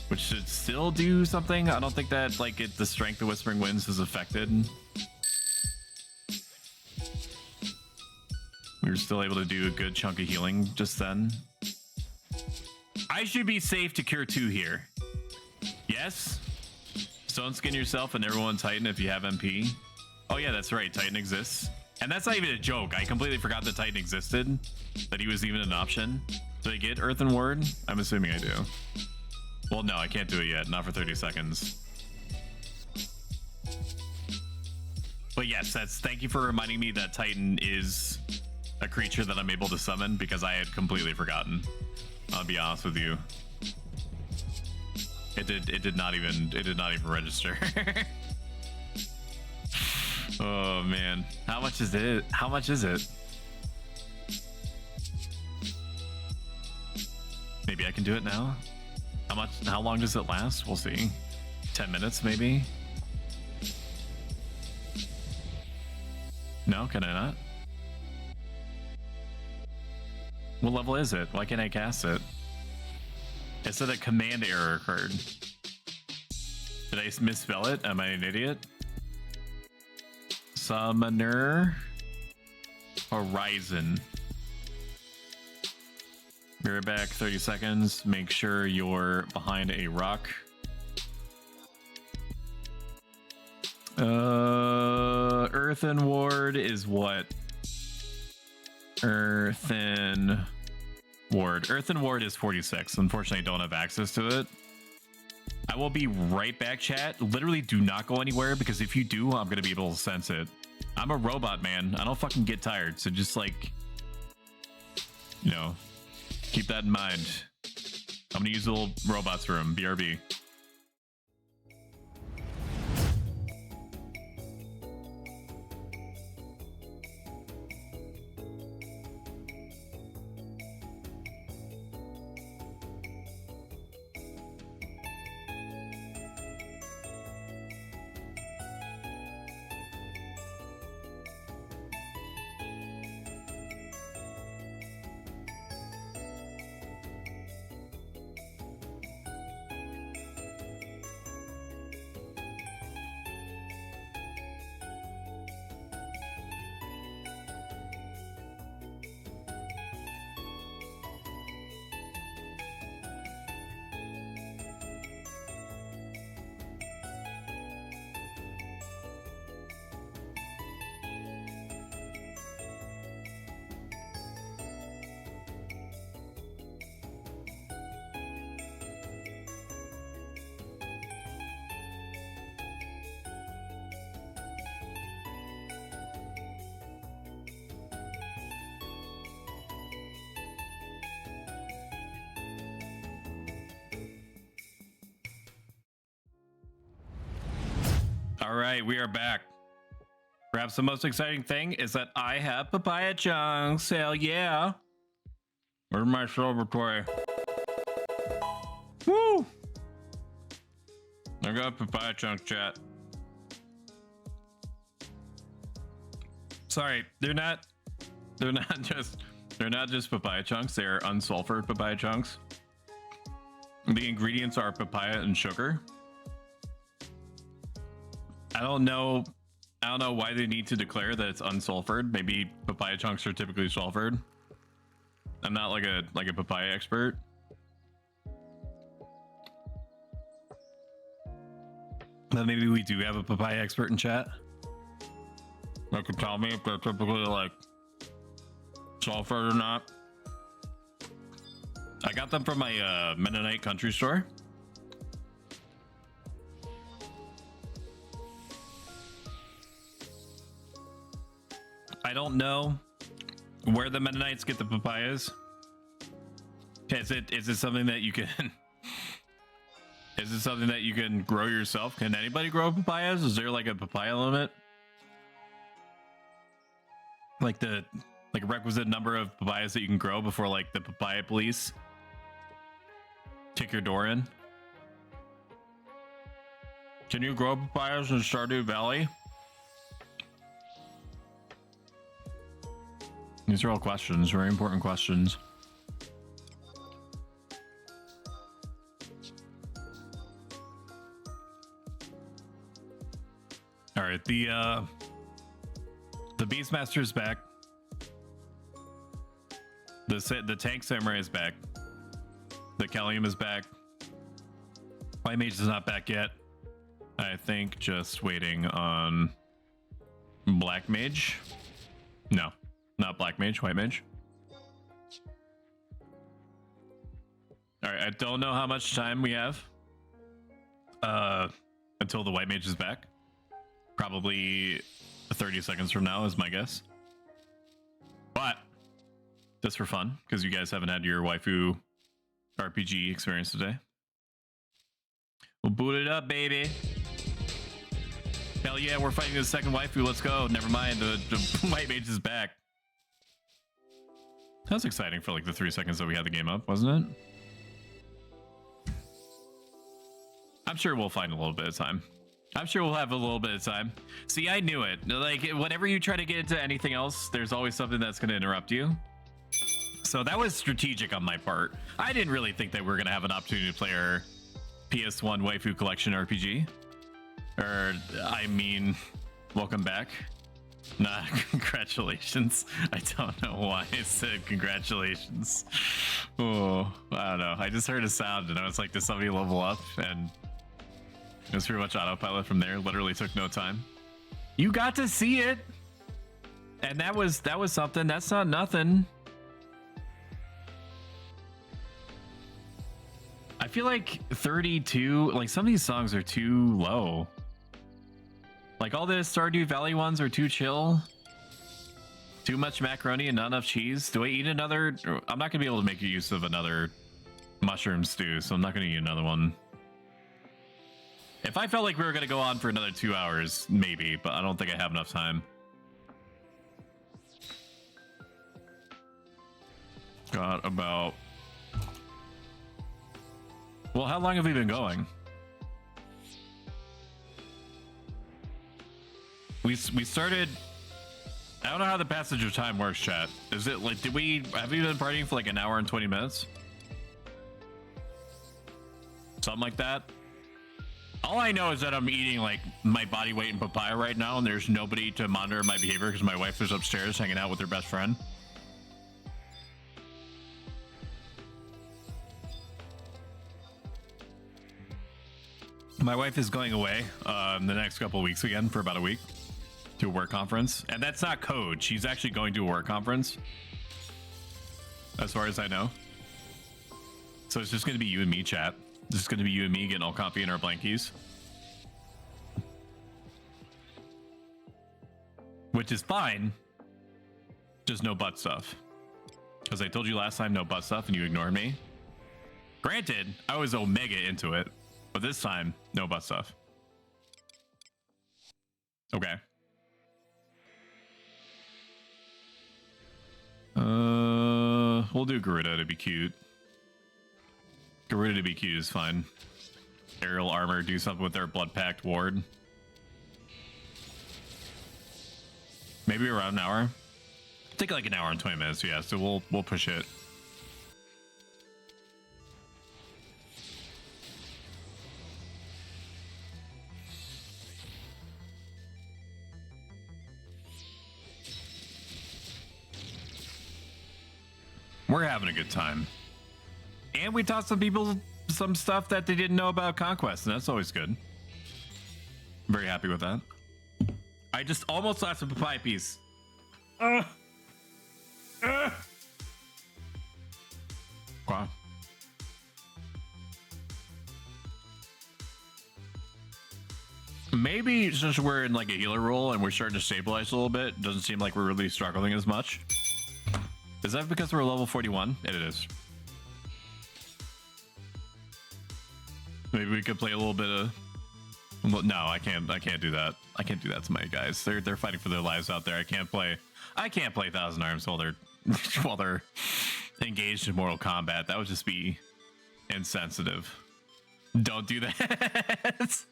which should still do something. I don't think that the strength of Whispering Winds is affected. We were still able to do a good chunk of healing just then. I should be safe to cure 2 here. Yes? Stone skin yourself and everyone Titan if you have MP. Oh yeah, that's right. Titan exists. And that's not even a joke. I completely forgot that Titan existed. That he was even an option. Do I get Earthen Ward? I'm assuming I do. Well, no, I can't do it yet. Not for 30 seconds. But yes, thank you for reminding me that Titan is a creature that I'm able to summon, because I had completely forgotten. I'll be honest with you. It did not even register. Oh man. How much is it? How much is it? Maybe I can do it now. How long does it last? We'll see. 10 minutes maybe? No, can I not? What level is it? Why can't I cast it? It said a command error occurred. Did I misspell it? Am I an idiot? Summoner Horizon. Mirror back 30 seconds. Make sure you're behind a rock. Earthen Ward is what? Earthen Ward. Earthen Ward is 46. Unfortunately, I don't have access to it. I will be right back, chat. Literally do not go anywhere, because if you do, I'm going to be able to sense it. I'm a robot, man. I don't fucking get tired. So just keep that in mind. I'm going to use the little robots room. BRB. All right, we are back. Perhaps the most exciting thing is that I have papaya chunks. Hell yeah. Where's my celebratory? Woo! I got papaya chunk, chat. Sorry, they're not just papaya chunks, they're unsulfured papaya chunks. The ingredients are papaya and sugar. I don't know why they need to declare that it's unsulfured. Maybe papaya chunks are typically sulfured. I'm not like a papaya expert. But maybe we do have a papaya expert in chat that could tell me if they're typically like sulfured or not. I got them from my Mennonite country store. I don't know where the Mennonites get the papayas. Is it something that you can is it something that you can grow yourself? Can anybody grow papayas? Is there like a papaya limit? Like a requisite number of papayas that you can grow before like the papaya police kick your door in? Can you grow papayas in Stardew Valley? These are all questions, very important questions. All right, the Beastmaster is back. The Tank Samurai is back. The Callium is back. White Mage is not back yet. I think just waiting on Black Mage. No, not Black Mage, White Mage. All right, I don't know how much time we have until the White Mage is back. Probably 30 seconds from now is my guess. But just for fun, because you guys haven't had your waifu RPG experience today. We'll boot it up, baby. Hell yeah, we're fighting the second waifu. Let's go. Never mind, the White Mage is back. That was exciting for like the 3 seconds that we had the game up, wasn't it? I'm sure we'll find a little bit of time. I'm sure we'll have a little bit of time. See, I knew it. Like, whenever you try to get into anything else, there's always something that's going to interrupt you. So that was strategic on my part. I didn't really think that we were going to have an opportunity to play our PS1 Waifu Collection RPG. Or, I mean, welcome back. Nah, congratulations. I don't know why I said congratulations. Oh, I don't know. I just heard a sound and I was like, did somebody level up? And it was pretty much autopilot from there. Literally took no time. You got to see it. And that was something. That's not nothing. I feel like 32, like some of these songs are too low. Like all the Stardew Valley ones are too chill. Too much macaroni and not enough cheese. Do I eat another? I'm not gonna be able to make use of another mushroom stew, so I'm not gonna eat another one. If I felt like we were gonna go on for another 2 hours, maybe, but I don't think I have enough time. Got about... Well, how long have we been going? We started... I don't know how the passage of time works, chat. Is it like, have we been partying for like an hour and 20 minutes? Something like that? All I know is that I'm eating like my body weight in papaya right now, and there's nobody to monitor my behavior because my wife is upstairs hanging out with her best friend. My wife is going away the next couple of weeks again for about a week to a work conference, and that's not code. She's actually going to a work conference, as far as I know. So it's just going to be you and me, chat. It's just going to be you and me getting all comfy in our blankies, which is fine. Just no butt stuff, because I told you last time no butt stuff, and you ignored me. Granted, I was omega into it, but this time no butt stuff. Okay. We'll do Garuda to be cute. Garuda to be cute is fine. Aerial armor, do something with their blood pact ward. Maybe around an hour. Take like an hour and 20 minutes, yeah. So we'll push it. We're having a good time. And we taught some people some stuff that they didn't know about Conquest, and that's always good. I'm very happy with that. I just almost lost a papaya piece. Wow. Maybe since we're in like a healer role and we're starting to stabilize a little bit, doesn't seem like we're really struggling as much. Is that because we're level 41? It is. Maybe we could play a little bit of... No, I can't do that. I can't do that to my guys. They're fighting for their lives out there. I can't play 1,000 Arms while they're engaged in Mortal Kombat. That would just be insensitive. Don't do that.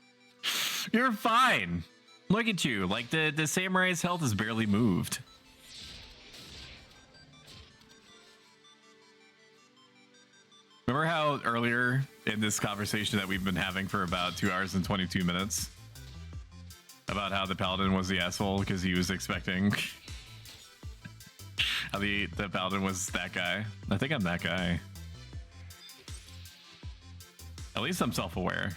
You're fine. Look at you. Like the samurai's health is barely moved. Remember how earlier in this conversation that we've been having for about 2 hours and 22 minutes about how the paladin was the asshole because he was expecting how the paladin was that guy? I think I'm that guy. At least I'm self-aware.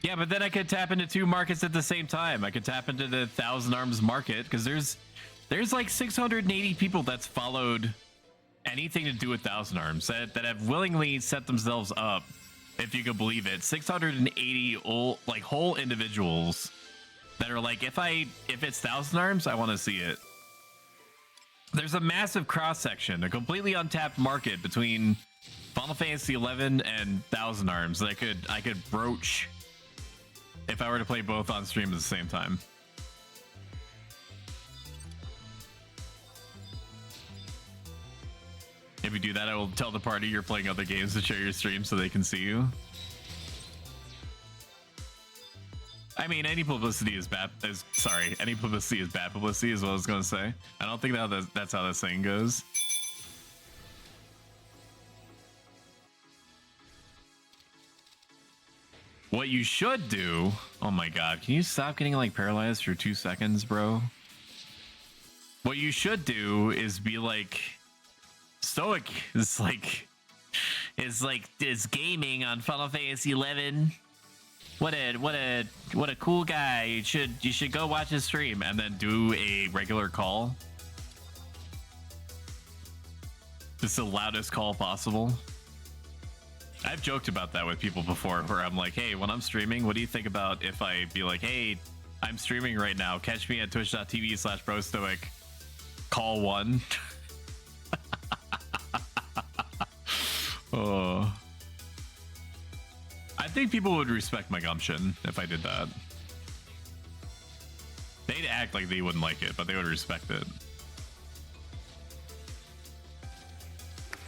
Yeah, but then I could tap into 2 markets at the same time. I could tap into the 1,000 Arms market because there's like 680 people that's followed anything to do with 1,000 Arms that have willingly set themselves up, if you could believe it. 680 whole individuals that are like, if it's 1,000 Arms, I want to see it. There's a massive cross section, a completely untapped market between Final Fantasy 11 and 1,000 Arms that I could broach if I were to play both on stream at the same time. If you do that, I will tell the party you're playing other games to share your stream so they can see you. I mean, any publicity is bad. Any publicity is bad publicity, is what I was going to say. I don't think that's how this thing goes. What you should do... Oh my god, can you stop getting like paralyzed for 2 seconds, bro? What you should do is be like... Stoic is gaming on Final Fantasy 11. What a cool guy. You should go watch his stream and then do a regular call. Just the loudest call possible. I've joked about that with people before where I'm like, hey, when I'm streaming, what do you think about if I be like, hey, I'm streaming right now, catch me at twitch.tv/brostoic, call 1. Oh, I think people would respect my gumption if I did that. They'd act like they wouldn't like it, but they would respect it.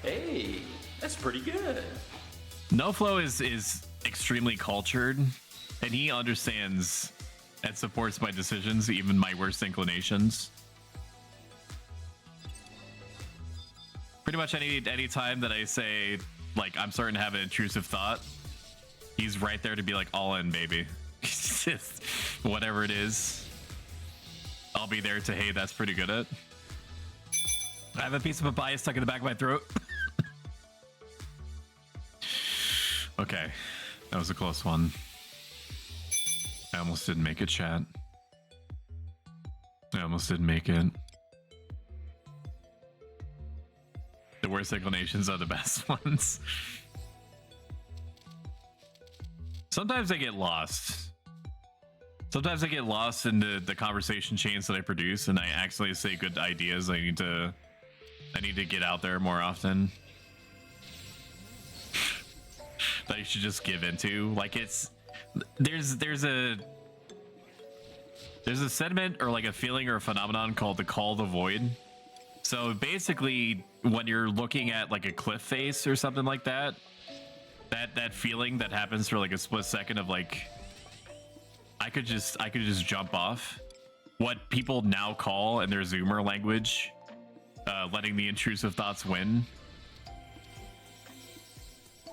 Hey, that's pretty good. NoFlow is extremely cultured, and he understands and supports my decisions, even my worst inclinations. Pretty much any time that I say, like, I'm starting to have an intrusive thought, he's right there to be like, all in, baby. Just whatever it is, I'll be there to, hey, that's pretty good at. I have a piece of papaya stuck in the back of my throat. Okay, that was a close one. I almost didn't make it, chat. I almost didn't make it. The worst inclinations are the best ones. Sometimes I get lost. Sometimes I get lost in the conversation chains that I produce, and I actually say good ideas. I need to get out there more often. that you should just give into. Like there's a sentiment or like a feeling or a phenomenon called the call of the void. So basically, when you're looking at like a cliff face or something like that, that feeling that happens for like a split second of like, I could just jump off. What people now call in their Zoomer language, letting the intrusive thoughts win.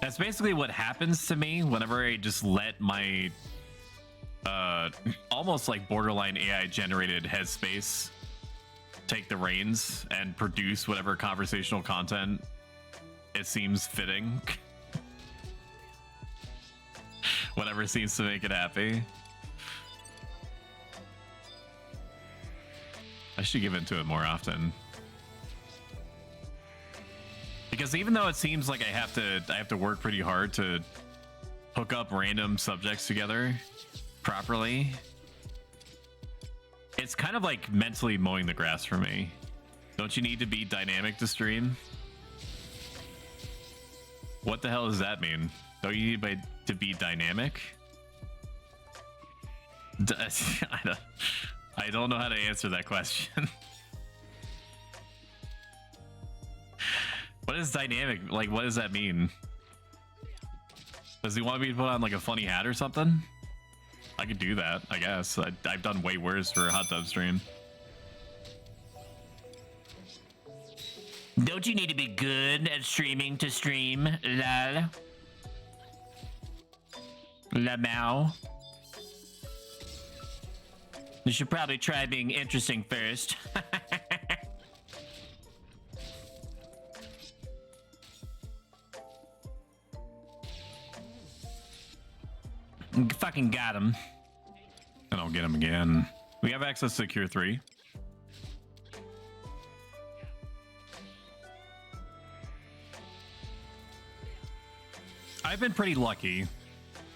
That's basically what happens to me whenever I just let my almost like borderline AI generated headspace take the reins and produce whatever conversational content it seems fitting. Whatever seems to make it happy. I should give into it more often. Because even though it seems like I have to work pretty hard to hook up random subjects together properly, it's kind of like mentally mowing the grass for me. Don't you need to be dynamic to stream? What the hell does that mean? Don't you need to be dynamic? I don't know how to answer that question. What is dynamic? Like, what does that mean? Does he want me to put on like a funny hat or something? I could do that, I guess. I've done way worse for a hot tub stream. Don't you need to be good at streaming to stream? Lol. Lamau. You should probably try being interesting first. Fucking got him. And I'll get him again. We have access to Cure 3. I've been pretty lucky.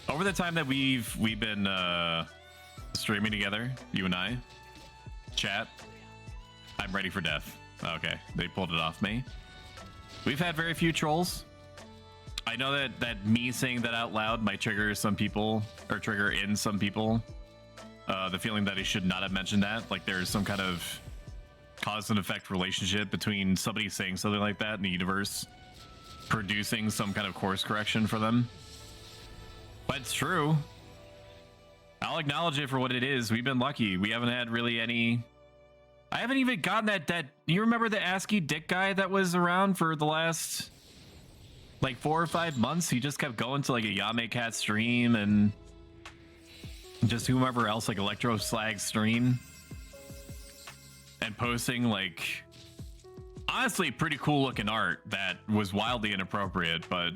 Over the time that we've been streaming together, you and I, chat, I'm ready for death. Okay, they pulled it off me. We've had very few trolls. I know that me saying that out loud might trigger some people, or trigger in some people, the feeling that I should not have mentioned that. Like there's some kind of cause and effect relationship between somebody saying something like that in the universe producing some kind of course correction for them. But it's true. I'll acknowledge it for what it is. We've been lucky. We haven't had really any... I haven't even gotten that... You remember the ASCII dick guy that was around for the last... like 4 or 5 months? He just kept going to like a Yame Cat stream and... just whomever else, like Electro Slag stream. And posting like... honestly pretty cool looking art that was wildly inappropriate, but...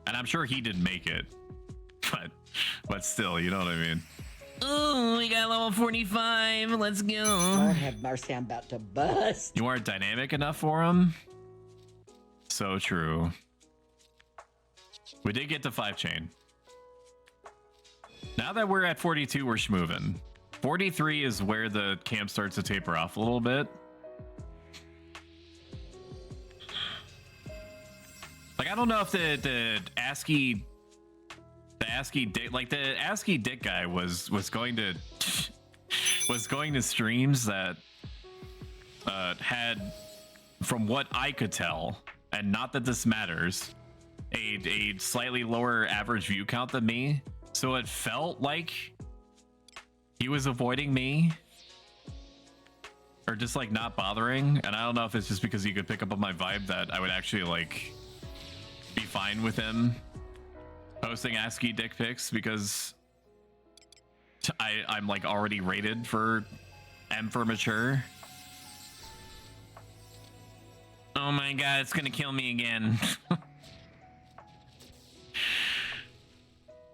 and I'm sure he didn't make it. But still, you know what I mean. Ooh, we got level 45. Let's go. Lord have mercy, I'm about to bust. You aren't dynamic enough for him? So true. We did get to 5 chain. Now that we're at 42, we're schmoving. 43 is where the camp starts to taper off a little bit. Like, I don't know if the ASCII... the ASCII dick, like the ASCII dick guy was going to streams that had, from what I could tell, and not that this matters, a slightly lower average view count than me, so it felt like he was avoiding me or just like not bothering. And I don't know if it's just because he could pick up on my vibe that I would actually like be fine with him posting ASCII dick pics, because I'm like already rated for M for mature. Oh my god, it's gonna kill me again.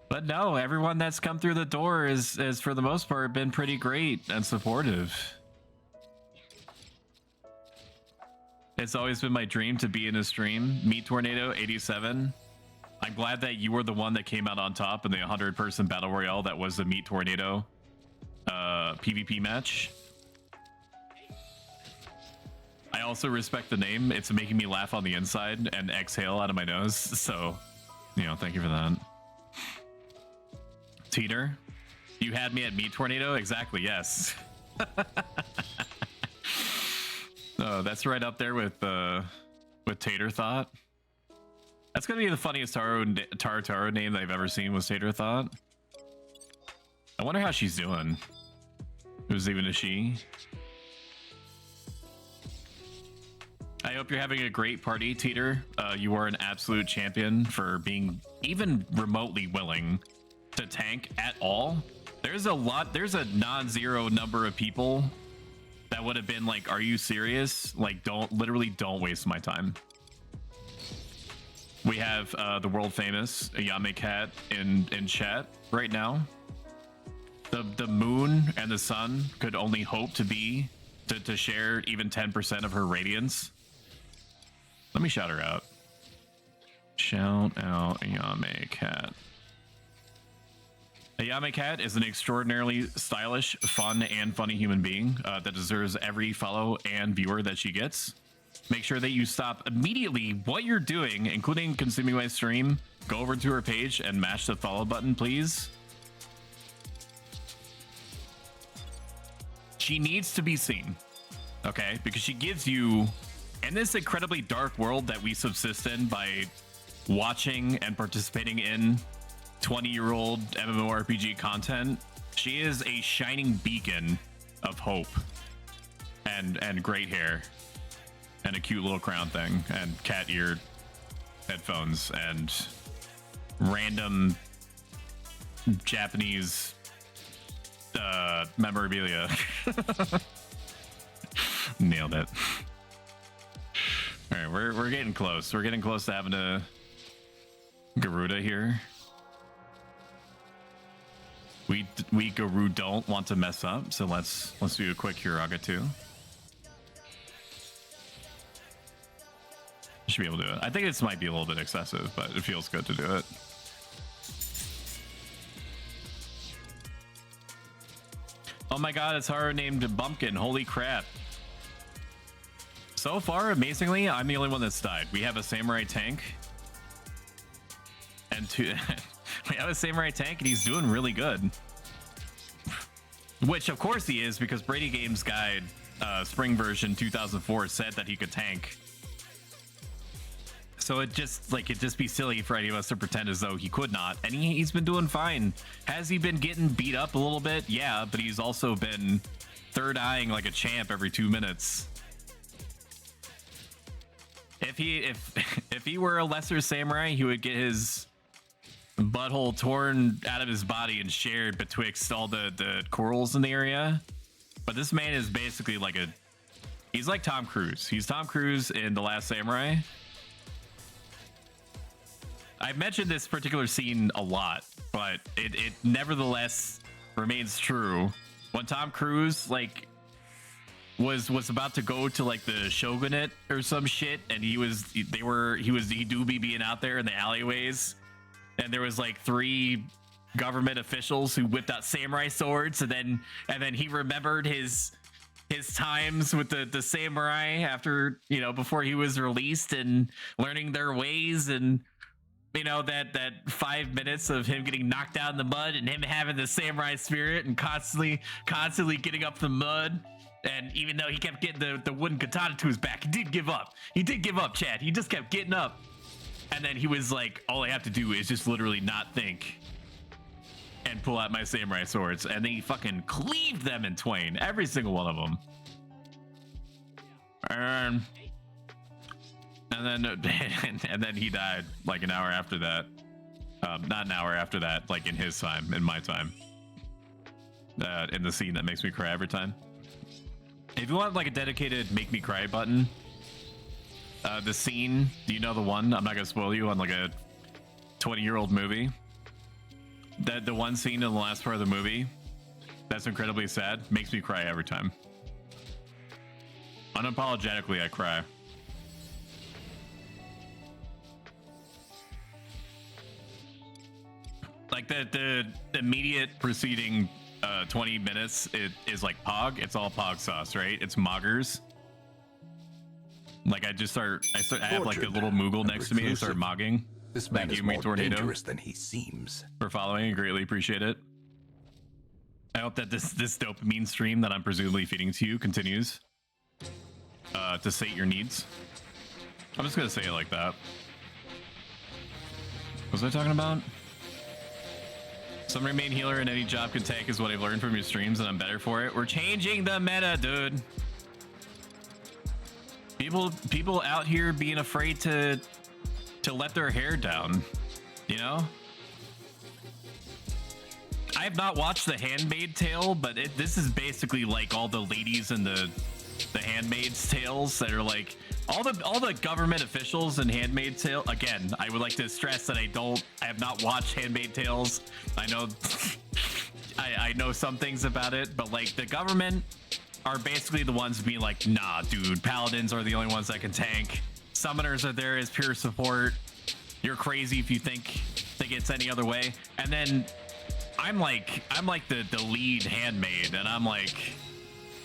But no, everyone that's come through the door is for the most part been pretty great and supportive. It's always been my dream to be in a stream. Meat Tornado 87. I'm glad that you were the one that came out on top in the 100-person battle royale that was the Meat Tornado PvP match. I also respect the name. It's making me laugh on the inside and exhale out of my nose, so You know, thank you for that. Teeter, you had me at Meat Tornado? Exactly, yes. Oh, that's right up there with Tater Thought. That's gonna be the funniest Taro name that I've ever seen was Tater Thought. I wonder how she's doing. Who's even a she? I hope you're having a great party, Teeter. You are an absolute champion for being even remotely willing to tank at all. There's a non-zero number of people that would have been like, are you serious? Like, literally don't waste my time. We have the world famous Ayame Cat in chat right now. The moon and the sun could only hope to share even 10% of her radiance. Let me shout her out. Shout out Ayame Cat. Ayame Cat is an extraordinarily stylish, fun, and funny human being that deserves every follow and viewer that she gets. Make sure that you stop immediately what you're doing, including consuming my stream. Go over to her page and mash the follow button, please. She needs to be seen, okay? Because she gives you, in this incredibly dark world that we subsist in by watching and participating in 20-year-old MMORPG content, she is a shining beacon of hope and great hair and a cute little crown thing and cat ear headphones and random Japanese memorabilia. Nailed it. All right, we're getting close. We're getting close to having a Garuda here. We Garu don't want to mess up, so let's do a quick Hiraga too. Should be able to do it. I think this might be a little bit excessive, but it feels good to do it. Oh my god, it's Haru named Bumpkin. Holy crap. So far, amazingly, I'm the only one that's died. We have a samurai tank. And we have a samurai tank, and he's doing really good. Which, of course, he is, because Brady Games Guide Spring version 2004 said that he could tank. So it'd just be silly for any of us to pretend as though he could not. And he's been doing fine. Has he been getting beat up a little bit? Yeah, but he's also been third eyeing like a champ every 2 minutes. If he were a lesser samurai, he would get his butthole torn out of his body and shared betwixt all the corals in the area. But this man is basically like he's like Tom Cruise. He's Tom Cruise in The Last Samurai. I've mentioned this particular scene a lot, but it nevertheless remains true. When Tom Cruise was about to go to like the shogunate or some shit, and he do be being out there in the alleyways, and there was like 3 government officials who whipped out samurai swords, and then he remembered his times with the samurai after, before he was released, and learning their ways, and that 5 minutes of him getting knocked out in the mud and him having the samurai spirit and constantly getting up the mud. And even though he kept getting the wooden katana to his back, he did give up. He did give up, Chad. He just kept getting up. And then he was like, all I have to do is just literally not think and pull out my samurai swords. And then he fucking cleaved them in twain. Every single one of them. And then he died like an hour after that. Not an hour after that, like in his time, in my time. In the scene that makes me cry every time. If you want like a dedicated make me cry button, the scene, do you know the one? I'm not gonna spoil you on like a 20-year-old movie. The one scene in the last part of the movie that's incredibly sad makes me cry every time. Unapologetically, I cry. Like the immediate preceding 20 minutes, it is like Pog. It's all Pog sauce, right? It's Moggers. Like I have like a little Moogle next to me. I start mogging. This man Thank is you, Meat more Tornado. dangerous than he seems. For following. Greatly appreciate it. I hope that this dopamine stream that I'm presumably feeding to you continues to sate your needs. I'm just gonna say it like that. What was I talking about? Some main healer in any job can tank is what I've learned from your streams, and I'm better for it. We're changing the meta, dude. People out here being afraid to let their hair down, you know? I have not watched The Handmaid's Tale, but this is basically like all the ladies in the Handmaid's Tales that are like all the government officials in Handmaid's Tale. Again, I would like to stress that I have not watched Handmaid's Tales. I know I know some things about it, but like the government are basically the ones being like, nah, dude, paladins are the only ones that can tank. Summoners are there as pure support. You're crazy if you think it's any other way. And then I'm like the lead handmaid, and I'm like,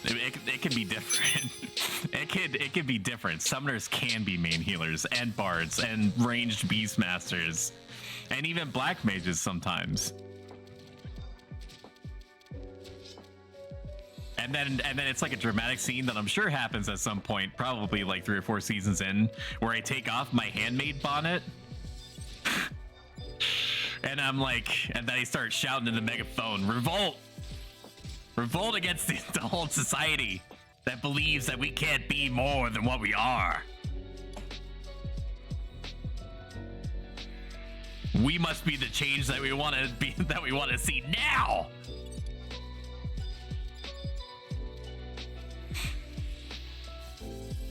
it can be different. it can be different. Summoners can be main healers and bards and ranged beastmasters, and even black mages sometimes. And then it's like a dramatic scene that I'm sure happens at some point, probably like 3 or 4 seasons in, where I take off my handmaid bonnet. And I'm like, and then I start shouting in the megaphone, revolt! Revolt against the whole society that believes that we can't be more than what we are. We must be the change that we want to be, that we want to see now!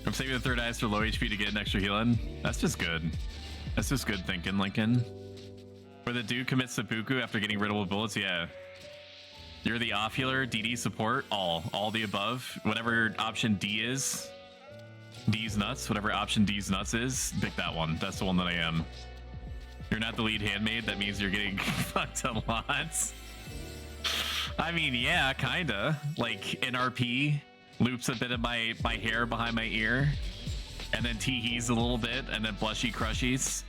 I'm saving the third eyes for low HP to get an extra healing. That's just good. That's just good thinking, Lincoln. Where the dude commits seppuku after getting rid of bullets, yeah. You're the off healer, DD support, all the above. Whatever option D is, D's nuts, whatever option D's nuts is, pick that one. That's the one that I am. You're not the lead handmaid, that means you're getting fucked a lot. I mean, yeah, kinda. Like, NRP loops a bit of my hair behind my ear, and then tee-hees a little bit, and then blushy crushies.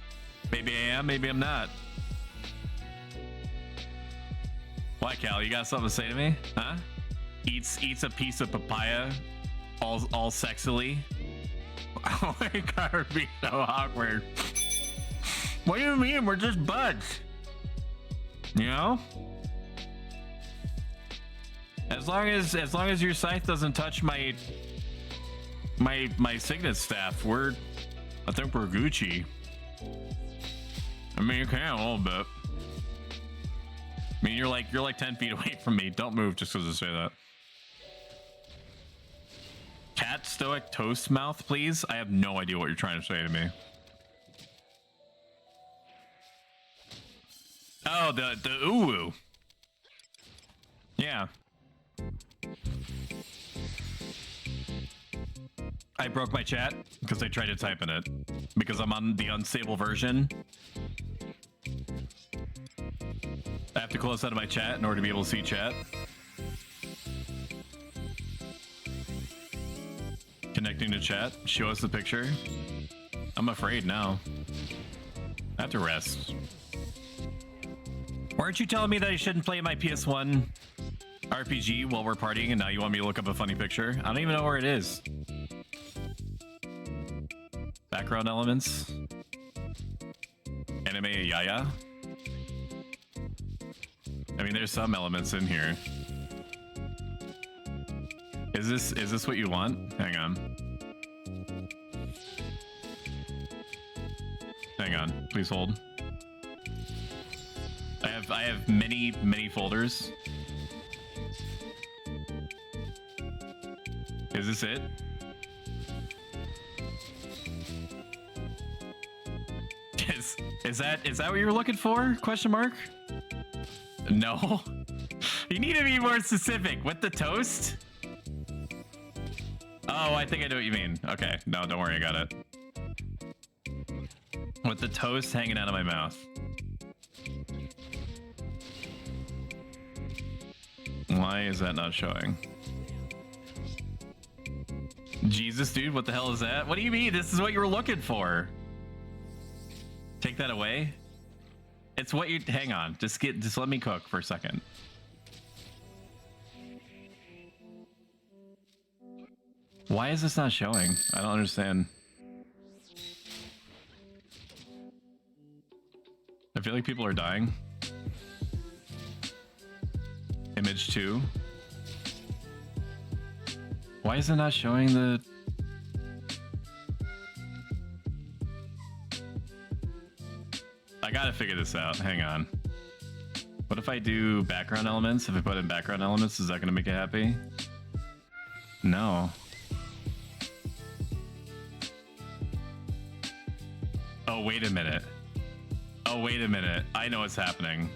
Maybe I am, maybe I'm not. Why, Cal? You got something to say to me? Huh? Eats a piece of papaya, all sexily. Oh my god, it'd be so awkward. What do you mean? We're just buds. You know? As long as your scythe doesn't touch my signet staff, I think we're Gucci. I mean, you can a little bit. I mean, you're like 10 feet away from me. Don't move just because I say that. Cat stoic toast mouth, please. I have no idea what you're trying to say to me. Oh, the ooh. Yeah. I broke my chat because I tried to type in it because I'm on the unstable version. I have to close out of my chat in order to be able to see chat. Connecting to chat. Show us the picture. I'm afraid now. I have to rest. Weren't you telling me that I shouldn't play my PS1 RPG while we're partying, and now you want me to look up a funny picture? I don't even know where it is. Background elements. Anime Yaya. I mean, there's some elements in here. Is this what you want? Hang on. Hang on, please hold. I have many folders. Is this it? Is that what you were looking for? Question mark? No. You need to be more specific. With the toast? Oh, I think I know what you mean. Okay. No, don't worry, I got it. With the toast hanging out of my mouth. Why is that not showing? Jesus, dude, what the hell is that? What do you mean? This is what you were looking for. Take that away. It's what you. Hang on. Just let me cook for a second. Why is this not showing? I don't understand. I feel like people are dying. Image 2. Why is it not showing the... I gotta figure this out. Hang on. What if I do background elements? If I put in background elements, is that gonna make it happy? No. Oh, wait a minute. Oh, wait a minute. I know what's happening.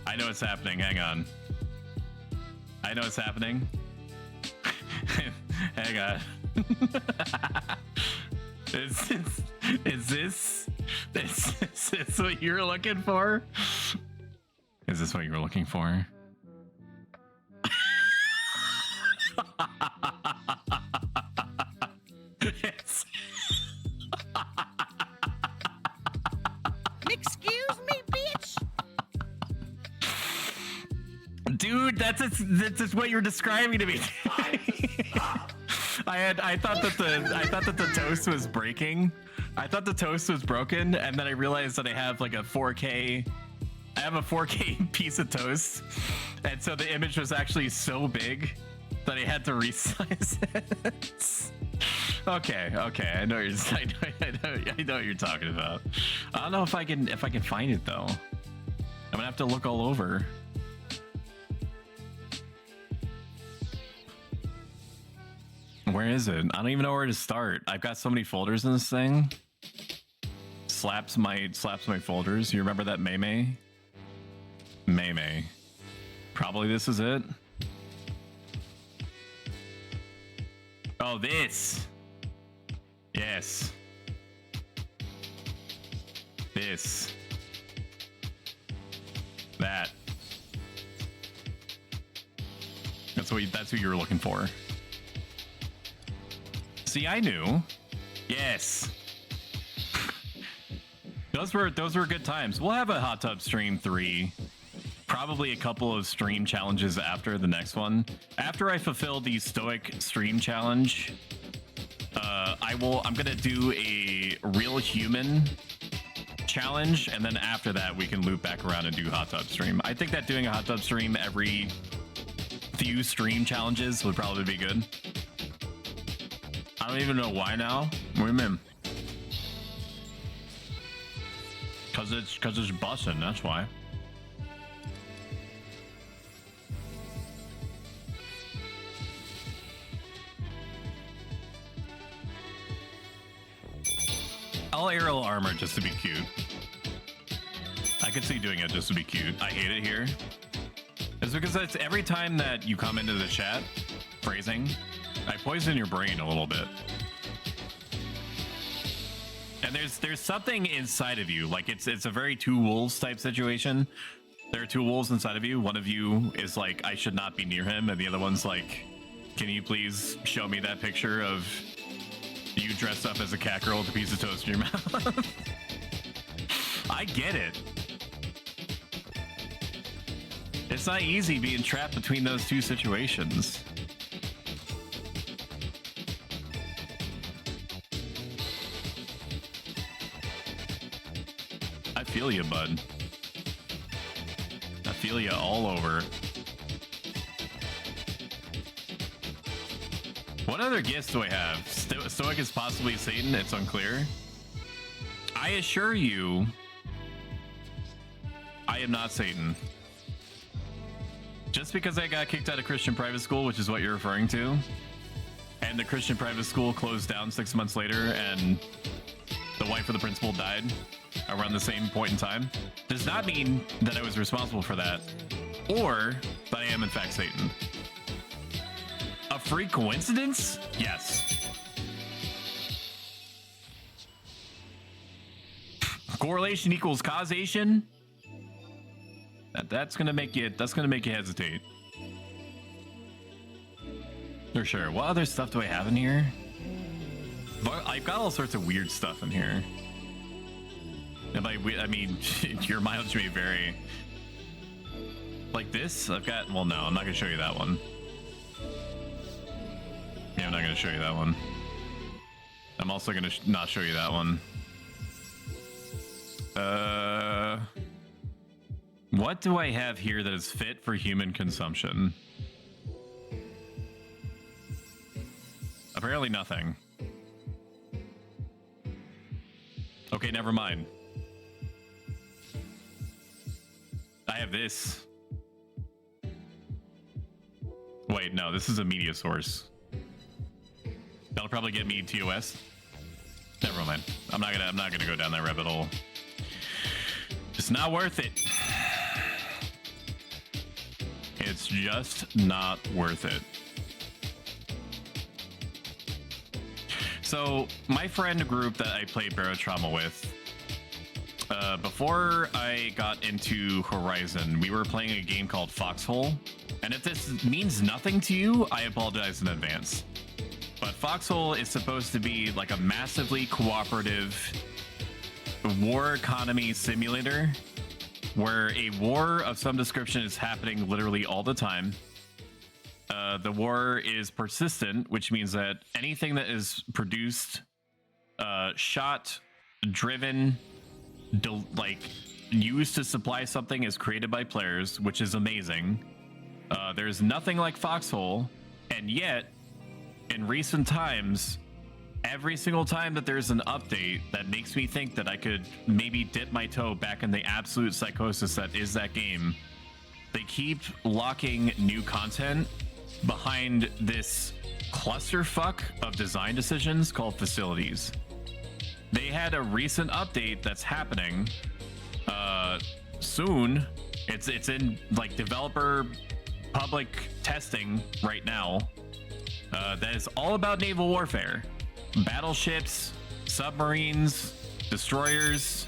I know what's happening. Hang on. I know what's happening. Hang on. Is this what you're looking for? Is this what you were looking for? Excuse me, bitch. Dude, that's just what you're describing to me. I thought that the toast was breaking. I thought the toast was broken, and then I realized that I have like a 4K. I have a 4K piece of toast, and so the image was actually so big that I had to resize it. Okay. I know what you're talking about. I don't know if I can find it though. I'm gonna have to look all over. Where is it? I don't even know where to start. I've got so many folders in this thing. Slaps my folders. You remember that Mei? Probably this is it. Oh, this. Yes. This. That. That's what you were looking for. See, I knew. Yes. Those were good times. We'll have a hot tub stream 3. Probably a couple of stream challenges after the next one. After I fulfill the Stoic stream challenge, I'm gonna do a real human challenge, and then after that we can loop back around and do hot tub stream. I think that doing a hot tub stream every few stream challenges would probably be good. I don't even know why now. What do you mean? Cause it's bussin', that's why. I'll aerial armor just to be cute. I could see doing it just to be cute. I hate it here. It's because it's every time that you come into the chat, phrasing, I poison your brain a little bit. And there's something inside of you, like it's a very two wolves type situation. There are two wolves inside of you. One of you is like, I should not be near him, and the other one's like, can you please show me that picture of you dressed up as a cat girl with a piece of toast in your mouth? I get it. It's not easy being trapped between those two situations. I feel you, bud. I feel you all over. What other gifts do I have? Stoic is possibly Satan. It's unclear. I assure you, I am not Satan. Just because I got kicked out of Christian private school, which is what you're referring to, and the Christian private school closed down 6 months later, and the wife of the principal died around the same point in time, does not mean that I was responsible for that, or that I am in fact Satan. A freak coincidence? Yes. Correlation equals causation? That's gonna make you hesitate. For sure. What other stuff do I have in here? I've got all sorts of weird stuff in here. I mean, your mileage may vary. Like this, I've got. Well, no, I'm not gonna show you that one. Yeah, I'm not gonna show you that one. I'm also gonna not show you that one. What do I have here that is fit for human consumption? Apparently nothing. Okay, never mind. I have this. Wait, no, this is a media source. That'll probably get me TOS. Never mind. I'm not gonna go down that rabbit hole. It's not worth it. It's just not worth it. So my friend group that I played Barotrauma with, before I got into Horizon, we were playing a game called Foxhole. And if this means nothing to you, I apologize in advance. But Foxhole is supposed to be like a massively cooperative war economy simulator where a war of some description is happening literally all the time. The war is persistent, which means that anything that is produced, shot, driven, like used to supply something is created by players, which is amazing. There's nothing like Foxhole, and yet in recent times, every single time that there's an update that makes me think that I could maybe dip my toe back in the absolute psychosis that is that game, they keep locking new content behind this clusterfuck of design decisions called facilities. They had a recent update that's happening soon. It's in like developer public testing right now. That is all about naval warfare. Battleships, submarines, destroyers,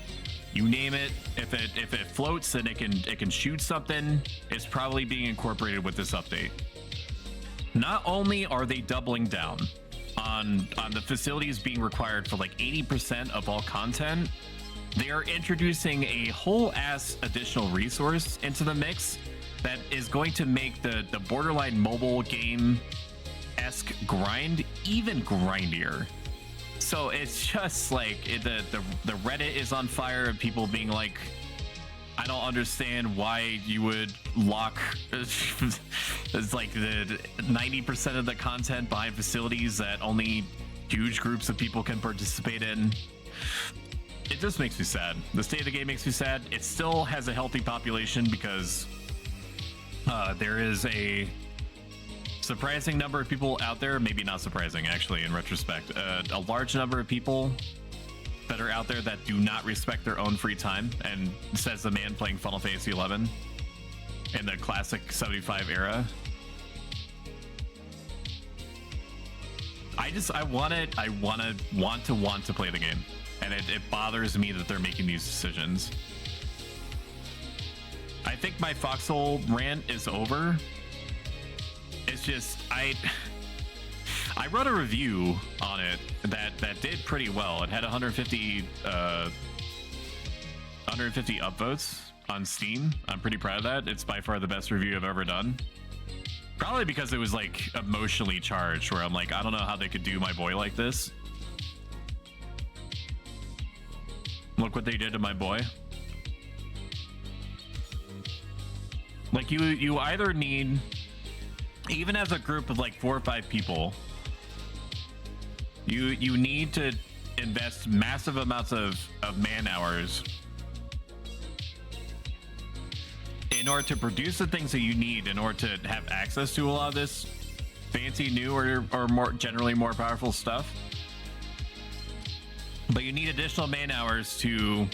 you name it. If it floats and it can shoot something, it's probably being incorporated with this update. Not only are they doubling down on the facilities being required for like 80% of all content, they are introducing a whole ass additional resource into the mix that is going to make the borderline mobile game-esque grind even grindier. So it's just like the Reddit is on fire of people being like, I don't understand why you would lock it's like the 90% of the content behind facilities that only huge groups of people can participate in. It just makes me sad. The state of the game makes me sad. It still has a healthy population because there is a surprising number of people out there, maybe not surprising actually in retrospect, a large number of people that are out there that do not respect their own free time, and says the man playing Final Fantasy 11 in the classic 75 era. I want to play the game, and it bothers me that they're making these decisions. I think my Foxhole rant is over. It's just I wrote a review on it that did pretty well. It had 150 upvotes on Steam. I'm pretty proud of that. It's by far the best review I've ever done. Probably because it was like emotionally charged, where I'm like, I don't know how they could do my boy like this. Look what they did to my boy. Like you either need, even as a group of like 4 or 5 people, you need to invest massive amounts of man hours in order to produce the things that you need in order to have access to a lot of this fancy new or more generally more powerful stuff. But you need additional man hours to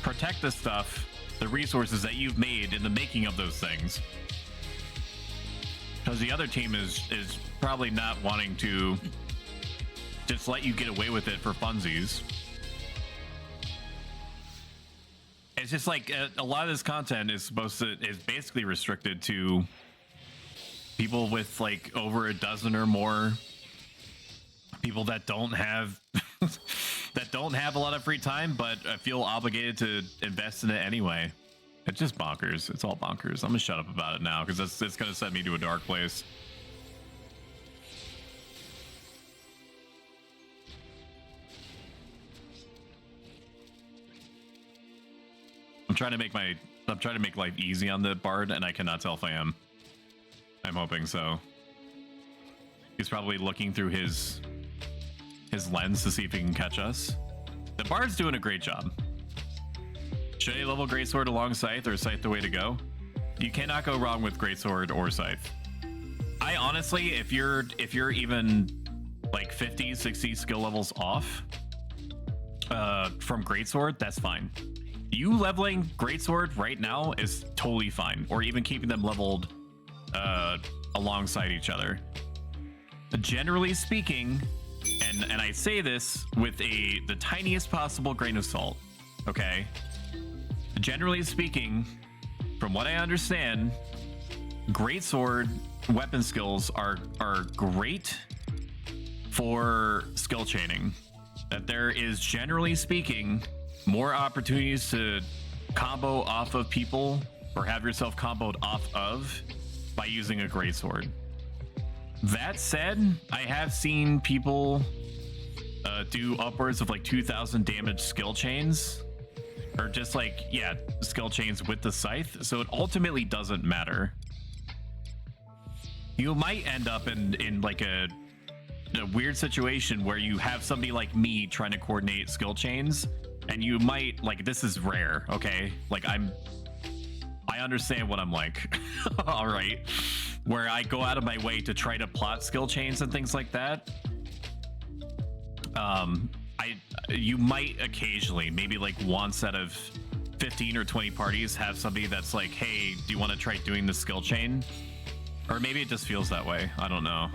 protect the stuff, the resources that you've made in the making of those things. Because the other team is probably not wanting to just let you get away with it for funsies. It's just like a lot of this content is basically restricted to people with like over a dozen or more, people that don't have that don't have a lot of free time, but I feel obligated to invest in it anyway. It's just bonkers. It's all bonkers. I'm gonna shut up about it now because it's gonna send me to a dark place. I'm trying to make life easy on the bard, and I cannot tell if I am. I'm hoping so. He's probably looking through his lens to see if he can catch us. The bard's doing a great job. Should I level Greatsword along Scythe, or Scythe the way to go? You cannot go wrong with Greatsword or Scythe. I honestly, if you're even like 50, 60 skill levels off from Greatsword, that's fine. You leveling Greatsword right now is totally fine, or even keeping them leveled alongside each other. Generally speaking, and I say this with the tiniest possible grain of salt, okay? Generally speaking, from what I understand, Greatsword weapon skills are great for skill chaining. That there is, generally speaking, more opportunities to combo off of people or have yourself comboed off of by using a Greatsword. That said, I have seen people do upwards of like 2,000 damage skill chains, or just like, yeah, skill chains with the Scythe, so it ultimately doesn't matter. You might end up in like a weird situation where you have somebody like me trying to coordinate skill chains, and you might, like, this is rare, okay? Like, I understand what I'm like. All right, where I go out of my way to try to plot skill chains and things like that. You might occasionally, maybe like once out of 15 or 20 parties, have somebody that's like, hey, do you want to try doing the skill chain? Or maybe it just feels that way, I don't know.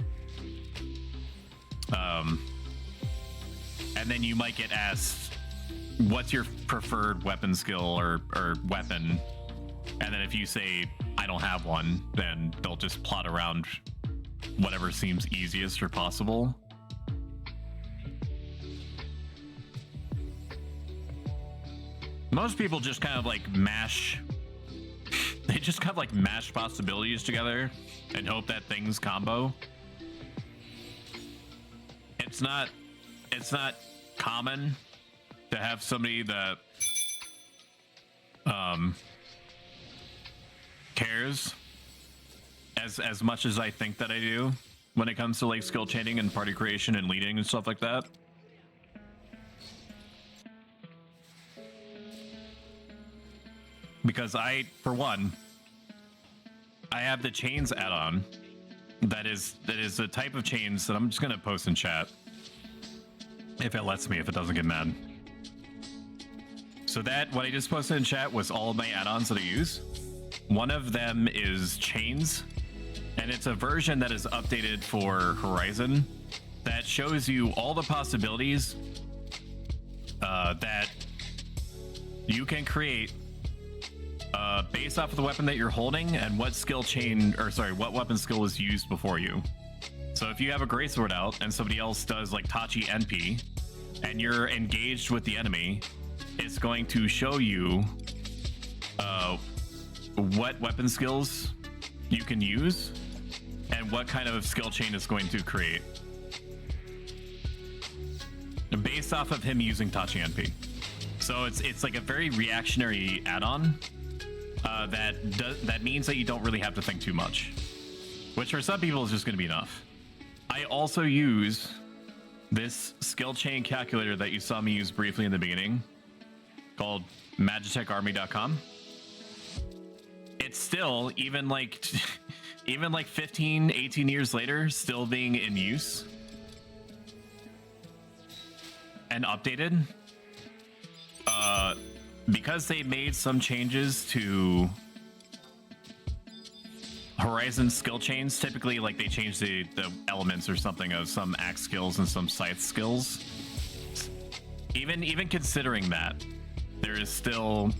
And then you might get asked, what's your preferred weapon skill or weapon? And then if you say, I don't have one, then they'll just plot around whatever seems easiest or possible. Most people just kind of like mash, they just kind of like mash possibilities together and hope that things combo. It's not common to have somebody that cares as much as I think that I do when it comes to like skill chaining and party creation and leading and stuff like that. Because for one, I have the chains add-on that is a type of chains that I'm just gonna post in chat if it lets me, if it doesn't get mad. So that what I just posted in chat was all of my add-ons that I use. One of them is chains, and it's a version that is updated for Horizon that shows you all the possibilities that you can create based off of the weapon that you're holding and what skill chain, or sorry, what weapon skill was used before you. So if you have a Greatsword out and somebody else does like Tachi NP and you're engaged with the enemy, it's going to show you what weapon skills you can use and what kind of skill chain it's going to create based off of him using Tachi NP. So it's like a very reactionary add-on that means that you don't really have to think too much, which for some people is just going to be enough. I also use this skill chain calculator that you saw me use briefly in the beginning, called magitecharmy.com. It's still, even like 15, 18 years later, still being in use and updated. Because they made some changes to Horizon skill chains, typically like they change the elements or something of some axe skills and some scythe skills. Even considering that, there is still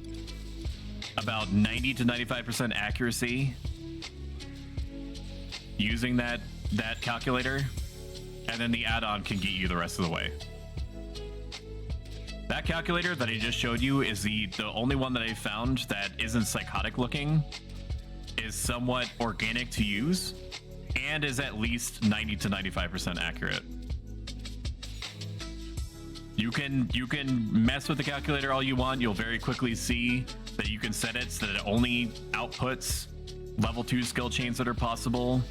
about 90 to 95% accuracy using that calculator, and then the add-on can get you the rest of the way. That calculator that I just showed you is the only one that I found that isn't psychotic looking, is somewhat organic to use, and is at least 90 to 95% accurate. You can mess with the calculator all you want. You'll very quickly see that you can set it so that it only outputs level 2 skill chains that are possible.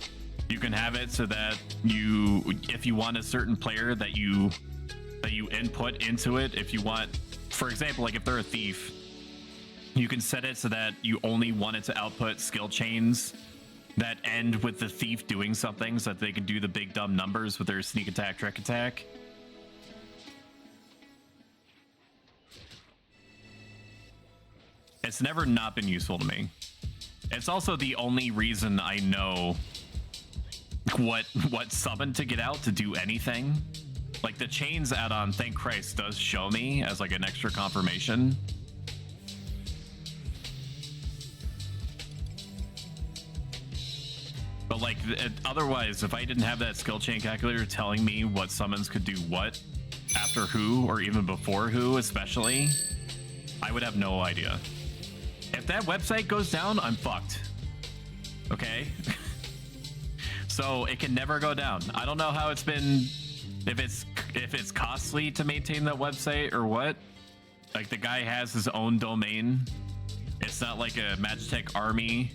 You can have it so that if you want a certain player that you input into it, if you want, for example, like if they're a thief, you can set it so that you only want it to output skill chains that end with the thief doing something so that they can do the big dumb numbers with their sneak attack, trick attack. It's never not been useful to me. It's also the only reason I know what summon to get out to do anything. Like the chains add-on, thank Christ, does show me as like an extra confirmation. But like otherwise, if I didn't have that skill chain calculator telling me what summons could do what after who, or even before who especially, I would have no idea. If that website goes down, I'm fucked. Okay? So it can never go down. I don't know how it's been, if it's costly to maintain that website or what. Like the guy has his own domain. It's not like a Magitech Army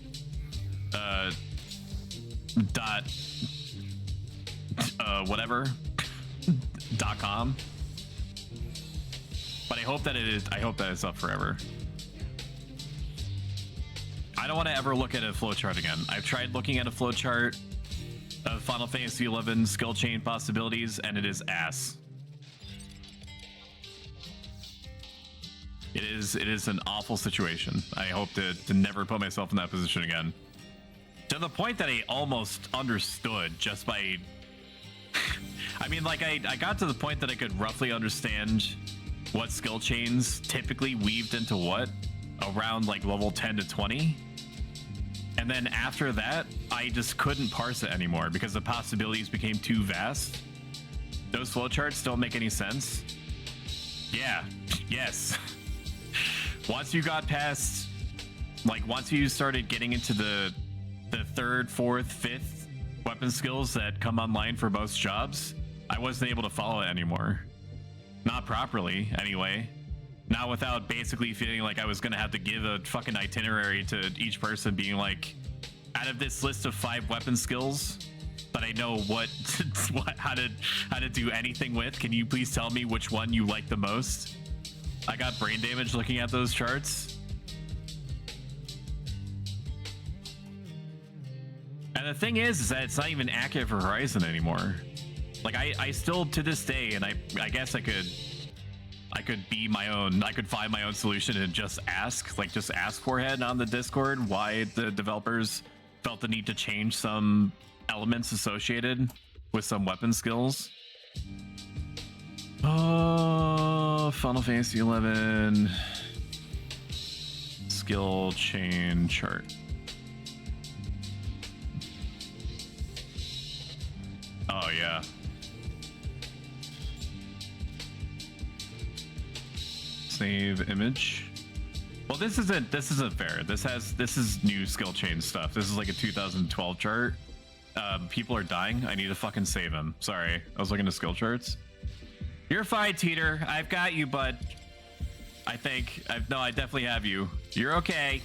.com. But I hope that it is. I hope that it's up forever. I don't want to ever look at a flowchart again. I've tried looking at a flowchart of Final Fantasy XI skill chain possibilities, and it is ass. It is an awful situation. I hope to never put myself in that position again. To the point that I almost understood just by... I mean, like, I got to the point that I could roughly understand what skill chains typically weaved into what around, like, level 10 to 20. And then after that, I just couldn't parse it anymore because the possibilities became too vast. Those flowcharts don't make any sense. Yeah, yes. Once you got past, like, once you started getting into the third, fourth, fifth weapon skills that come online for most jobs, I wasn't able to follow it anymore. Not properly, anyway. Not without basically feeling like I was gonna have to give a fucking itinerary to each person, being like, out of this list of 5 weapon skills that I know how to do anything with, can you please tell me which one you like the most? I got brain damage looking at those charts. And the thing is that it's not even accurate for Horizon anymore. Like I still to this day, and I guess I could be my own, I could find my own solution and just ask Forehead on the Discord why the developers felt the need to change some elements associated with some weapon skills. Oh, Final Fantasy XI skill chain chart. Oh yeah. Save image. Well, this isn't fair. This is new skill chain stuff. This is like a 2012 chart. People are dying. I need to fucking save him. Sorry, I was looking at skill charts. You're fine, Teeter. I've got you, bud. I think. No, I definitely have you. You're okay.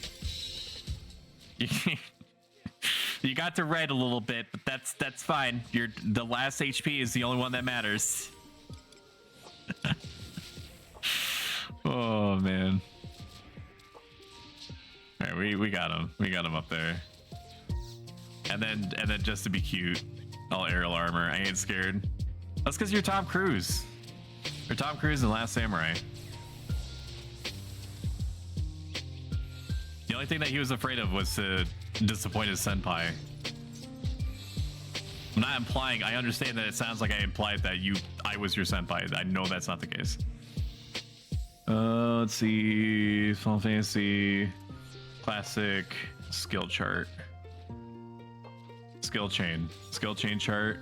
You got to red a little bit, but that's fine. The last HP is the only one that matters. Oh man. All right, we got him. We got him up there. And then just to be cute, all aerial armor. I ain't scared. That's because you're Tom Cruise. You're Tom Cruise in Last Samurai. The only thing that he was afraid of was to disappoint his senpai. I'm not implying. I understand that it sounds like I implied that I was your senpai. I know that's not the case. Let's see. Final Fantasy classic skill chart. Skill chain chart.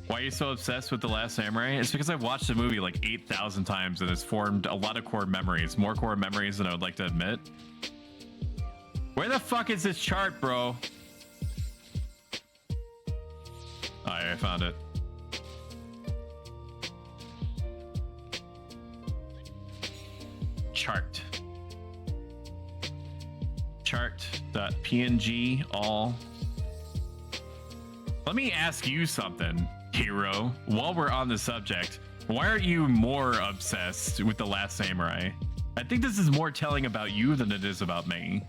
Why are you so obsessed with The Last Samurai? It's because I've watched the movie like 8,000 times and it's formed a lot of core memories. More core memories than I would like to admit. Where the fuck is this chart, bro? Alright, I found it. Chart. Chart.png all. Let me ask you something, hero. While we're on the subject, why are you more obsessed with The Last Samurai? I think this is more telling about you than it is about me.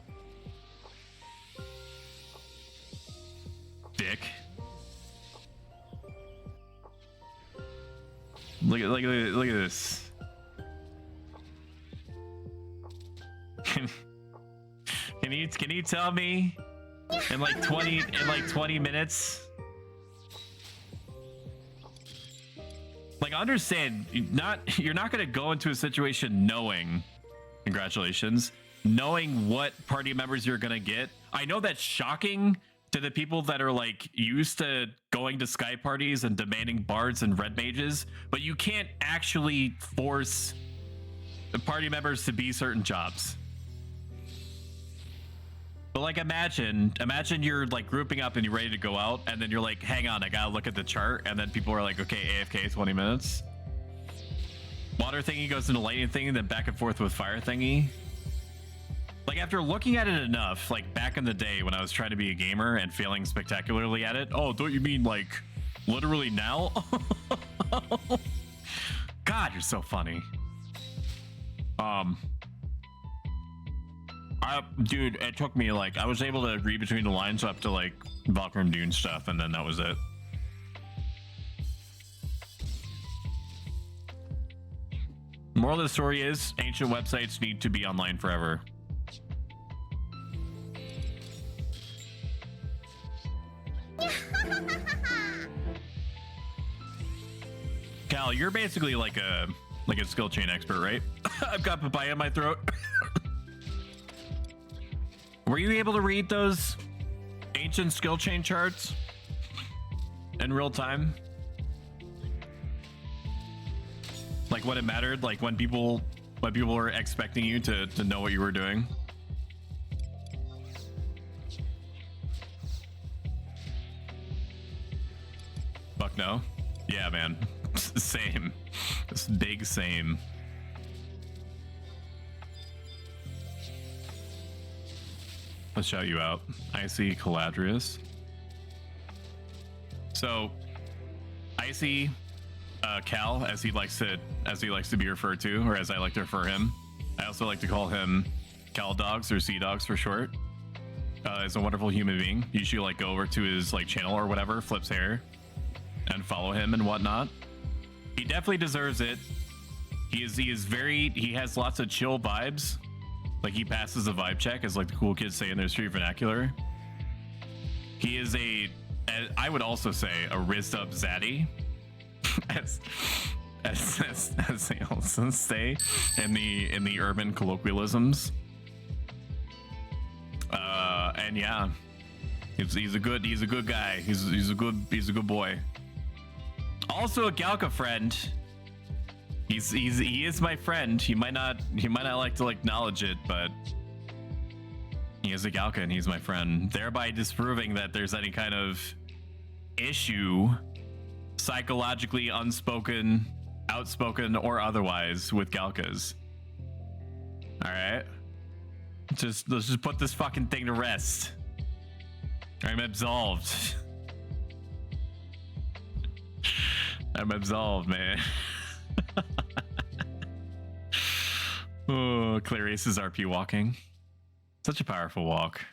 Dick. Look at this. Can you tell me in like 20 minutes? Like, understand, you're not gonna go into a situation knowing, congratulations, knowing what party members you're gonna get. I know that's shocking to the people that are like used to going to Sky parties and demanding bards and red mages, but you can't actually force the party members to be certain jobs. But like, imagine you're like grouping up and you're ready to go out, and then you're like, hang on, I gotta look at the chart, and then people are like, okay, AFK 20 minutes. Water thingy goes into lightning thingy, then back and forth with fire thingy. Like, after looking at it enough, like back in the day when I was trying to be a gamer and failing spectacularly at it. Oh, don't you mean like literally now? God, you're so funny. Dude, it took me like, I was able to read between the lines up to like Valkyrie Dune stuff, and then that was it. Moral of the story is, ancient websites need to be online forever. Cal, you're basically like a skill chain expert, right? I've got papaya in my throat. Were you able to read those ancient skill chain charts in real time? Like when it mattered, like when people were expecting you to know what you were doing? Fuck no. Yeah, man. Same. This big same. Let's shout you out. Icy Caladrius. So, Icy Cal, as he likes to be referred to, or as I like to refer him. I also like to call him Cal Dogs or Sea Dogs for short. Is a wonderful human being. You should like go over to his like channel or whatever, Flips Hair, and follow him and whatnot. He definitely deserves it. He has lots of chill vibes. Like, he passes the vibe check, as like the cool kids say in their street vernacular. He is I would also say, a rizzed up zaddy, as they also say in the urban colloquialisms. And yeah, he's a good guy. He's a good boy. Also a Galka friend. He is my friend. He might not like to acknowledge it, but he is a Galka and he's my friend, thereby disproving that there's any kind of issue, psychologically unspoken, outspoken, or otherwise, with Galkas. All right, let's just put this fucking thing to rest. I'm absolved. I'm absolved, man. Oh, Clarice is RP walking. Such a powerful walk.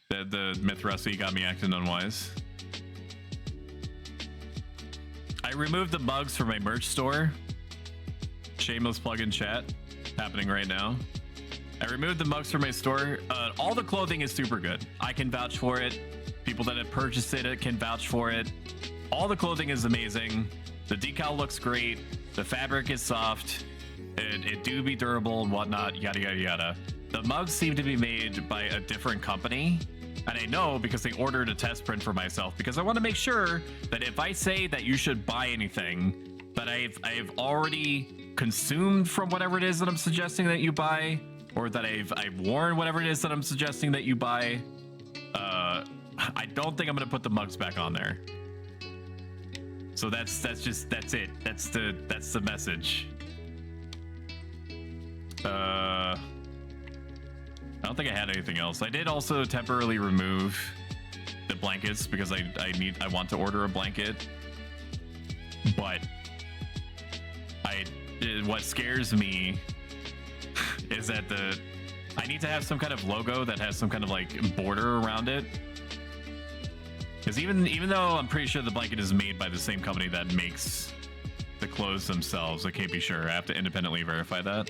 The Myth Rusty got me acting unwise. I removed the bugs from my merch store. Shameless plug in chat happening right now. I removed the mugs from my store. All the clothing is super good. I can vouch for it. People that have purchased it can vouch for it. All the clothing is amazing. The decal looks great. The fabric is soft. It do be durable and whatnot, yada yada yada. The mugs seem to be made by a different company. And I know because they ordered a test print for myself, because I want to make sure that if I say that you should buy anything that I've already consumed from whatever it is that I'm suggesting that you buy, or that I've worn whatever it is that I'm suggesting that you buy, I don't think I'm gonna put the mugs back on there. So that's it. That's the message. I don't think I had anything else. I did also temporarily remove the blankets because I want to order a blanket. But what scares me is that I need to have some kind of logo that has some kind of like border around it. Because even though I'm pretty sure the blanket is made by the same company that makes the clothes themselves, I can't be sure. I have to independently verify that.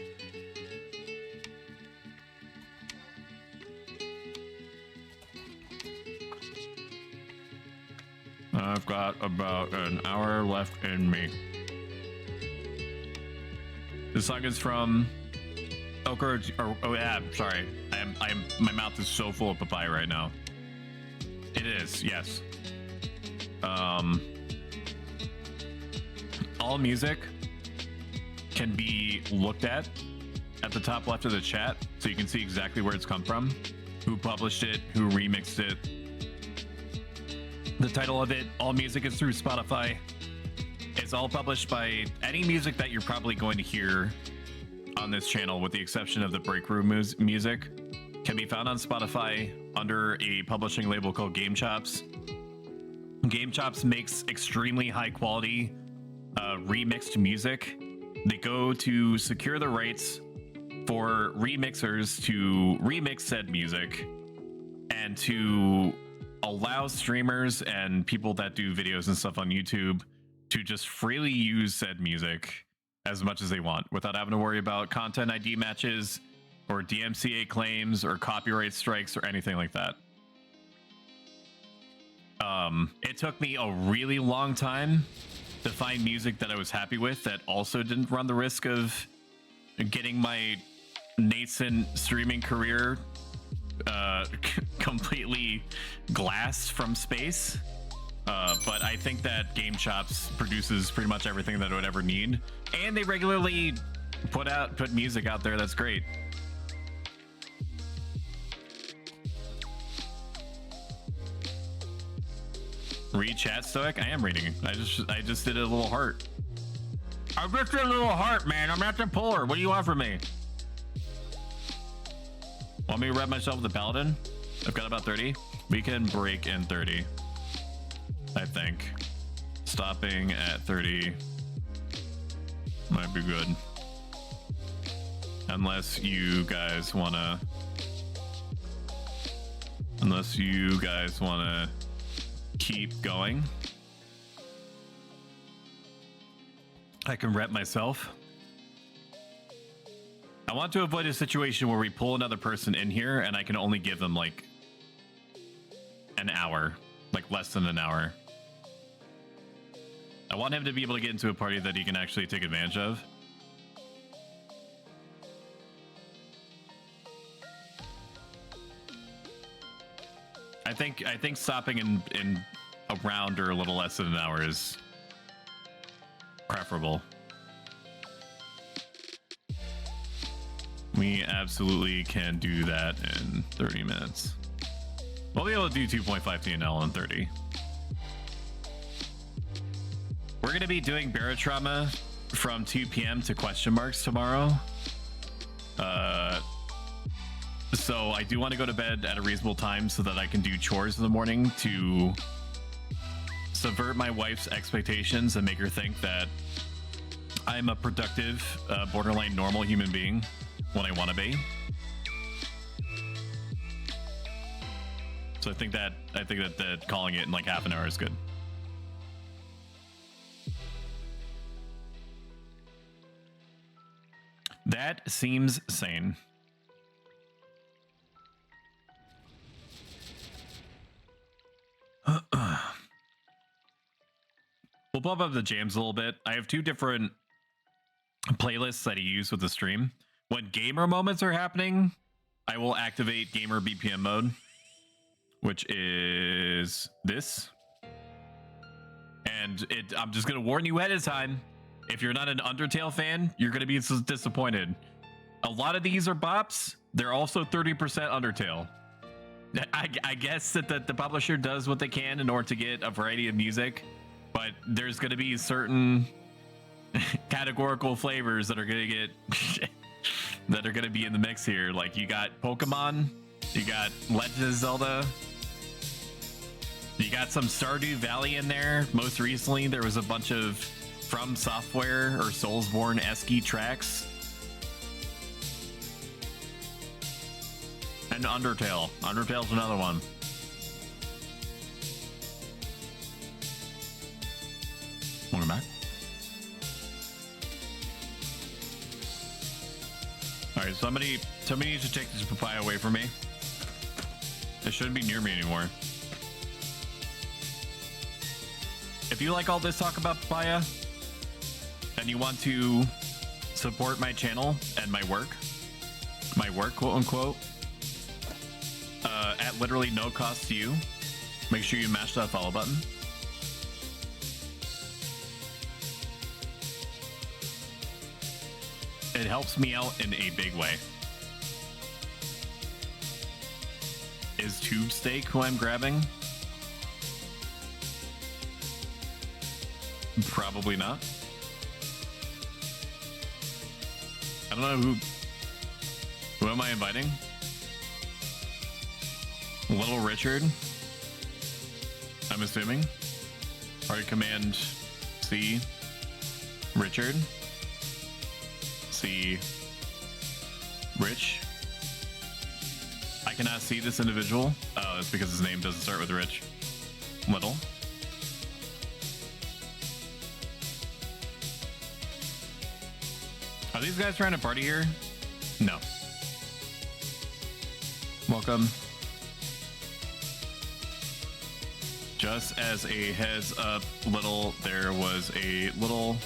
I've got about an hour left in me. This song is from Okra. Oh yeah, sorry. My mouth is so full of papaya right now. It is, yes. All music can be looked at the top left of the chat, so you can see exactly where it's come from, who published it, who remixed it. The title of it, All Music is through Spotify. It's all published by any music that you're probably going to hear on this channel, with the exception of the break room music, can be found on Spotify under a publishing label called Game Chops. Game Chops makes extremely high quality remixed music. They go to secure the rights for remixers to remix said music and to allow streamers and people that do videos and stuff on YouTube to just freely use said music as much as they want without having to worry about content ID matches or DMCA claims or copyright strikes or anything like that. It took me a really long time to find music that I was happy with that also didn't run the risk of getting my nascent streaming career completely glassed from space. But I think that Game Chops produces pretty much everything that I would ever need, and they regularly put music out there that's great. Read chat, Stoic. I am reading. I just did a little heart. I just did a little heart, man. I'm at the puller. What do you want from me? Want me to rep myself with the Paladin? I've got about 30. We can break in 30. I think. Stopping at 30 might be good. Unless you guys wanna keep going. I can rep myself. I want to avoid a situation where we pull another person in here and I can only give them like an hour, like less than an hour. I want him to be able to get into a party that he can actually take advantage of. I think stopping in a round or a little less than an hour is preferable. We absolutely can do that in 30 minutes. We'll be able to do 2.5 TNL in 30. We're going to be doing Barotrauma from 2 p.m. to question marks tomorrow. So I do want to go to bed at a reasonable time so that I can do chores in the morning to subvert my wife's expectations and make her think that I'm a productive, borderline normal human being when I want to be. So I think that calling it in like half an hour is good. That seems sane. We'll bump up the jams a little bit. I have 2 different playlists that I use with the stream. When gamer moments are happening, I will activate gamer BPM mode, which is this. And I'm just going to warn you ahead of time. If you're not an Undertale fan, you're going to be disappointed. A lot of these are bops. They're also 30% Undertale. I guess that the publisher does what they can in order to get a variety of music, but there's going to be certain categorical flavors that are going to get that are going to be in the mix here. Like you got Pokemon, you got Legend of Zelda, you got some Stardew Valley in there. Most recently, there was a bunch of From Software or Soulsborne-esque tracks. And Undertale. Undertale's another one. Welcome back. Alright, somebody needs to take this papaya away from me. It shouldn't be near me anymore. If you like all this talk about papaya, and you want to support my channel and my work, quote unquote, at literally no cost to you, make sure you mash that follow button. It helps me out in a big way. Is Tube Steak who I'm grabbing? Probably not. I don't know who am I inviting? Little Richard, I'm assuming. Party command C, Richard. C, Rich. I cannot see this individual. Oh, that's because his name doesn't start with Rich. Little. Are these guys trying to party here? No. Welcome. Just as a heads up, Little, there was a little,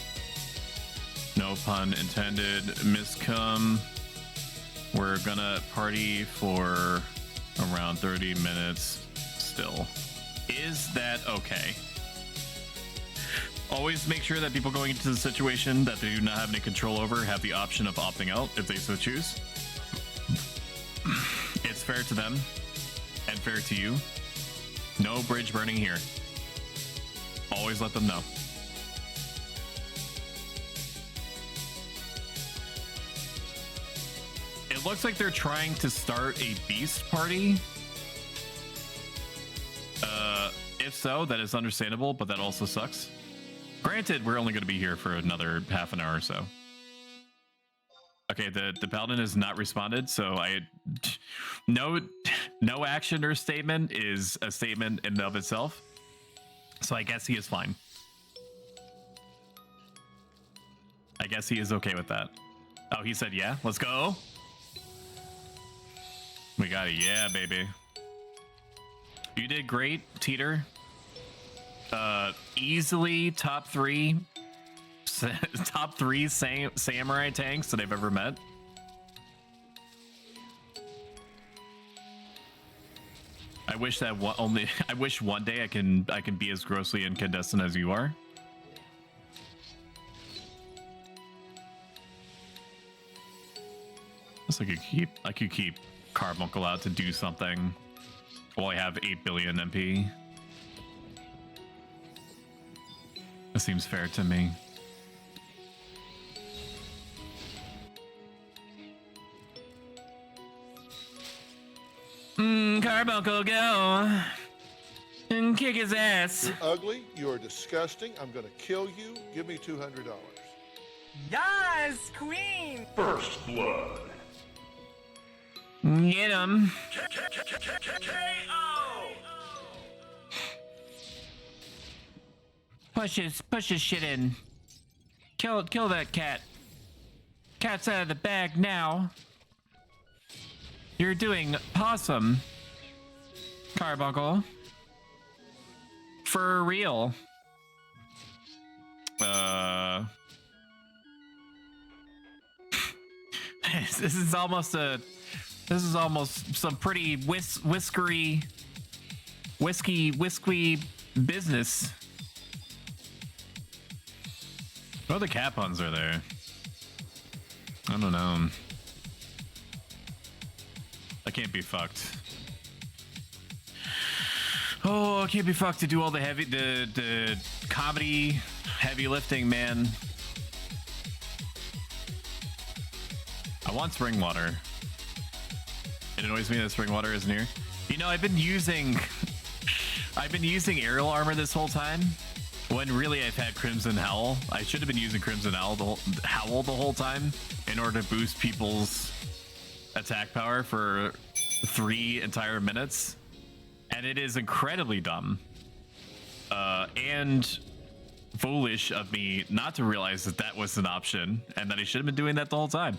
no pun intended, miscom. We're gonna party for around 30 minutes still. Is that okay? Always make sure that people going into the situation that they do not have any control over have the option of opting out if they so choose. It's fair to them and fair to you. No bridge burning here. Always let them know. It looks like they're trying to start a beast party. If so, that is understandable, but that also sucks. Granted, we're only going to be here for another half an hour or so. Okay, the paladin has not responded, so no action or statement is a statement in and of itself. So I guess he is fine. I guess he is okay with that. Oh, he said yeah. Let's go. We got it. Yeah, baby. You did great, Teeter. Easily top three samurai tanks that I've ever met. I wish that I wish one day I can be as grossly incandescent as you are. Guess I could keep Carbuncle out to do something while I have 8 billion MP. That seems fair to me. Carbuncle, go and kick his ass. You're ugly. You're disgusting. I'm going to kill you. Give me $200. Yes, queen! First blood. Get him. Push his shit in. Kill that cat. Cat's out of the bag now. You're doing possum, Carbuncle. For real. This is almost a This is almost some pretty whiskey business. Oh, the cat puns are there. I don't know. I can't be fucked. Oh, I can't be fucked to do all the the comedy heavy lifting, man. I want spring water. It annoys me that spring water isn't here. You know, I've been using aerial armor this whole time, when really I've had Crimson Howl. I should have been using Crimson Howl the whole time in order to boost people's attack power for 3 entire minutes, and it is incredibly dumb and foolish of me not to realize that that was an option and that I should have been doing that the whole time.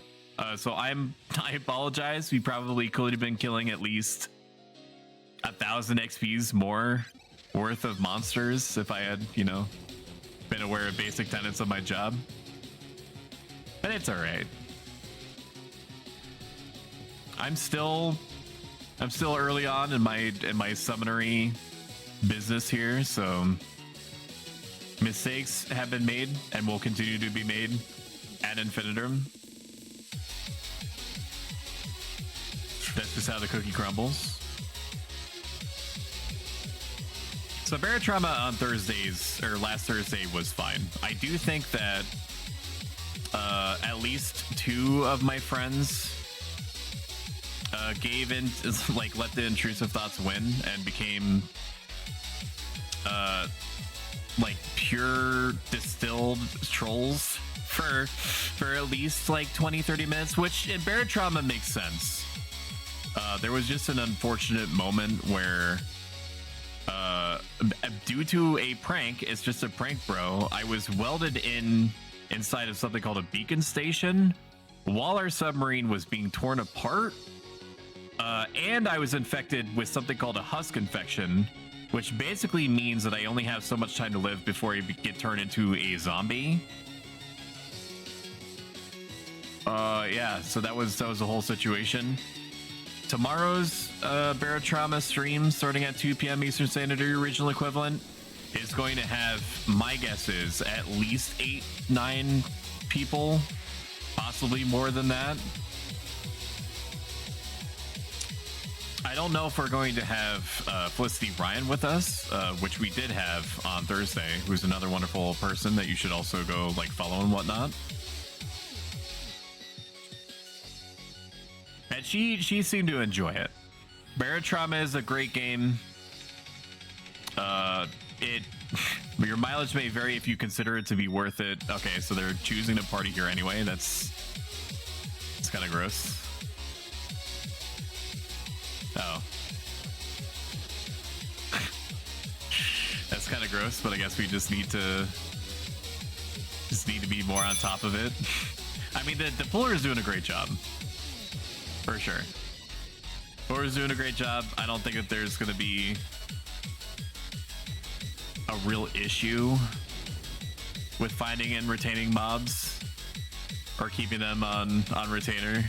So I apologize. We probably could have been killing at least 1,000 XPs more worth of monsters if I had, you know, been aware of basic tenets of my job. But it's all right. I'm still early on in my summonery business here, so mistakes have been made and will continue to be made ad infinitum. That's just how the cookie crumbles. So Barotrauma on Thursdays, or last Thursday, was fine. I do think that at least 2 of my friends gave in, like, let the intrusive thoughts win and became like pure distilled trolls for at least like 20-30 minutes, which in Barotrauma makes sense. There was just an unfortunate moment where due to a prank, it's just a prank, bro, I was welded inside of something called a beacon station while our submarine was being torn apart, and I was infected with something called a husk infection, which basically means that I only have so much time to live before I get turned into a zombie. Yeah, so that was the whole situation. Tomorrow's Barotrauma stream, starting at 2 p.m. Eastern Standard, regional equivalent, is going to have, my guess is, at least 8-9 people, possibly more than that. I don't know if we're going to have Felicity Ryan with us, which we did have on Thursday, who's another wonderful person that you should also go like follow and whatnot. And she seemed to enjoy it. Barotrauma is a great game. Your mileage may vary if you consider it to be worth it. Okay, so they're choosing to party here anyway. It's kind of gross. Oh. That's kind of gross, but I guess we just need to be more on top of it. I mean, the puller is doing a great job. For sure. Puller's doing a great job. I don't think that there's going to be a real issue with finding and retaining mobs or keeping them on retainer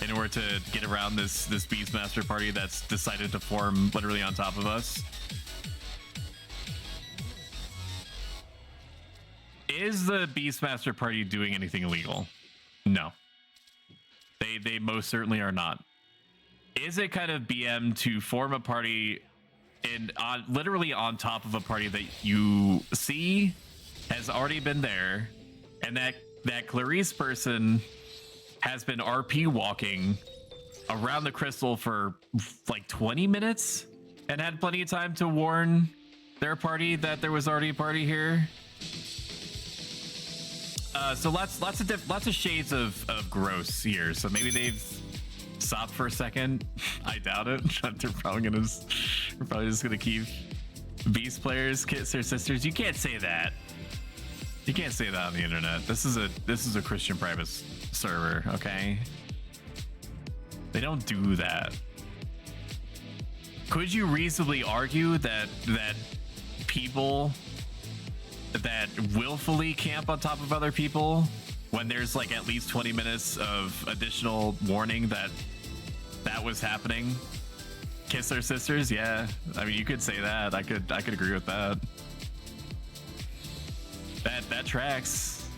in order to get around this Beastmaster party that's decided to form literally on top of us. Is the Beastmaster party doing anything illegal? No. They most certainly are not. Is it kind of BM to form a party literally on top of a party that you see has already been there, and that Clarice person has been RP walking around the crystal for like 20 minutes and had plenty of time to warn their party that there was already a party here? So lots of shades of gross here. So maybe they've stopped for a second. I doubt it. We're probably just gonna keep Beast players kiss their sisters. You can't say that. You can't say that on the internet. This is a Christian private server, okay? They don't do that. Could you reasonably argue that people that willfully camp on top of other people when there's like at least 20 minutes of additional warning that that was happening. Kiss their sisters, yeah. I mean, you could say that. I could agree with that. That tracks.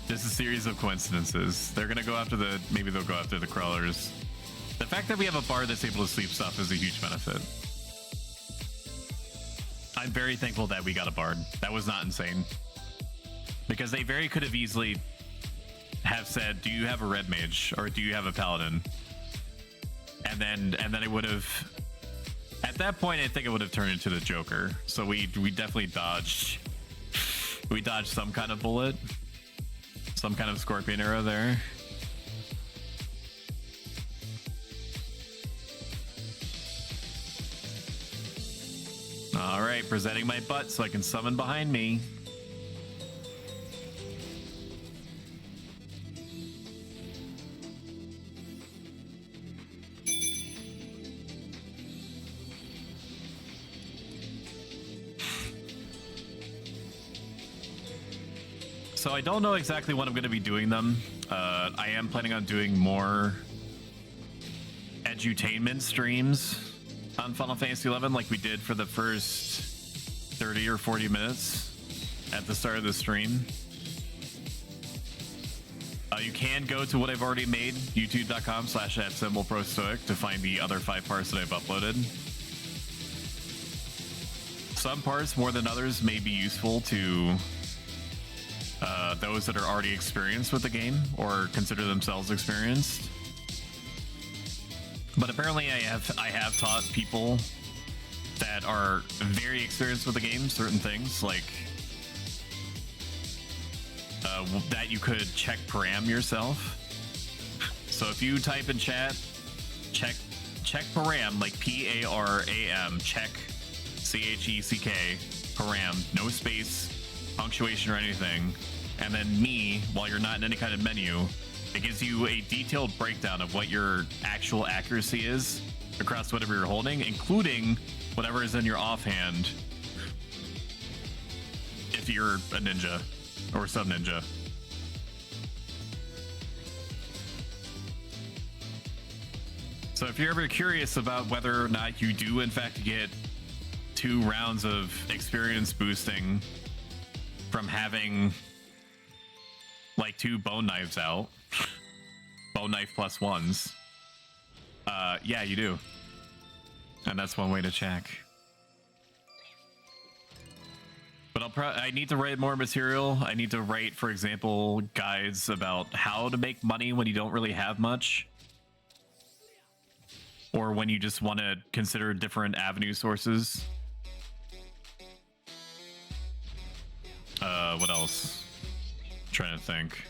Just a series of coincidences. They're gonna go after maybe they'll go after the crawlers. The fact that we have a bard that's able to sleep stuff is a huge benefit. I'm very thankful that we got a bard. That was not insane. Because they very could have easily have said, do you have a red mage or do you have a paladin? And then it would have, at that point I think it would have turned into the Joker. So we definitely dodged some kind of bullet. Some kind of scorpion arrow there. All right, presenting my butt so I can summon behind me. So I don't know exactly when I'm going to be doing them. I am planning on doing more edutainment streams on Final Fantasy XI like we did for the first 30 or 40 minutes at the start of the stream. You can go to what I've already made, youtube.com/@symbolprostoic to find the other 5 parts that I've uploaded. Some parts more than others may be useful to those that are already experienced with the game or consider themselves experienced. But apparently I have taught people that are very experienced with the game certain things, like that you could check param yourself. So if you type in chat, check param, like PARAM, check CHECK, param, no space, punctuation or anything, and then me, while you're not in any kind of menu, it gives you a detailed breakdown of what your actual accuracy is across whatever you're holding, including whatever is in your offhand if you're a ninja or sub ninja. So if you're ever curious about whether or not you do in fact get 2 rounds of experience boosting from having like 2 bone knives out, bone knife +1s, yeah, you do. And that's one way to check. But I need to write more material. I need to write, for example, guides about how to make money when you don't really have much, or when you just want to consider different avenue sources. What else? I'm trying to think.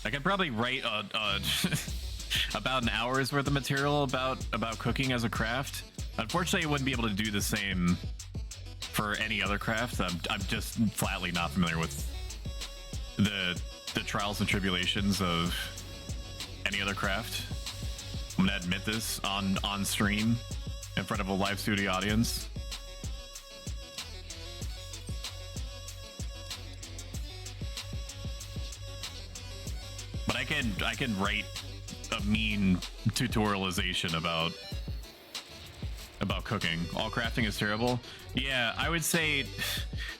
I could probably write about an hour's worth of material about cooking as a craft. Unfortunately, I wouldn't be able to do the same for any other craft. I'm just flatly not familiar with the trials and tribulations of any other craft. I'm gonna admit this on stream in front of a live studio audience. But I can write a mean tutorialization about cooking. All crafting is terrible. Yeah, I would say.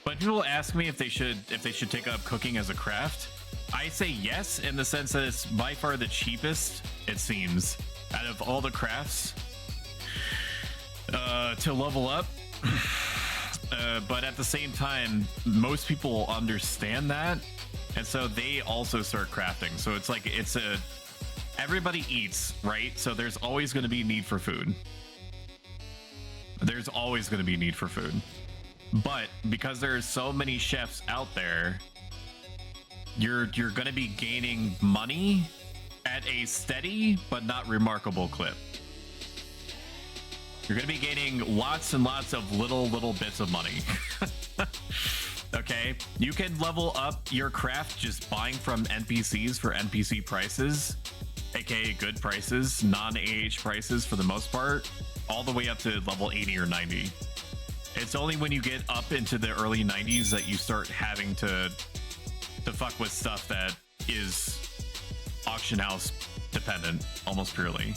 But people ask me if they should take up cooking as a craft. I say yes, in the sense that it's by far the cheapest, it seems, out of all the crafts to level up. But at the same time, most people understand that, and so they also start crafting. So it's like everybody eats, right? So there's always going to be need for food. There's always going to be need for food. But because there's so many chefs out there, you're going to be gaining money at a steady but not remarkable clip. You're going to be gaining lots and lots of little bits of money. Okay, you can level up your craft just buying from NPCs for NPC prices aka good prices, non-AH prices for the most part, all the way up to level 80 or 90. It's only when you get up into the early 90s that you start having to fuck with stuff that is auction house dependent, almost purely.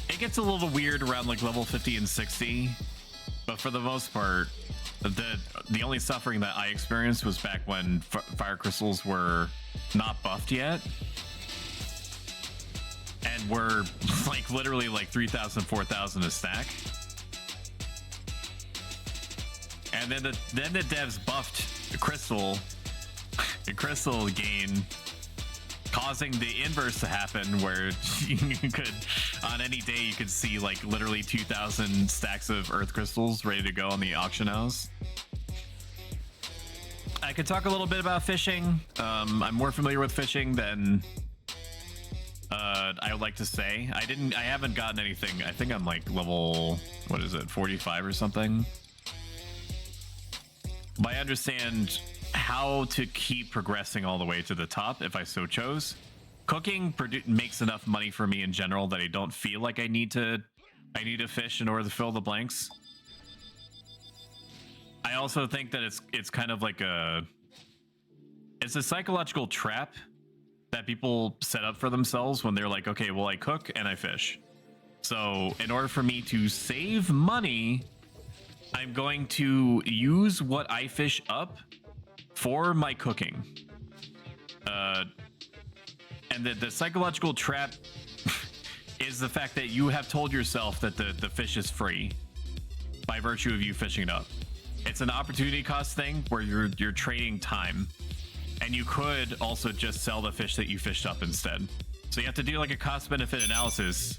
It gets a little weird around like level 50 and 60, but for the most part, the only suffering that I experienced was back when fire crystals were not buffed yet, and were like literally like 3,000, 4,000 a stack. And then the devs buffed the crystal gain, causing the inverse to happen, where you could, on any day, you could see like literally 2,000 stacks of earth crystals ready to go on the auction house. I could talk a little bit about fishing. I'm more familiar with fishing than I would like to say. I haven't gotten anything. I think I'm like level, what is it, 45 or something. But I understand how to keep progressing all the way to the top if I so chose. Cooking makes enough money for me in general that I don't feel like I need to fish in order to fill the blanks. I also think that it's kind of like it's a psychological trap that people set up for themselves when they're like, okay, well, I cook and I fish. So in order for me to save money, I'm going to use what I fish up for my cooking. And the psychological trap is the fact that you have told yourself that the fish is free by virtue of you fishing it up. It's an opportunity cost thing where you're trading time, and you could also just sell the fish that you fished up instead. So you have to do like a cost benefit analysis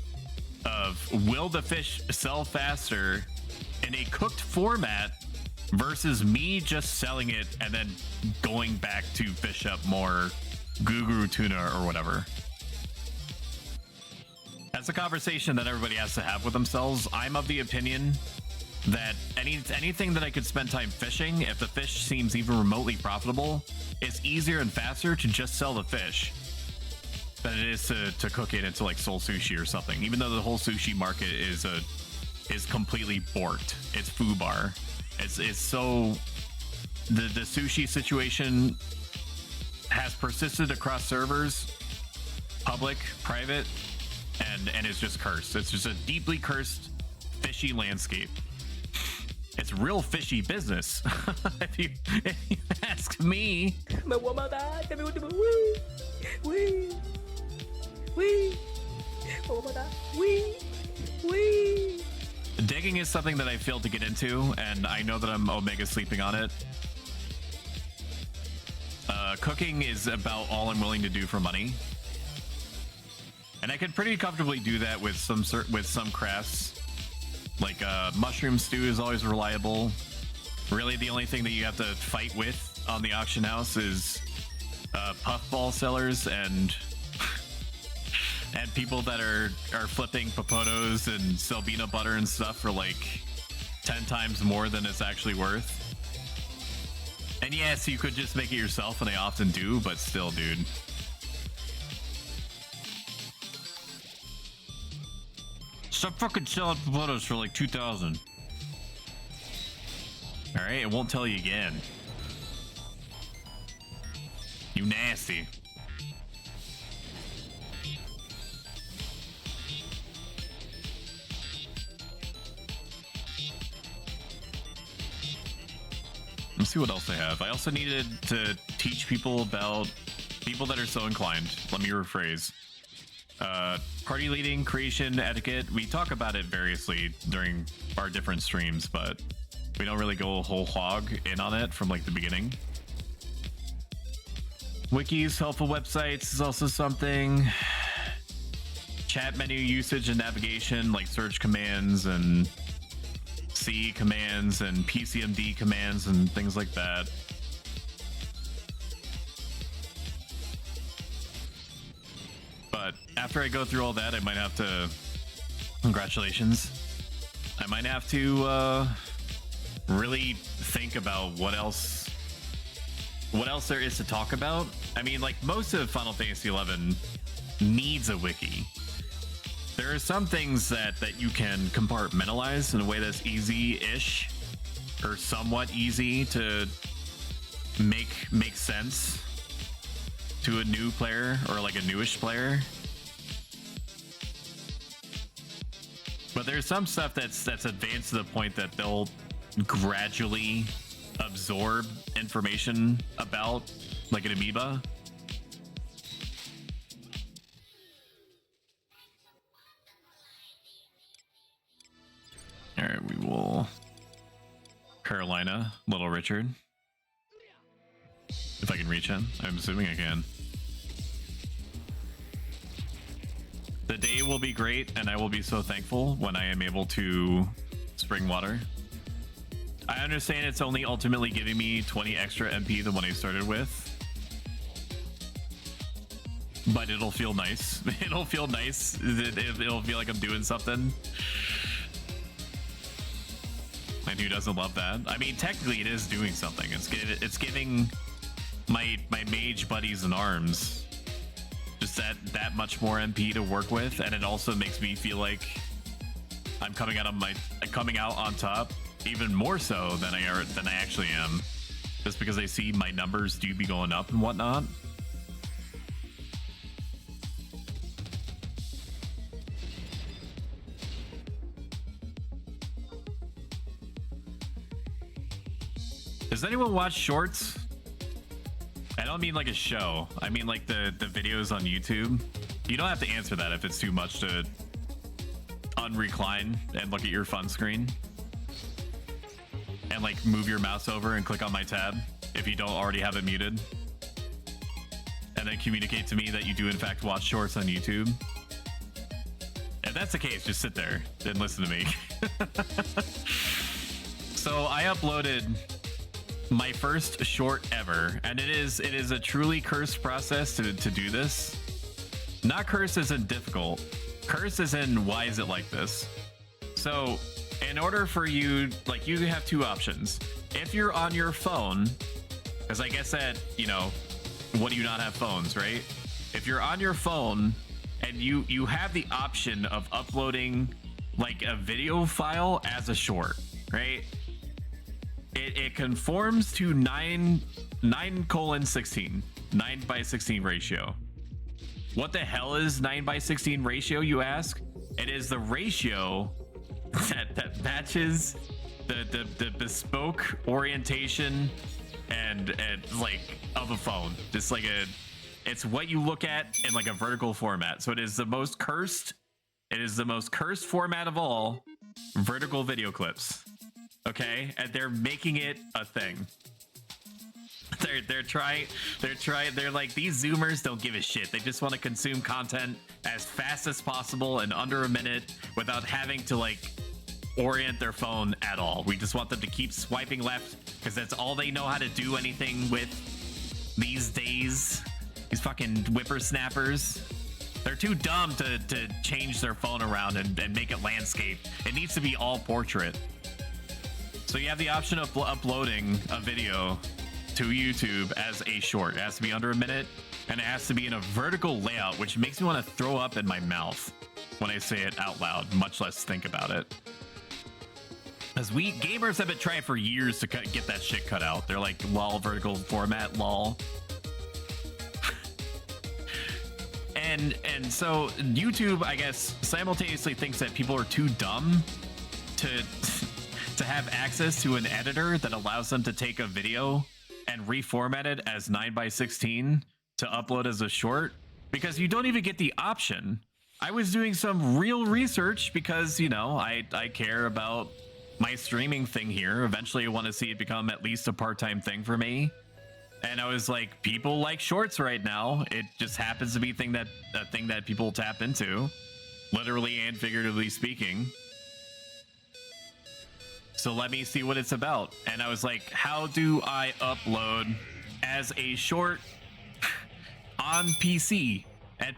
of, will the fish sell faster in a cooked format versus me just selling it and then going back to fish up more goo tuna or whatever. That's a conversation that everybody has to have with themselves. I'm of the opinion that anything that I could spend time fishing, if the fish seems even remotely profitable, it's easier and faster to just sell the fish than it is to cook it into like soul sushi or something. Even though the whole sushi market is completely borked. It's foobar. It's so the sushi situation has persisted across servers, public, private, and it's just cursed. It's just a deeply cursed fishy landscape. It's real fishy business, if you ask me. Digging is something that I failed to get into, and I know that I'm Omega sleeping on it. Cooking is about all I'm willing to do for money, and I could pretty comfortably do that with some crafts. Like mushroom stew is always reliable. Really, the only thing that you have to fight with on the auction house is puffball sellers and people that are flipping popotos and Selbina butter and stuff for like 10 times more than it's actually worth. And yes, you could just make it yourself, and I often do, but still, dude. Stop fucking selling popotos for like 2,000. All right, it won't tell you again. You nasty. Let's see what else I have. I also needed to teach people about people that are so inclined. Let me rephrase. Party leading, creation, etiquette. We talk about it variously during our different streams, but we don't really go whole hog in on it from like the beginning. Wikis, helpful websites is also something. Chat menu usage and navigation, like search commands and C commands and PCMD commands and things like that. But after I go through all that, I might have to, congratulations, I might have to really think about what else what else there is to talk about. I mean, like, most of Final Fantasy XI needs a wiki. There are some things that you can compartmentalize in a way that's easy-ish, or somewhat easy to make sense to a new player or like a newish player. But there's some stuff that's advanced to the point that they'll gradually absorb information about, like an amoeba. All right, we will Carolina, Little Richard. If I can reach him, I'm assuming I can. The day will be great, and I will be so thankful when I am able to spring water. I understand it's only ultimately giving me 20 extra MP than what I started with. But it'll feel nice. It'll feel nice. It'll feel like I'm doing something. And who doesn't love that? I mean, technically it is doing something. It's giving my mage buddies in arms just that much more MP to work with, and it also makes me feel like I'm coming out on top even more so than I actually am, just because I see my numbers do be going up and whatnot. Does anyone watch shorts? I don't mean like a show. I mean like the videos on YouTube. You don't have to answer that if it's too much to unrecline and look at your fun screen. And like move your mouse over and click on my tab if you don't already have it muted. And then communicate to me that you do in fact watch shorts on YouTube. If that's the case, just sit there and listen to me. So I uploaded my first short ever, and it is a truly cursed process to do this. Not cursed as in difficult, cursed as in why is it like this. So in order for you, like, you have two options. If you're on your phone, because I guess that, you know, what do you not have phones, right? If you're on your phone and you have the option of uploading like a video file as a short, right? It conforms to 9:16, 9:16 ratio. What the hell is 9:16 ratio, you ask? It is the ratio that matches the bespoke orientation and like of a phone. Just like it's what you look at in like a vertical format. So it is the most cursed. It is the most cursed format of all vertical video clips. Okay, and they're making it a thing. They're like, these Zoomers don't give a shit. They just want to consume content as fast as possible in under a minute without having to like orient their phone at all. We just want them to keep swiping left because that's all they know how to do anything with these days. These fucking whippersnappers. They're too dumb to change their phone around and make it landscape. It needs to be all portrait. So you have the option of uploading a video to YouTube as a short. It has to be under a minute, and it has to be in a vertical layout, which makes me want to throw up in my mouth when I say it out loud, much less think about it. As we gamers have been trying for years to get that shit cut out. They're like, lol, vertical format, lol. And so YouTube, I guess, simultaneously thinks that people are too dumb to have access to an editor that allows them to take a video and reformat it as 9:16 to upload as a short, because you don't even get the option. I was doing some real research because, you know, I care about my streaming thing here. Eventually I want to see it become at least a part-time thing for me. And I was like, people like shorts right now. It just happens to be a thing that people tap into, literally and figuratively speaking. So let me see what it's about. And I was like, how do I upload as a short on PC? And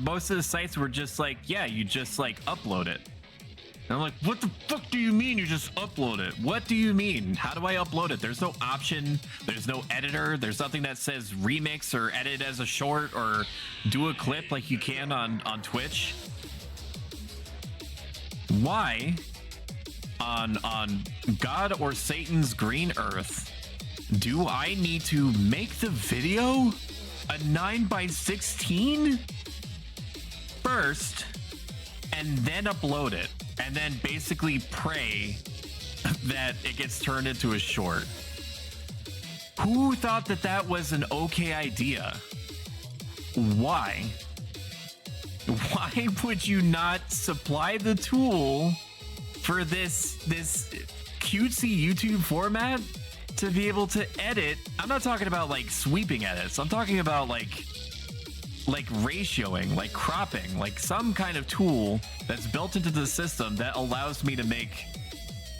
most of the sites were just like, yeah, you just like upload it. And I'm like, what the fuck do you mean you just upload it? What do you mean? How do I upload it? There's no option. There's no editor. There's nothing that says remix or edit as a short or do a clip like you can on Twitch. Why on God or Satan's green earth do I need to make the video a 9:16 first and then upload it and then basically pray that it gets turned into a short? Who thought that that was an okay idea? Why? Why would you not supply the tool for this cutesy YouTube format to be able to edit? I'm not talking about like sweeping edits. I'm talking about like ratioing, like cropping, like some kind of tool that's built into the system that allows me to make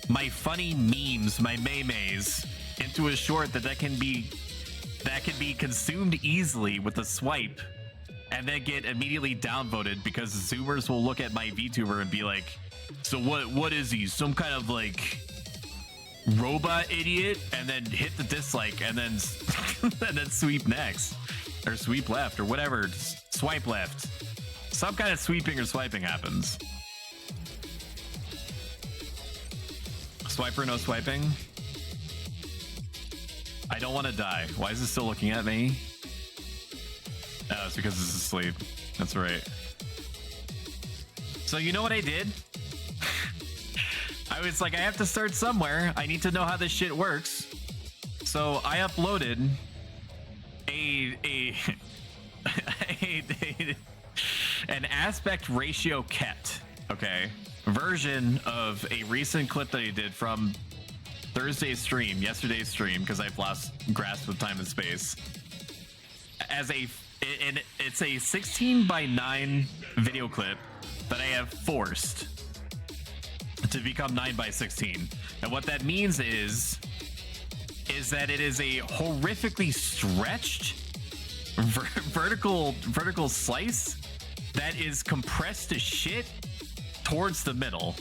my funny memes, my memes, into a short that can be consumed easily with a swipe and then get immediately downvoted because Zoomers will look at my VTuber and be like, so what is he? Some kind of like robot idiot? And then hit the dislike and then and then sweep next. Or sweep left or whatever. Just swipe left. Some kind of sweeping or swiping happens. Swiper, no swiping. I don't want to die. Why is it still looking at me? Oh, it's because it's asleep. That's right. So you know what I did? I was like, I have to start somewhere. I need to know how this shit works. So I uploaded an aspect ratio ket, okay, version of a recent clip that he did from Thursday's stream, yesterday's stream, because I've lost grasp of time and space. It's a 16:9 video clip that I have forced to become 9:16, and what that means is that it is a horrifically stretched vertical slice that is compressed to shit towards the middle.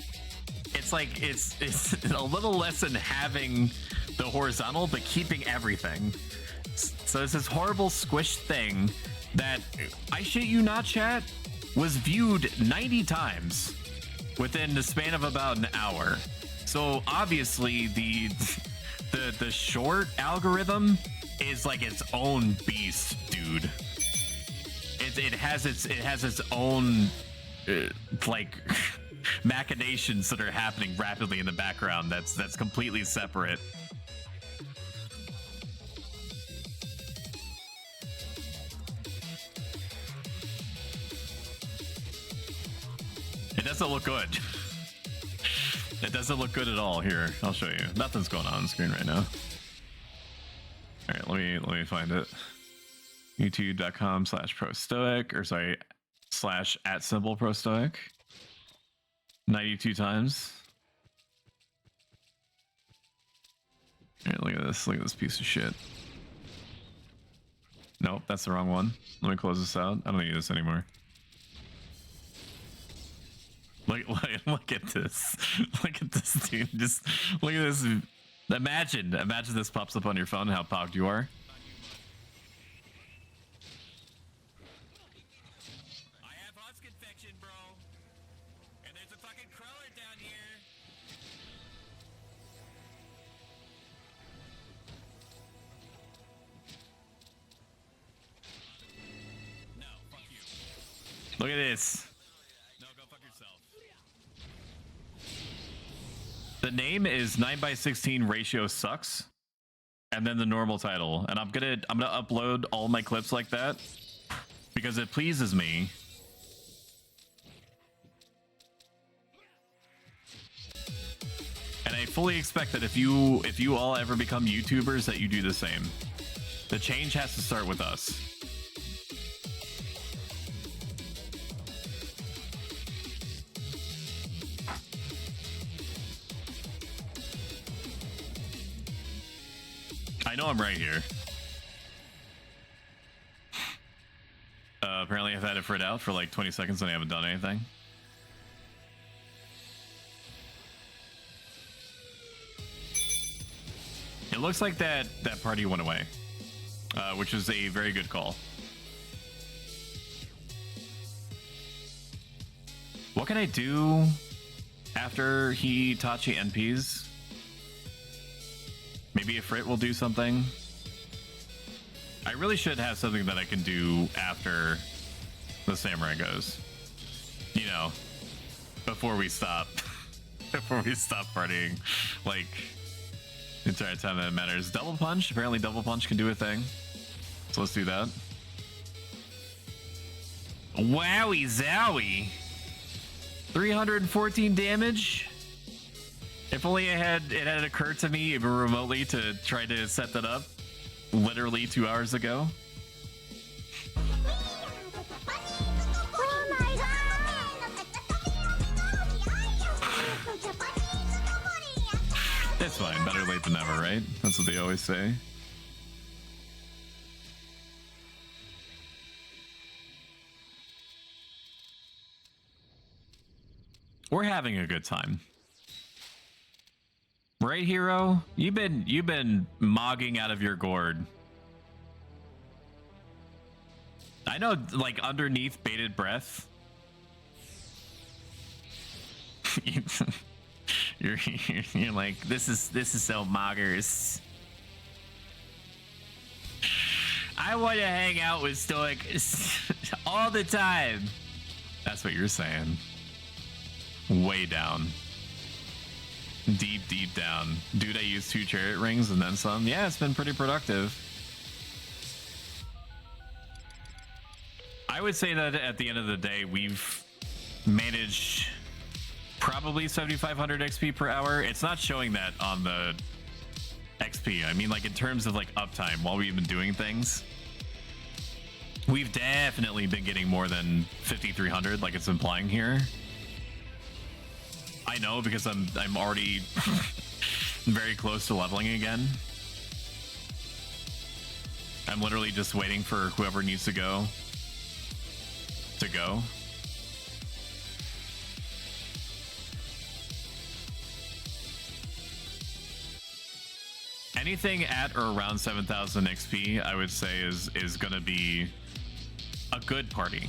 It's like it's a little less than having the horizontal but keeping everything. So it's this horrible squished thing that, I shit you not, chat, was viewed 90 times within the span of about an hour. So obviously the short algorithm is like its own beast, dude. It has its own like machinations that are happening rapidly in the background. That's completely separate. It doesn't look good. It doesn't look good at all. Here, I'll show you. Nothing's going on the screen right now. All right, let me find it. YouTube.com/prostoic, or sorry, /@prostoic. 92 times. All right, look at this. Look at this piece of shit. Nope, that's the wrong one. Let me close this out. I don't need this anymore. Look at this. Look at this, dude. Just look at this. Imagine this pops up on your phone, how pogged you are. I have Husk infection, bro. And there's a fucking crawler down here. No, fuck you. Look at this. No, go fuck yourself. The name is 9:16 ratio sucks, and then the normal title. And I'm gonna upload all my clips like that because it pleases me. And I fully expect that if you all ever become YouTubers, that you do the same. The change has to start with us. I know I'm right here. Apparently I've had it frit out for like 20 seconds and I haven't done anything. It looks like that party went away, which is a very good call. What can I do after Hitachi NPs? Maybe a Frit will do something. I really should have something that I can do after the Samurai goes. You know, before we stop. Before we stop partying. Like, the entire time that it matters. Double Punch? Apparently Double Punch can do a thing. So let's do that. Wowie zowie! 314 damage? If only it had occurred to me even remotely to try to set that up literally 2 hours ago. It's fine, better late than never, right? That's what they always say. We're having a good time. Right, hero? You've been mogging out of your gourd. I know, like, underneath bated breath. You're like, this is so moggers. I want to hang out with Stoic all the time. That's what you're saying. Way down. Deep down. Dude, I used 2 chariot rings and then some. Yeah, it's been pretty productive. I would say that at the end of the day, we've managed probably 7,500 XP per hour. It's not showing that on the XP. I mean, like, in terms of, like, uptime while we've been doing things, we've definitely been getting more than 5,300, like it's implying here. I know, because I'm already very close to leveling again. I'm literally just waiting for whoever needs to go. Anything at or around 7,000 XP, I would say is gonna be a good party.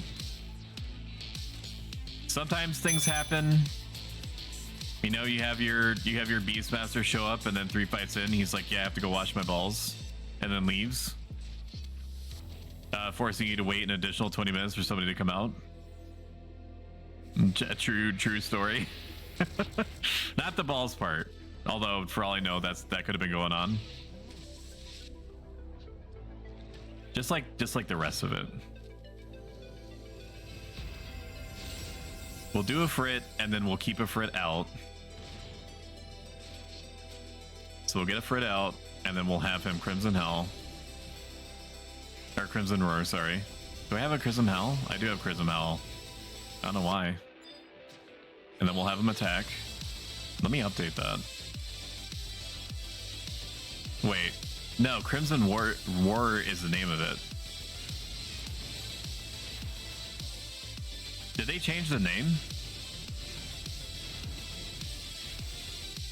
Sometimes things happen. You know, you have your Beastmaster show up, and then 3 fights in, he's like, "Yeah, I have to go wash my balls," and then leaves, forcing you to wait an additional 20 minutes for somebody to come out. True story. Not the balls part, although for all I know, that could have been going on. Just like the rest of it. We'll do a Frit, and then we'll keep a Frit out. So we'll get a Frit out, and then we'll have him Crimson Hell. Or Crimson Roar, sorry. Do I have a Crimson Hell? I do have Crimson Hell. I don't know why. And then we'll have him attack. Let me update that. Wait. No, Crimson War is the name of it. Did they change the name?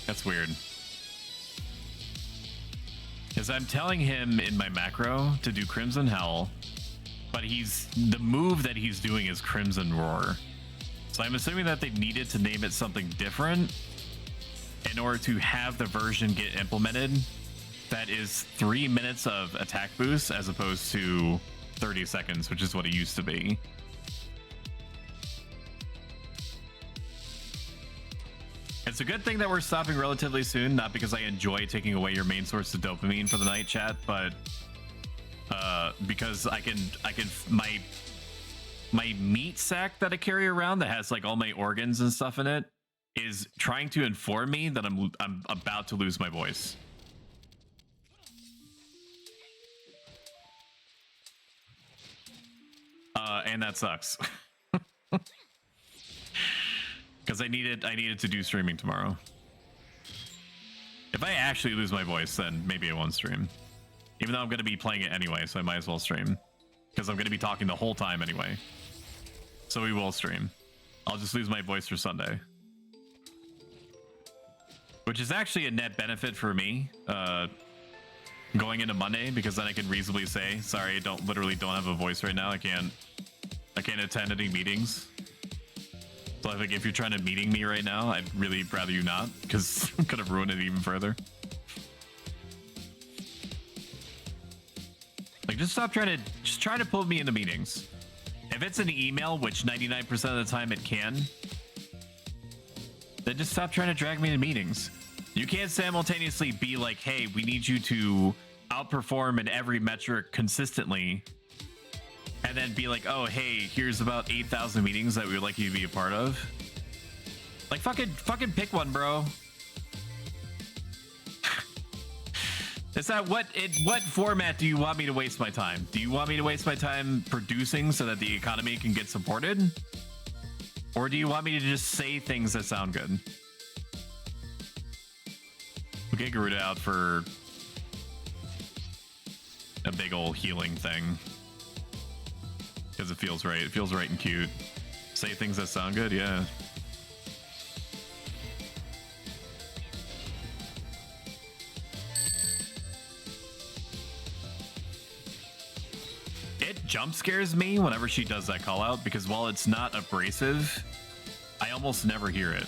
That's weird. Because I'm telling him in my macro to do Crimson Hell, but the move that he's doing is Crimson Roar. So I'm assuming that they needed to name it something different in order to have the version get implemented that is 3 minutes of attack boost as opposed to 30 seconds, which is what it used to be. It's a good thing that we're stopping relatively soon, not because I enjoy taking away your main source of dopamine for the night, chat, but because I can my meat sack that I carry around that has like all my organs and stuff in it is trying to inform me that I'm about to lose my voice. And that sucks. Because I needed to do streaming tomorrow. If I actually lose my voice, then maybe I won't stream. Even though I'm going to be playing it anyway, so I might as well stream. Because I'm going to be talking the whole time anyway. So we will stream. I'll just lose my voice for Sunday. Which is actually a net benefit for me. going into Monday, because then I can reasonably say, sorry, I literally don't have a voice right now. I can't attend any meetings. So I think if you're trying to meeting me right now, I'd really rather you not, because I'm gonna ruin it even further. Like, just try to pull me into meetings. If it's an email, which 99% of the time it can, then just stop trying to drag me into meetings. You can't simultaneously be like, hey, we need you to outperform in every metric consistently, and then be like, oh, hey, here's about 8,000 meetings that we would like you to be a part of. Like, fucking pick one, bro. Is that what format do you want me to waste my time? Do you want me to waste my time producing so that the economy can get supported? Or do you want me to just say things that sound good? We'll get Garuda out for a big old healing thing. Because it feels right. It feels right and cute. Say things that sound good, yeah. It jump scares me whenever she does that call out, because while it's not abrasive, I almost never hear it.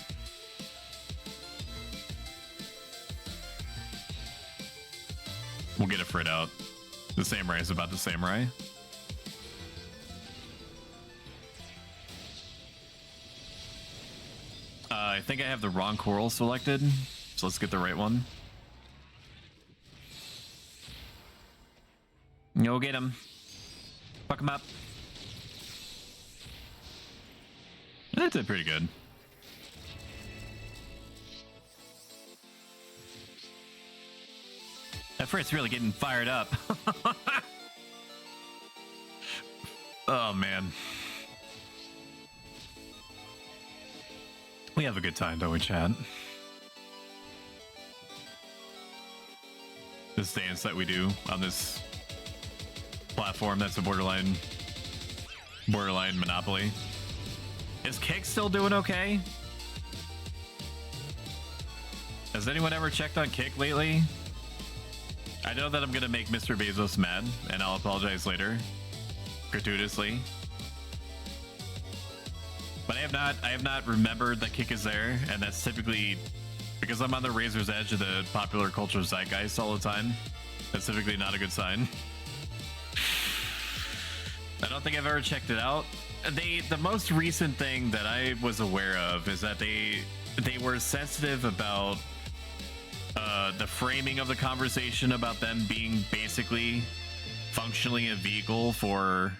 We'll get a Frit out. The samurai is about the samurai. I think I have the wrong coral selected, so let's get the right one. Go get him. Fuck him up. That did pretty good. That Frit's really getting fired up. Oh, man. We have a good time, don't we, chat? This dance that we do on this platform that's a borderline monopoly. Is Kick still doing okay? Has anyone ever checked on Kick lately? I know that I'm gonna make Mr. Bezos mad, and I'll apologize later, gratuitously. But I have not remembered that Kick is there, and that's typically because I'm on the razor's edge of the popular culture zeitgeist all the time. That's typically not a good sign. I don't think I've ever checked it out. The most recent thing that I was aware of is that they were sensitive about the framing of the conversation about them being basically functionally a vehicle for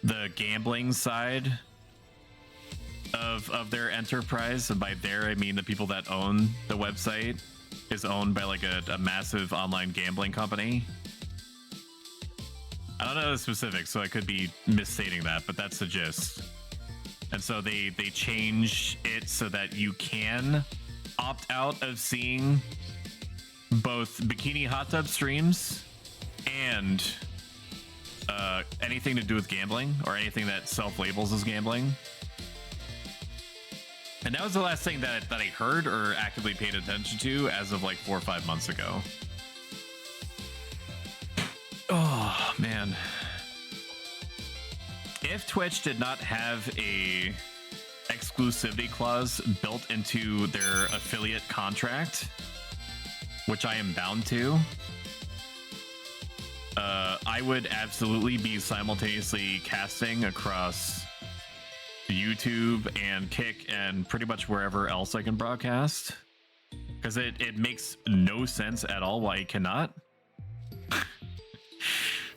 the gambling side of their enterprise. And by their, I mean the people that own the website is owned by like a massive online gambling company. I don't know the specifics, so I could be misstating that, but that's the gist. And so they changed it so that you can opt out of seeing both bikini hot tub streams and anything to do with gambling, or anything that self-labels as gambling. And that was the last thing that I heard or actively paid attention to as of like 4 or 5 months ago. Oh, man. If Twitch did not have a exclusivity clause built into their affiliate contract, which I am bound to, I would absolutely be simultaneously casting across YouTube and Kick and pretty much wherever else I can broadcast, because it makes no sense at all why you cannot.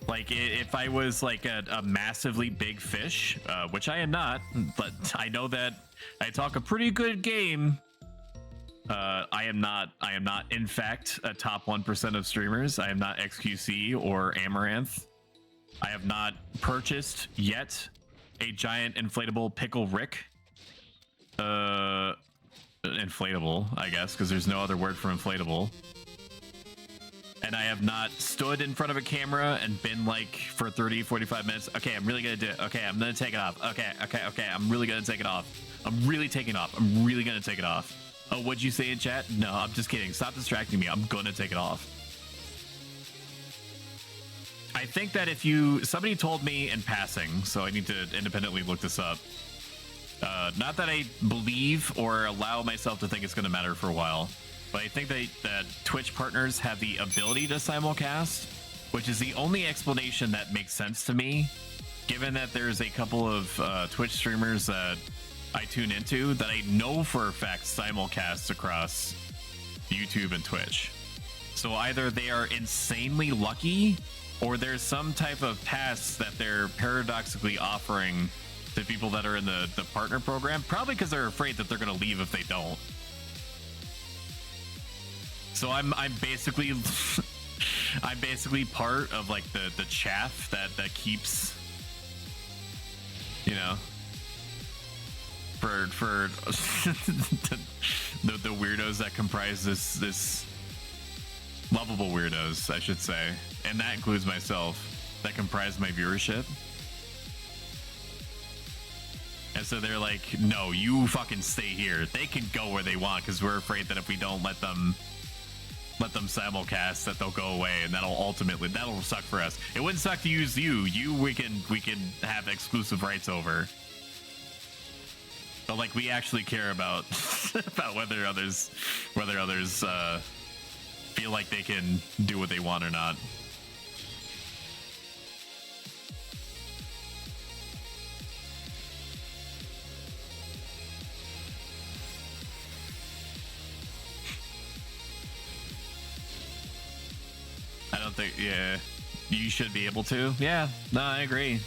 Like, if I was like a massively big fish, which I am not, but I know that I talk a pretty good game. I am not, in fact, a top 1% of streamers. I am not XQC or Amaranth. I have not purchased yet a giant inflatable pickle Rick. Inflatable, I guess, because there's no other word for inflatable. And I have not stood in front of a camera and been like for 30, 45 minutes. Okay, I'm really gonna do it. Okay, I'm gonna take it off. Okay, I'm really gonna take it off. I'm really taking it off. I'm really gonna take it off. Oh, what'd you say in chat? No, I'm just kidding. Stop distracting me. I'm gonna take it off. I think that if somebody told me in passing, so I need to independently look this up. Not that I believe or allow myself to think it's going to matter for a while, but I think that Twitch partners have the ability to simulcast, which is the only explanation that makes sense to me, given that there's a couple of Twitch streamers that I tune into that I know for a fact simulcast across YouTube and Twitch. So either they are insanely lucky, or there's some type of pass that they're paradoxically offering to people that are in the partner program, probably because they're afraid that they're going to leave if they don't. So I'm basically I'm basically part of like the chaff that keeps, you know, for the weirdos that comprise this lovable weirdos, I should say, and that includes myself, that comprise my viewership. And so they're like, no, you fucking stay here. They can go where they want because we're afraid that if we don't let them simulcast, that they'll go away, and that'll suck for us. It wouldn't suck to use you. We can have exclusive rights over. But like, we actually care about about whether others feel like they can do what they want or not. I don't think, yeah, you should be able to. Yeah, no, I agree.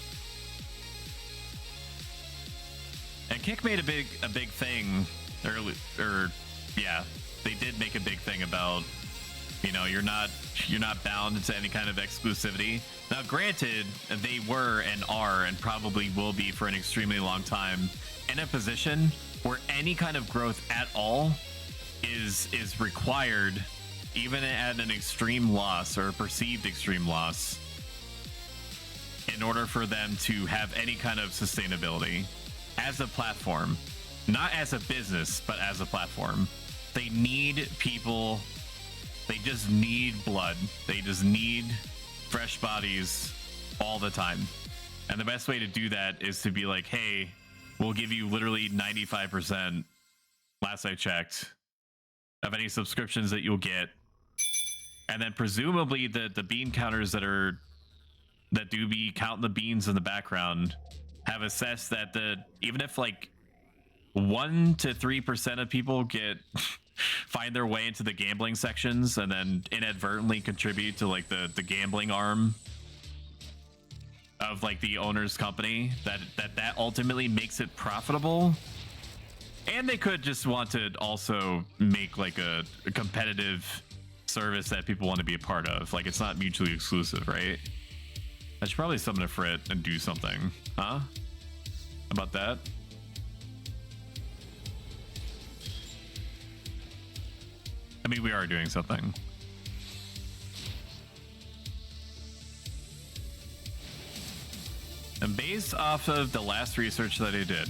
And Kick made a big thing early, yeah, they did make a big thing about, you know, you're not bound to any kind of exclusivity. Now, granted, they were and are and probably will be for an extremely long time in a position where any kind of growth at all is required, even at an extreme loss or a perceived extreme loss, in order for them to have any kind of sustainability as a platform, not as a business, but as a platform. They need people. They just need blood. They just need fresh bodies all the time. And the best way to do that is to be like, hey, we'll give you literally 95%, last I checked, of any subscriptions that you'll get. And then presumably the bean counters that do be counting the beans in the background have assessed that even if like 1 to 3% of people find their way into the gambling sections and then inadvertently contribute to like the gambling arm of like the owner's company, that ultimately makes it profitable. And they could just want to also make like a competitive service that people want to be a part of. Like, it's not mutually exclusive, right? I should probably summon a Frit and do something. Huh? About that? I mean, we are doing something. And based off of the last research that I did,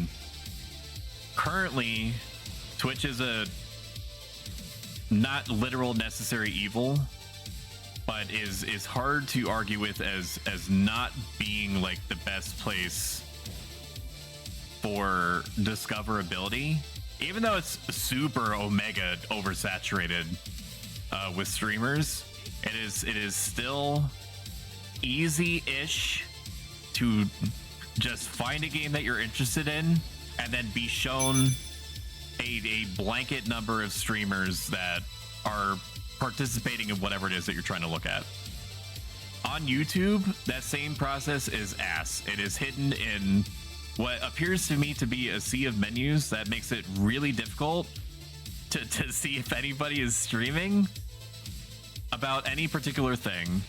currently Twitch is a not literal necessary evil, but is hard to argue with as not being like the best place for discoverability, even though it's super omega oversaturated with streamers. It is still easy-ish to just find a game that you're interested in and then be shown a blanket number of streamers that are participating in whatever it is that you're trying to look at. On YouTube, that same process is ass. It is hidden in what appears to me to be a sea of menus that makes it really difficult to see if anybody is streaming about any particular thing,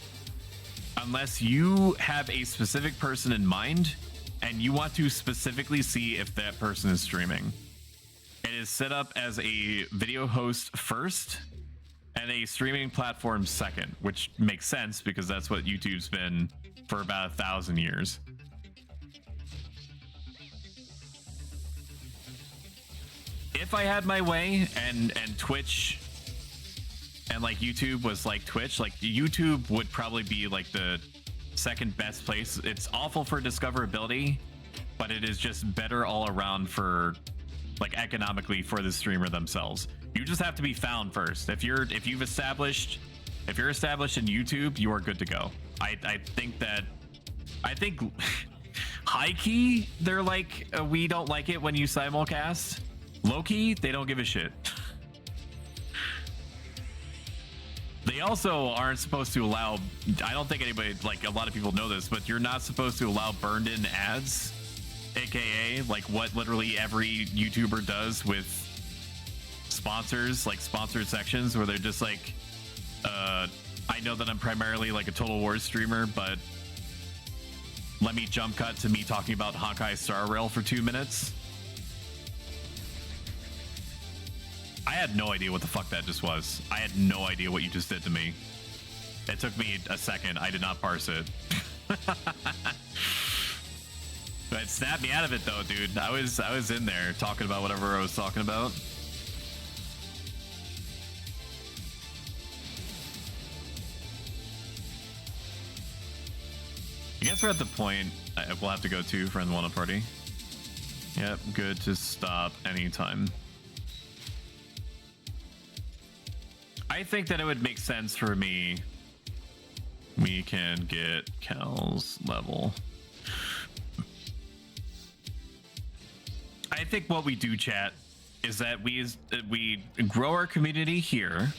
unless you have a specific person in mind and you want to specifically see if that person is streaming. It is set up as a video host first and a streaming platform second, which makes sense because that's what YouTube's been for about 1,000 years. If I had my way and Twitch and like YouTube was like Twitch, like YouTube would probably be like the second best place. It's awful for discoverability, but it is just better all around for like economically for the streamer themselves. You just have to be found first. If you're established in YouTube, you are good to go. I think high key they're like we don't like it when you simulcast. Low key they don't give a shit. They also aren't supposed to allow, I don't think anybody, like a lot of people know this, but you're not supposed to allow burned in ads, aka like what literally every YouTuber does with sponsors, like sponsored sections where they're just like, I know that I'm primarily like a Total War streamer, but let me jump cut to me talking about Honkai Star Rail for 2 minutes. I had no idea what the fuck that just was. I had no idea what you just did to me. It took me a second. I did not parse it. But it snapped me out of it though, dude. I was in there talking about whatever I was talking about. I guess we're at the point we'll have to go to friends want a party. Yep, good to stop anytime. I think that it would make sense for me. We can get Cal's level. I think what we do, chat, is that we grow our community here.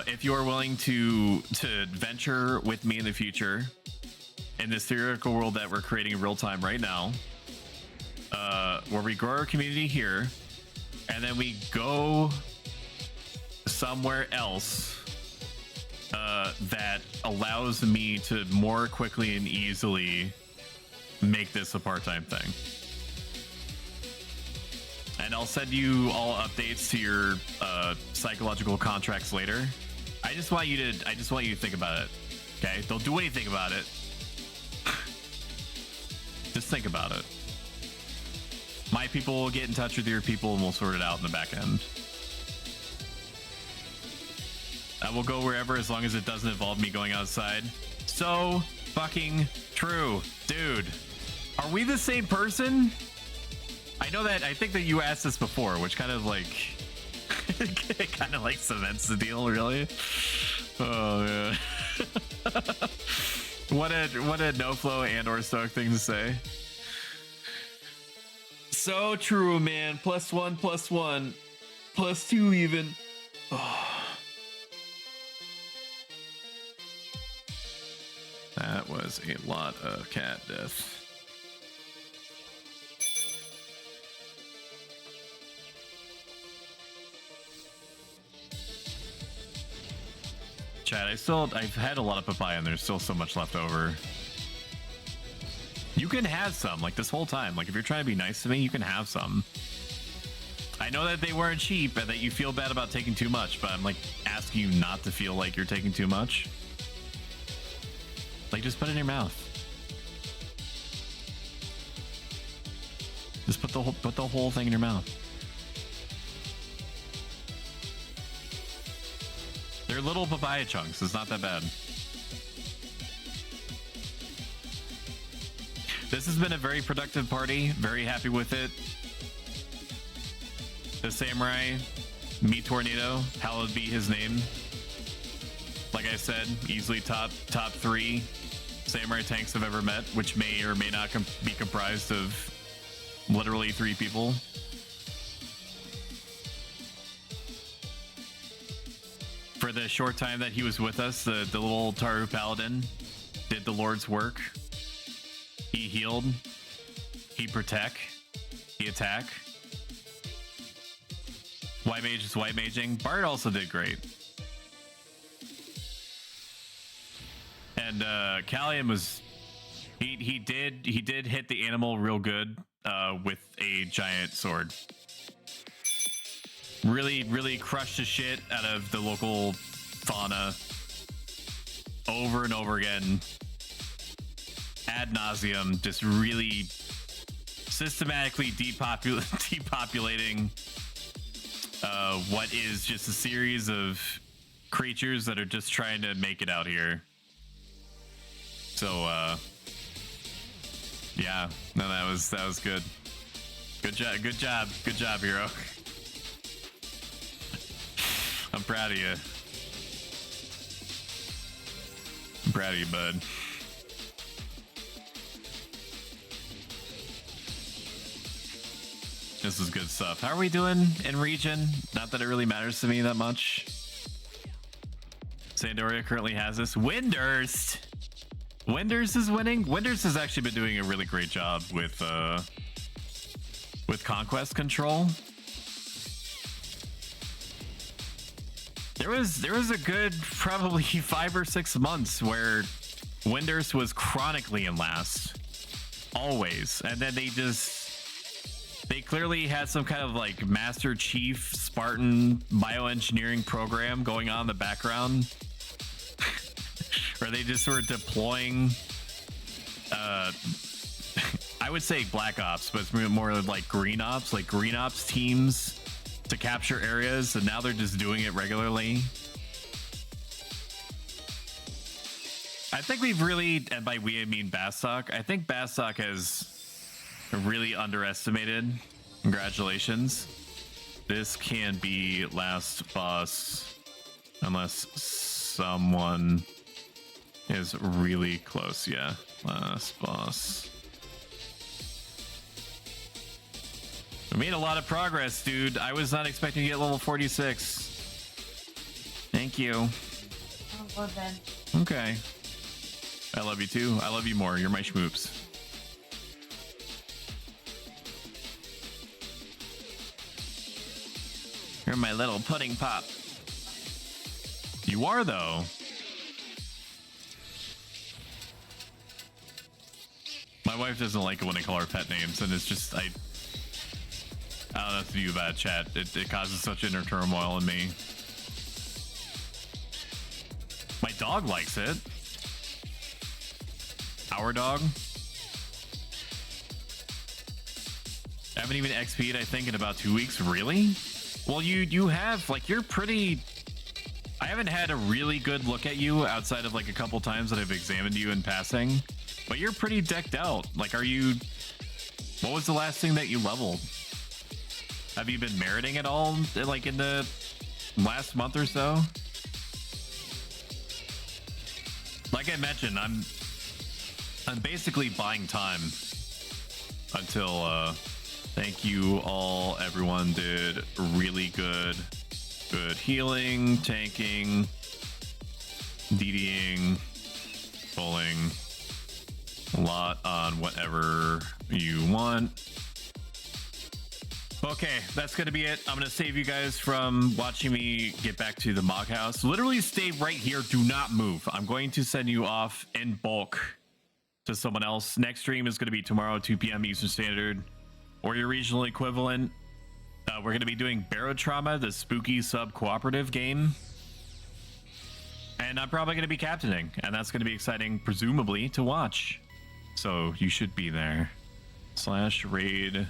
If you are willing to venture with me in the future in this theoretical world that we're creating in real time right now, where we grow our community here, and then we go somewhere else that allows me to more quickly and easily make this a part-time thing. And I'll send you all updates to your psychological contracts later. I just want you to think about it. Okay? Don't do anything about it. Just think about it. My people will get in touch with your people and we'll sort it out in the back end. I will go wherever as long as it doesn't involve me going outside. So fucking true. Dude, are we the same person? I know that, I think that you asked this before, which kind of like, it kind of like cements the deal, really. Oh, yeah. What a no-flow and or stoic thing to say. So true, man. +1, +1, +2 even. Oh. That was a lot of cat death. Chat, I've had a lot of papaya and there's still so much left over. You can have some, like this whole time. Like if you're trying to be nice to me, you can have some. I know that they weren't cheap and that you feel bad about taking too much, but I'm like asking you not to feel like you're taking too much. Like just put it in your mouth. Just put the whole thing in your mouth. They're little papaya chunks. It's not that bad. This has been a very productive party. Very happy with it. The samurai, Meat Tornado, hallowed be his name. Like I said, easily top 3 samurai tanks I've ever met, which may or may not be comprised of literally 3 people. For the short time that he was with us, the little Taru Paladin did the Lord's work. He healed, he protect, he attack. White Mage is white maging. Bard also did great. And Callium was he did hit the animal real good with a giant sword. Really crushed the shit out of the local fauna over and over again, ad nauseum, just really systematically depopulating what is just a series of creatures that are just trying to make it out here. So yeah, no, that was good. Good job, hero. I'm proud of you. I'm proud of you, bud. This is good stuff. How are we doing in region? Not that it really matters to me that much. Sandoria currently has this. Windurst is winning. Windurst has actually been doing a really great job with conquest control. There was a good probably 5 or 6 months where Windurst was chronically in last, always, and then they clearly had some kind of like Master Chief Spartan bioengineering program going on in the background, where they just were deploying. I would say Black Ops, but it's more like Green Ops, teams to capture areas, and now they're just doing it regularly. I think we've really, and by we I mean Bastok, I think Bastok has really underestimated. Congratulations. This can be last boss unless someone is really close. Yeah, last boss. We made a lot of progress, dude. I was not expecting to get level 46. Thank you. Oh, well then. Okay. I love you too. I love you more. You're my schmoops. You're my little pudding pop. You are, though. My wife doesn't like it when I call her pet names, and it's just, I don't know if you about chat. It causes such inner turmoil in me. My dog likes it. Our dog. I haven't even XP'd, I think, in about 2 weeks. Really? Well, you have, like, you're pretty... I haven't had a really good look at you outside of, like, a couple times that I've examined you in passing. But you're pretty decked out. Like, are you... What was the last thing that you leveled? Have you been meriting at all, like, in the last month or so? Like I mentioned, I'm basically buying time until, thank you all. Everyone did really good healing, tanking, DDing, pulling, a lot on whatever you want. Okay, that's gonna be it. I'm gonna save you guys from watching me get back to the Mog House. Literally stay right here. Do not move. I'm going to send you off in bulk to someone else. Next stream is gonna be tomorrow, 2 p.m. Eastern Standard, or your regional equivalent. We're gonna be doing Barotrauma, the spooky sub cooperative game. And I'm probably gonna be captaining, and that's gonna be exciting, presumably, to watch. So you should be there. /raid.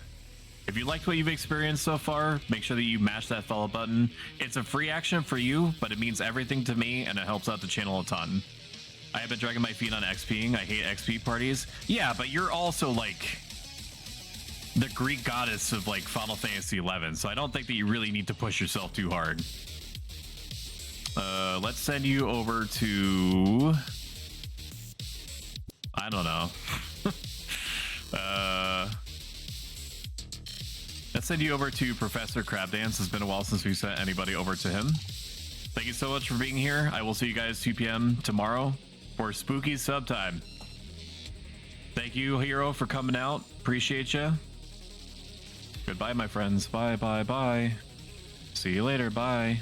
If you liked what you've experienced so far, make sure that you mash that follow button. It's a free action for you, but it means everything to me, and it helps out the channel a ton. I have been dragging my feet on XPing. I hate XP parties. Yeah, but you're also like the Greek goddess of like Final Fantasy XI, so I don't think that you really need to push yourself too hard. Let's send you over to... I don't know. Let's send you over to Professor Crabdance. It's been a while since we sent anybody over to him. Thank you so much for being here. I will see you guys 2 p.m. tomorrow for spooky sub time. Thank you, Hero, for coming out. Appreciate you. Goodbye, my friends. Bye, bye, bye. See you later. Bye.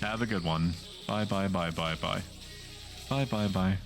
Have a good one. Bye, bye, bye, bye, bye. Bye, bye, bye.